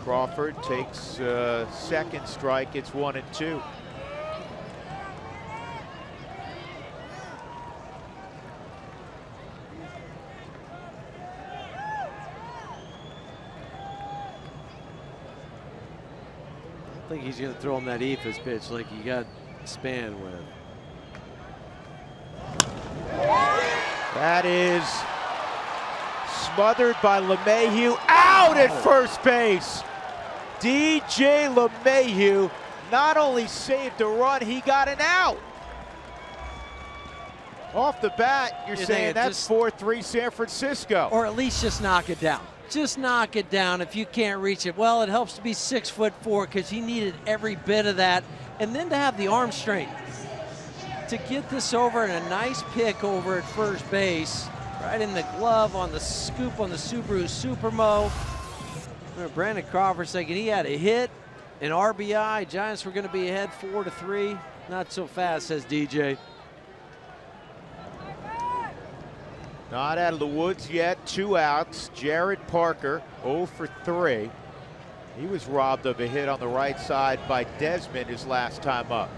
Crawford takes second strike. It's 1-2. I think he's going to throw him that eephus pitch like he got Span with. That is smothered by LeMahieu, out at first base. DJ LeMahieu not only saved a run, he got an out. Off the bat, you're saying that's 4-3 San Francisco. Or at least just knock it down. Just knock it down if you can't reach it. Well, it helps to be 6'4" because he needed every bit of that. And then to have the arm strength to get this over and a nice pick over at first base. Right in the glove on the scoop on the Subaru Supermo. Brandon Crawford thinking he had a hit, an RBI. Giants were going to be ahead 4-3. Not so fast, says DJ. Not out of the woods yet. 2 outs. Jared Parker 0 for 3. He was robbed of a hit on the right side by Desmond his last time up.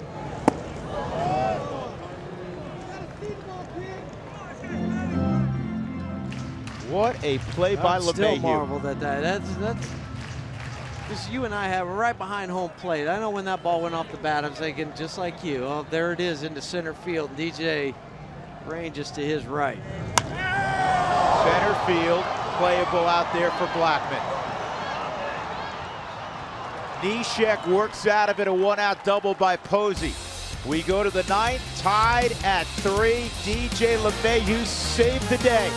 What a play by LeMahieu. Still marveled at that. That's just you and I have right behind home plate. I know when that ball went off the bat, I'm thinking just like you. Oh, there it is into center field. DJ ranges to his right. Center field, playable out there for Blackman. Neshek works out of it, a 1-out double by Posey. We go to the 9th, tied at 3. DJ LeMahieu saved the day.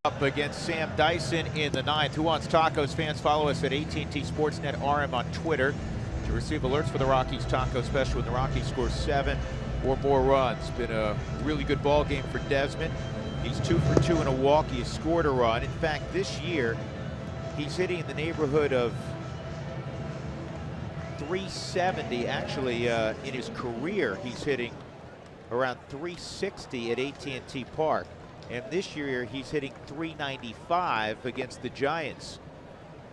Up against Sam Dyson in the 9th. Who Wants Tacos? Fans, follow us at AT&T Sportsnet RM on Twitter to receive alerts for the Rockies taco special when the Rockies score 7 or more runs. Been a really good ball game for Desmond. He's 2 for 2 in a walk. He has scored a run. In fact, this year he's hitting in the neighborhood of 370. Actually, in his career, he's hitting around 360 at AT&T Park. And this year he's hitting 395 against the Giants.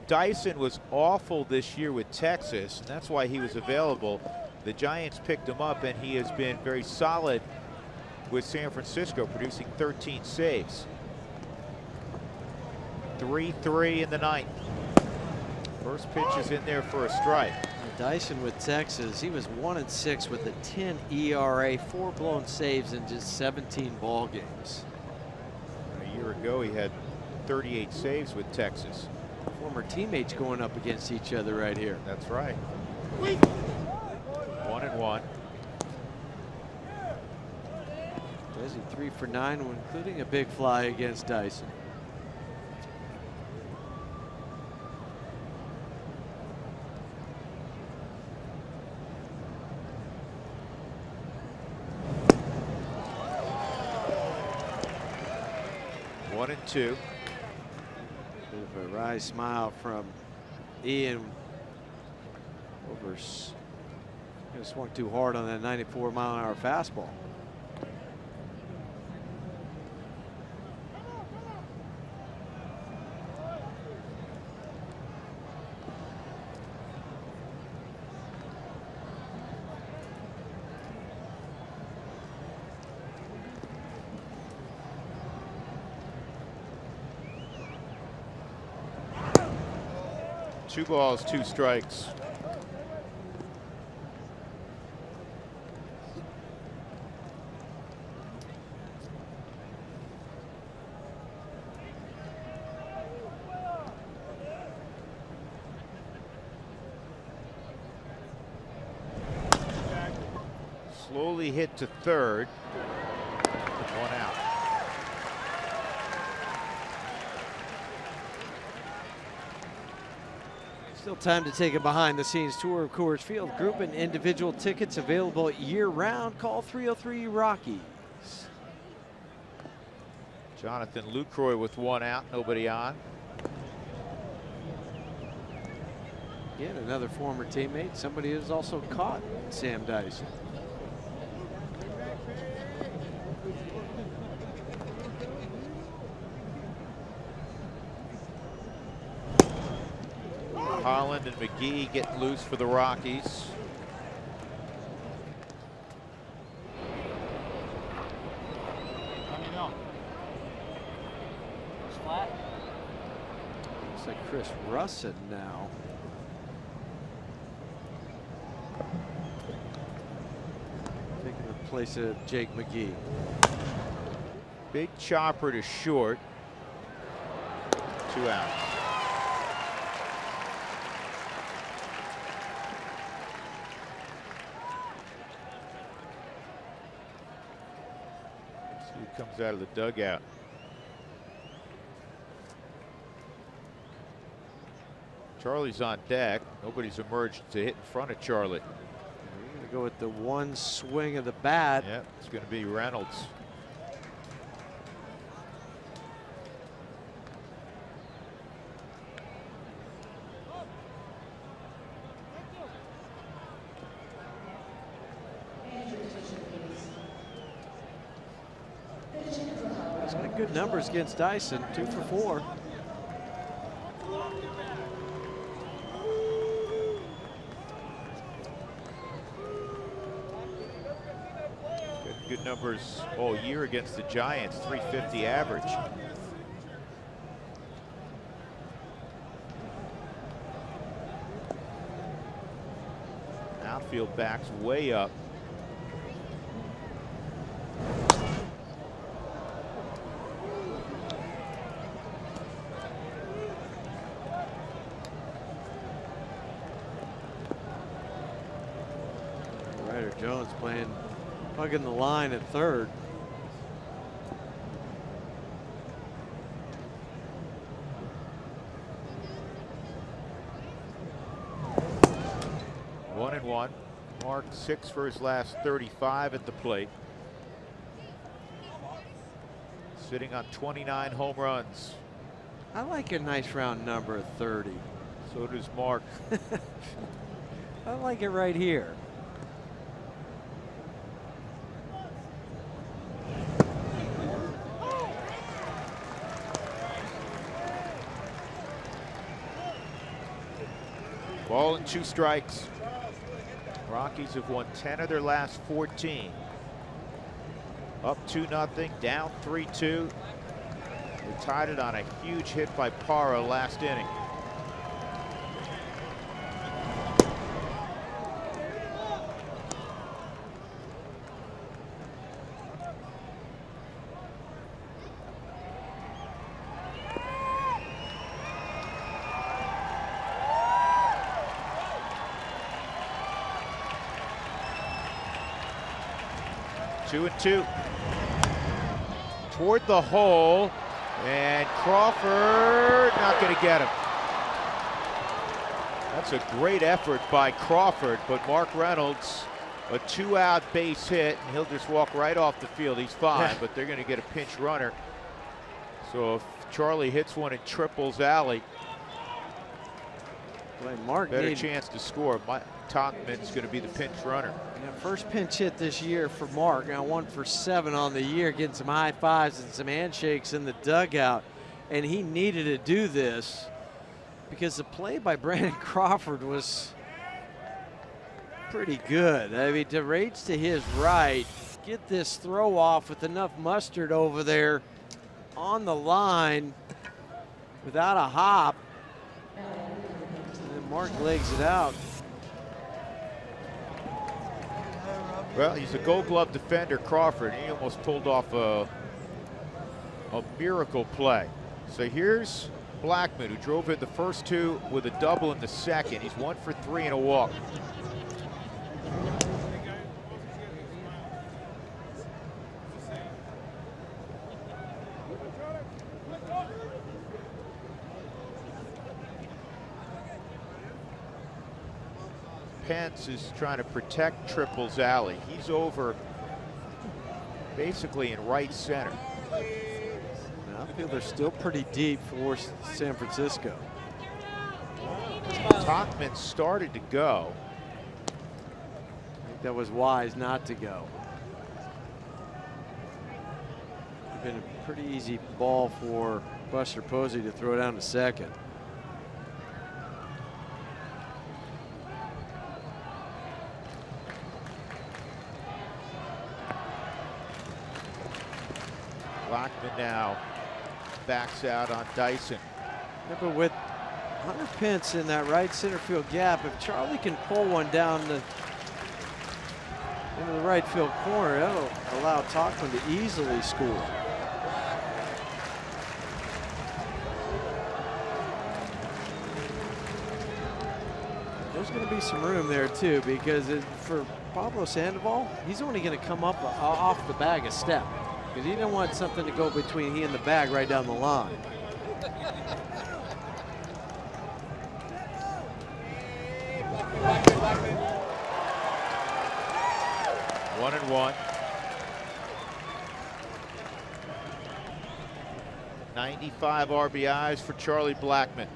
Dyson was awful this year with Texas, and that's why he was available. The Giants picked him up, and he has been very solid with San Francisco, producing 13 saves. 3-3 in the 9th. First pitch is in there for a strike. Dyson with Texas, he was 1-6 with a 10 ERA, 4 blown saves in just 17 ball games. A year ago, he had 38 saves with Texas. Former teammates going up against each other right here. That's right. 1-1. Desi 3 for 9, including a big fly against Dyson. One and two. Bit of a wry smile from Ian. Swung too hard on that 94-mile-an-hour fastball. Two balls, two strikes. Slowly hit to third. One out. Still time to take a behind-the-scenes tour of Coors Field. Group and individual tickets available year-round. Call 303 Rockies. Jonathan Lucroy with one out, nobody on. Again, another former teammate, somebody who's also caught Sam Dyson. Holland and McGee getting loose for the Rockies. Looks like Chris Russin now. Taking the place of Jake McGee. Big chopper to short. 2 out. Comes out of the dugout. Charlie's on deck. Nobody's emerged to hit in front of Charlie. We're going to go with the one swing of the bat. Yeah, it's going to be Reynolds. Good numbers against Dyson, 2 for 4. Good numbers all year against the Giants, 350 average. Outfield backs way up. Jones playing, hugging the line at third. One and one. Mark 6 for his last 35 at the plate. Sitting on 29 home runs. I like a nice round number of 30. So does Mark. I like it right here. Ball and 2 strikes. Rockies have won 10 of their last 14. Up 2-0, down 3-2. They tied it on a huge hit by Parra last inning. Two and two. Toward the hole, and Crawford not going to get him. That's a great effort by Crawford, but Mark Reynolds, a 2-out base hit, and he'll just walk right off the field. He's fine, but they're going to get a pinch runner. So if Charlie hits one in Triples Alley, Mark better chance to score. Totman's going to be the pinch runner. Yeah, first pinch hit this year for Mark. Now 1 for 7 on the year, getting some high fives and some handshakes in the dugout. And he needed to do this because the play by Brandon Crawford was pretty good. I mean, to rage to his right, get this throw off with enough mustard over there on the line without a hop. And then Mark legs it out. Well, he's a Gold Glove defender, Crawford. He almost pulled off a miracle play. So here's Blackman, who drove in the first 2 with a double in the second. He's 1 for 3 and a walk. Pence is trying to protect Triple's alley. He's over basically in right center. I feel they're still pretty deep for San Francisco. Tauchman started to go. I think that was wise not to go. Been a pretty easy ball for Buster Posey to throw down to second. Blackman now backs out on Dyson. Yeah, but with Hunter Pence in that right center field gap, if Charlie can pull one down into the right field corner, that'll allow Tauchman to easily score. There's going to be some room there too, because for Pablo Sandoval, he's only going to come up off the bag a step, because he don't want something to go between he and the bag right down the line. One and one. 95 RBIs for Charlie Blackman.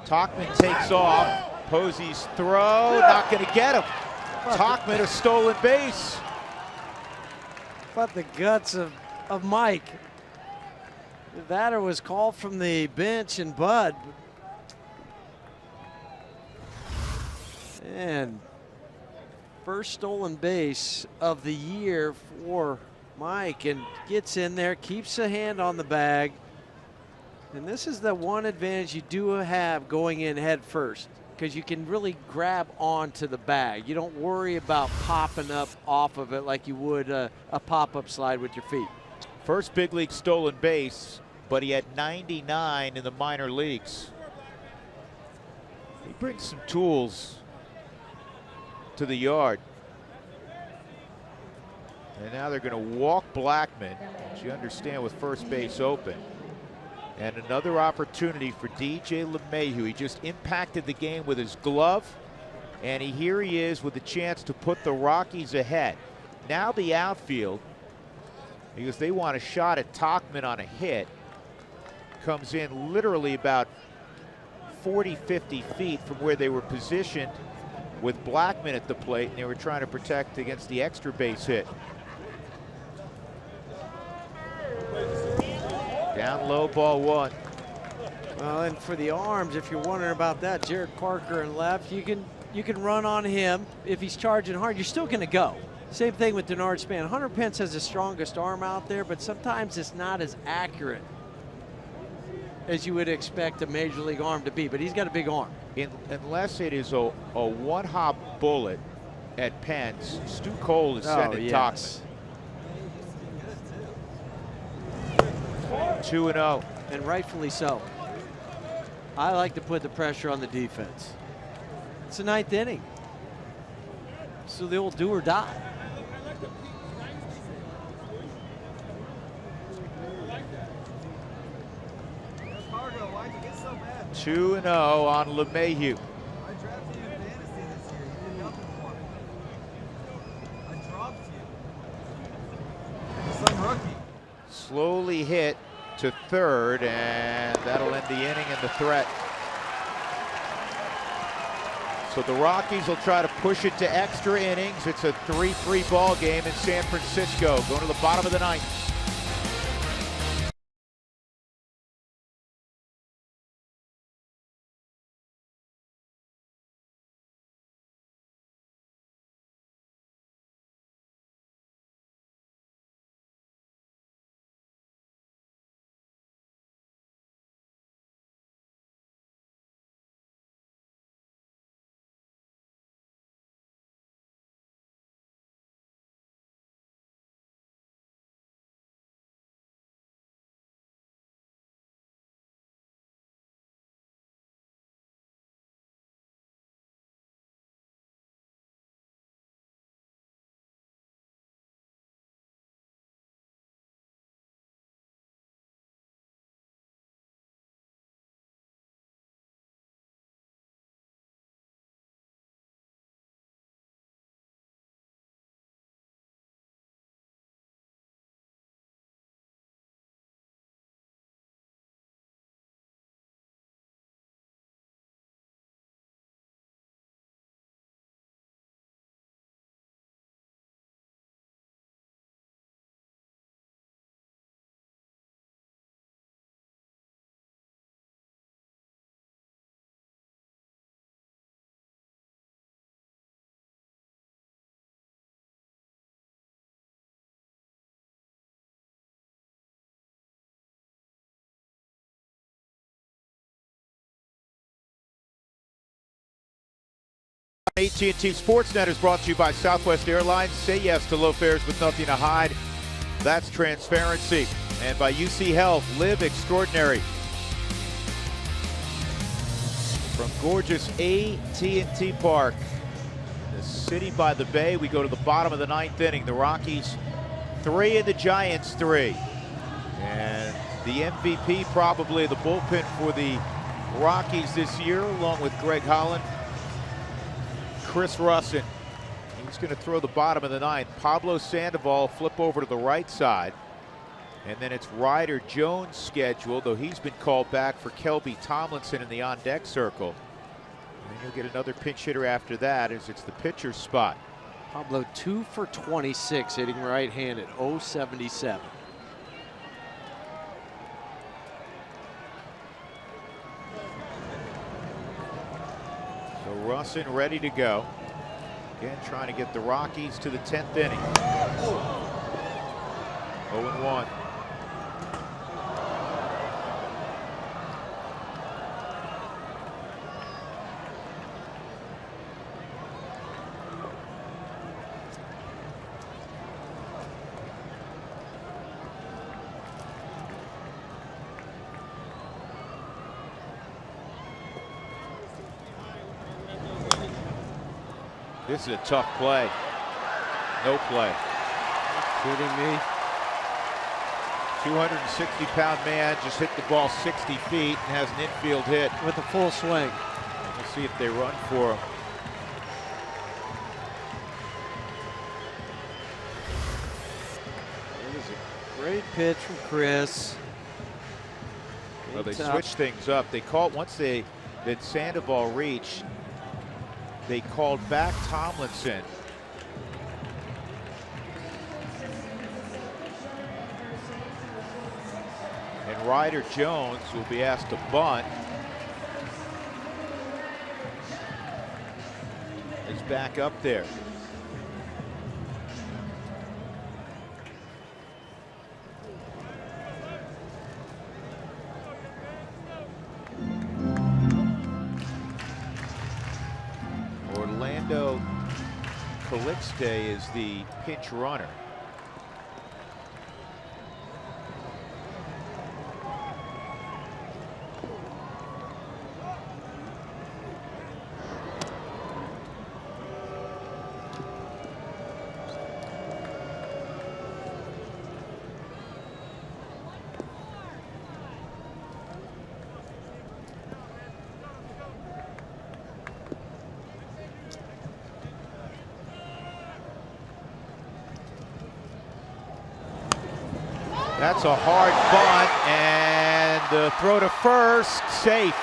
Tauchman takes off. Posey's throw, not going to get him. Tauchman a stolen base. But the guts of Mike. That was called from the bench, and Bud. And first stolen base of the year for Mike, and gets in there, keeps a hand on the bag. And this is the one advantage you do have going in head first, because you can really grab onto the bag. You don't worry about popping up off of it like you would a pop-up slide with your feet. First big league stolen base, but he had 99 in the minor leagues. He brings some tools to the yard. And now they're going to walk Blackman, which you understand with first base open. And another opportunity for DJ LeMahieu. He just impacted the game with his glove, and here he is with a chance to put the Rockies ahead. Now the outfield, because they want a shot at Tauchman on a hit, comes in literally about 40, 50 feet from where they were positioned with Blackman at the plate, and they were trying to protect against the extra base hit. Down low, ball one. Well, and for the arms, if you're wondering about that, Jared Parker in left, you can run on him. If he's charging hard, you're still going to go. Same thing with Denard Span. Hunter Pence has the strongest arm out there, but sometimes it's not as accurate as you would expect a major league arm to be, but he's got a big arm. Unless it is a one-hop bullet at Pence, Stu Cole is sending Tauchman. 2-0. And rightfully so. I like to put the pressure on the defense. It's the ninth inning. So the old do or die. Why'd you get so mad? 2-0 on LeMahieu. I drafted you in fantasy this year. You did nothing for me. I dropped you. Some rookie. Slowly hit to third, and that'll end the inning and the threat. So the Rockies will try to push it to extra innings. It's a 3-3 ball game in San Francisco, going to the bottom of the ninth. AT&T Sportsnet is brought to you by Southwest Airlines. Say yes to low fares with nothing to hide. That's transparency. And by UC Health, live extraordinary. From gorgeous AT&T Park, the city by the bay, we go to the bottom of the ninth inning. The Rockies 3 and the Giants 3. And the MVP, probably the bullpen for the Rockies this year, along with Greg Holland, Chris Russin. He's going to throw the bottom of the ninth. Pablo Sandoval flip over to the right side. And then it's Ryder Jones scheduled, though he's been called back for Kelby Tomlinson in the on-deck circle. And you'll get another pinch hitter after that, as it's the pitcher's spot. Pablo 2 for 26 hitting right-handed, 0.77. So Russin ready to go. Again, trying to get the Rockies to the 10th inning. 0-1. This is a tough play. No play. Kidding me? 260-pound man just hit the ball 60 feet and has an infield hit. With a full swing. We'll see if they run for him. It was a great pitch from Chris. Well, they switched things up. They called once that Sandoval reached. They called back Tomlinson. And Ryder Jones will be asked to bunt. Is back up there. Calixte is the pinch runner. That's a hard bunt, and the throw to first, safe.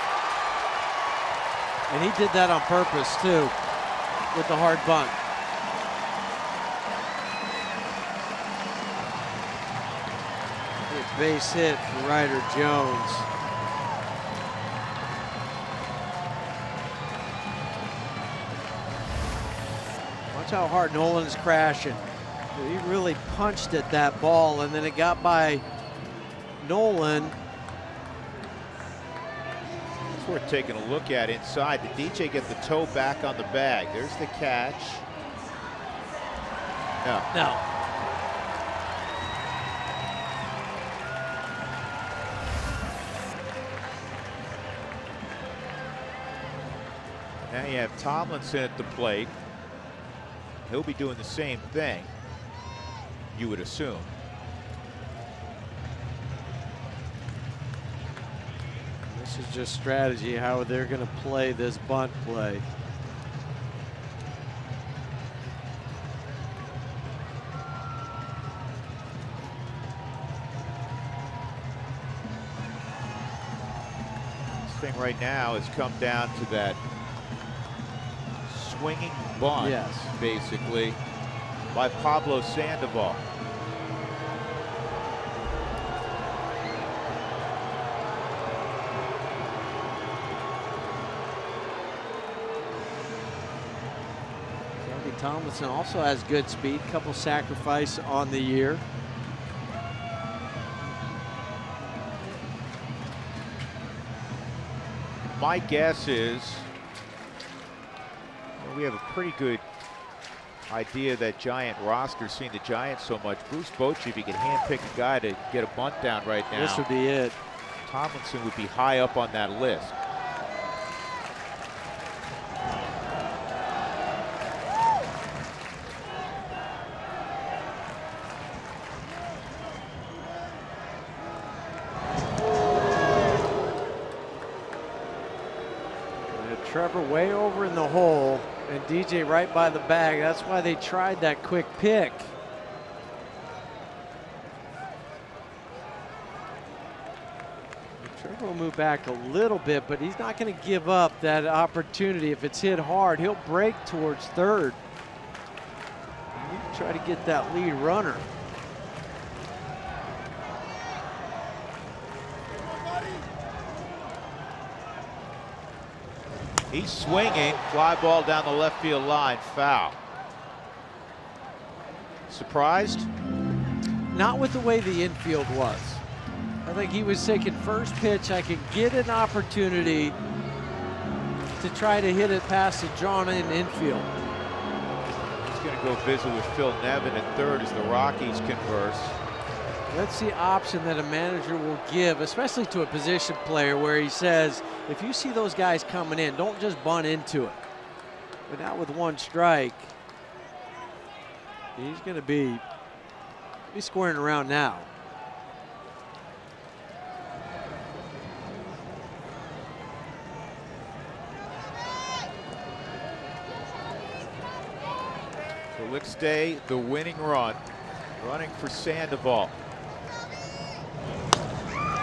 And he did that on purpose, too, with the hard bunt. Good base hit for Ryder Jones. Watch how hard Nolan is crashing. He really punched at that ball, and then it got by Nolan. It's worth taking a look at inside. Did DJ get the toe back on the bag? There's the catch. No. No. Now you have Tomlinson at the plate. He'll be doing the same thing, you would assume. This is just strategy, how they're going to play this bunt play. This thing right now has come down to that swinging bunt, yes, basically, by Pablo Sandoval. Kelby Tomlinson also has good speed, couple sacrifice on the year. My guess is We have a pretty good idea that Giant roster, seeing the Giants so much. Bruce Bochy, if he could handpick a guy to get a bunt down right now, this would be it. Tomlinson would be high up on that list. Trevor way over in the hole and DJ right by the bag. That's why they tried that quick pick. Trevor will move back a little bit, but he's not going to give up that opportunity. If it's hit hard, he'll break towards third. Try to get that lead runner. He's swinging, fly ball down the left field line, foul. Surprised? Not with the way the infield was. I think he was taking first pitch. I could get an opportunity to try to hit it past the drawn-in infield. He's going to go visit with Phil Nevin at third as the Rockies converse. That's the option that a manager will give, especially to a position player, where he says, if you see those guys coming in, don't just bunt into it. But now with one strike, he's going to be squaring around now. Calixte, the winning run, running for Sandoval.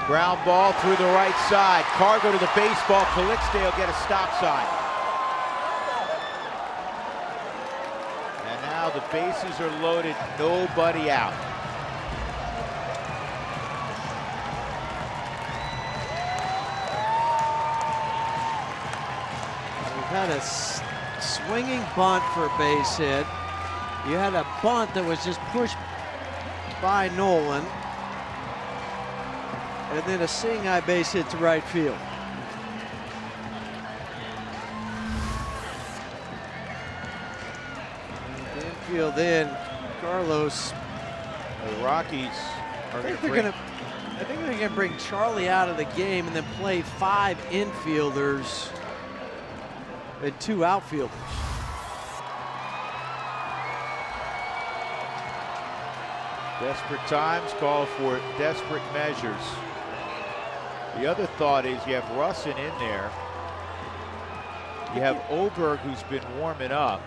Ground ball through the right side. Cargo to the baseball. Calixte will get a stop sign. And now the bases are loaded. Nobody out. We've had a swinging bunt for a base hit. You had a bunt that was just pushed by Nolan. And then a seeing eye base hit to right field. Infield in, Carlos. The Rockies are going to bring... I think they're going to bring Charlie out of the game and then play 5 infielders and 2 outfielders. Desperate times call for desperate measures. The other thought is you have Russin in there. You have Oberg, who's been warming up.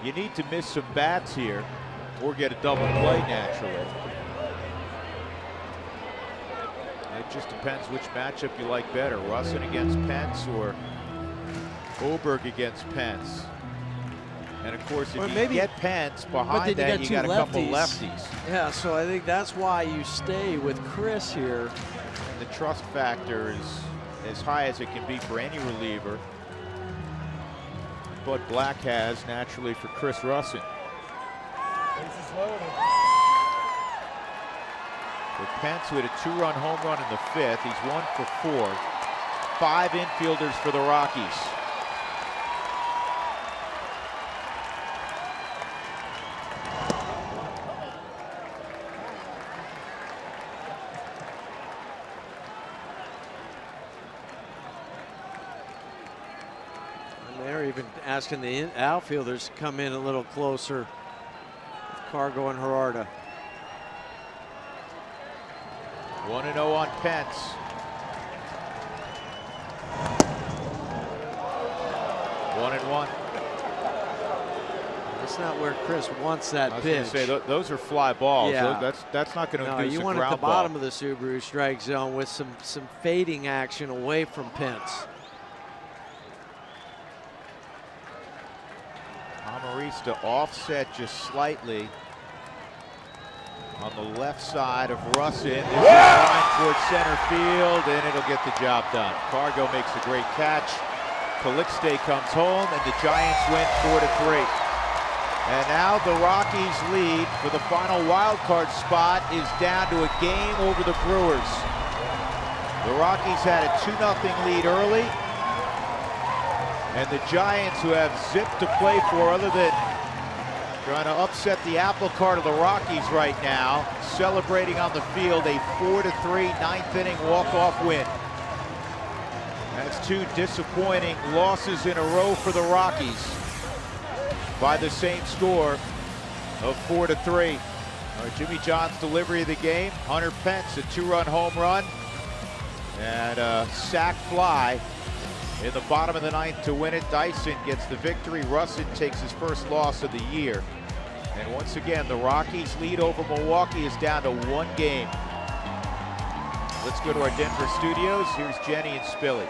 You need to miss some bats here or get a double play naturally. It just depends which matchup you like better, Russin against Pence or Oberg against Pence. And of course, if you get Pence behind that, you got a couple lefties. Yeah, so I think that's why you stay with Chris here. And the trust factor is as high as it can be for any reliever. Bud Black has naturally for Chris Russin. With Pence, who had a 2-run home run in the 5th, he's 1 for 4. 5 infielders for the Rockies. They're even asking the outfielders to come in a little closer. Cargo and Gerarda. 1-0 on Pence. 1-1. That's not where Chris wants that I was pitch. going to say, those are fly balls. Yeah. That's not going to induce you a want it at ground the bottom ball. of the Subaru strike zone with some fading action away from Pence. Amarista offset just slightly on the left side of Russin. This is line towards center field, and it'll get the job done. Cargo makes a great catch. Calixte comes home, and the Giants win 4-3. And now the Rockies lead for the final wild card spot is down to a game over the Brewers. The Rockies had a 2-0 lead early. And the Giants, who have zip to play for other than trying to upset the apple cart of the Rockies right now, celebrating on the field a 4-3 ninth inning walk-off win. That's 2 disappointing losses in a row for the Rockies by the same score of 4-3. Jimmy John's delivery of the game, Hunter Pence, a 2-run home run, and a sac fly in the bottom of the 9th to win it. Dyson gets the victory. Russin takes his first loss of the year. And once again, the Rockies' lead over Milwaukee is down to 1 game. Let's go to our Denver studios. Here's Jenny and Spilly.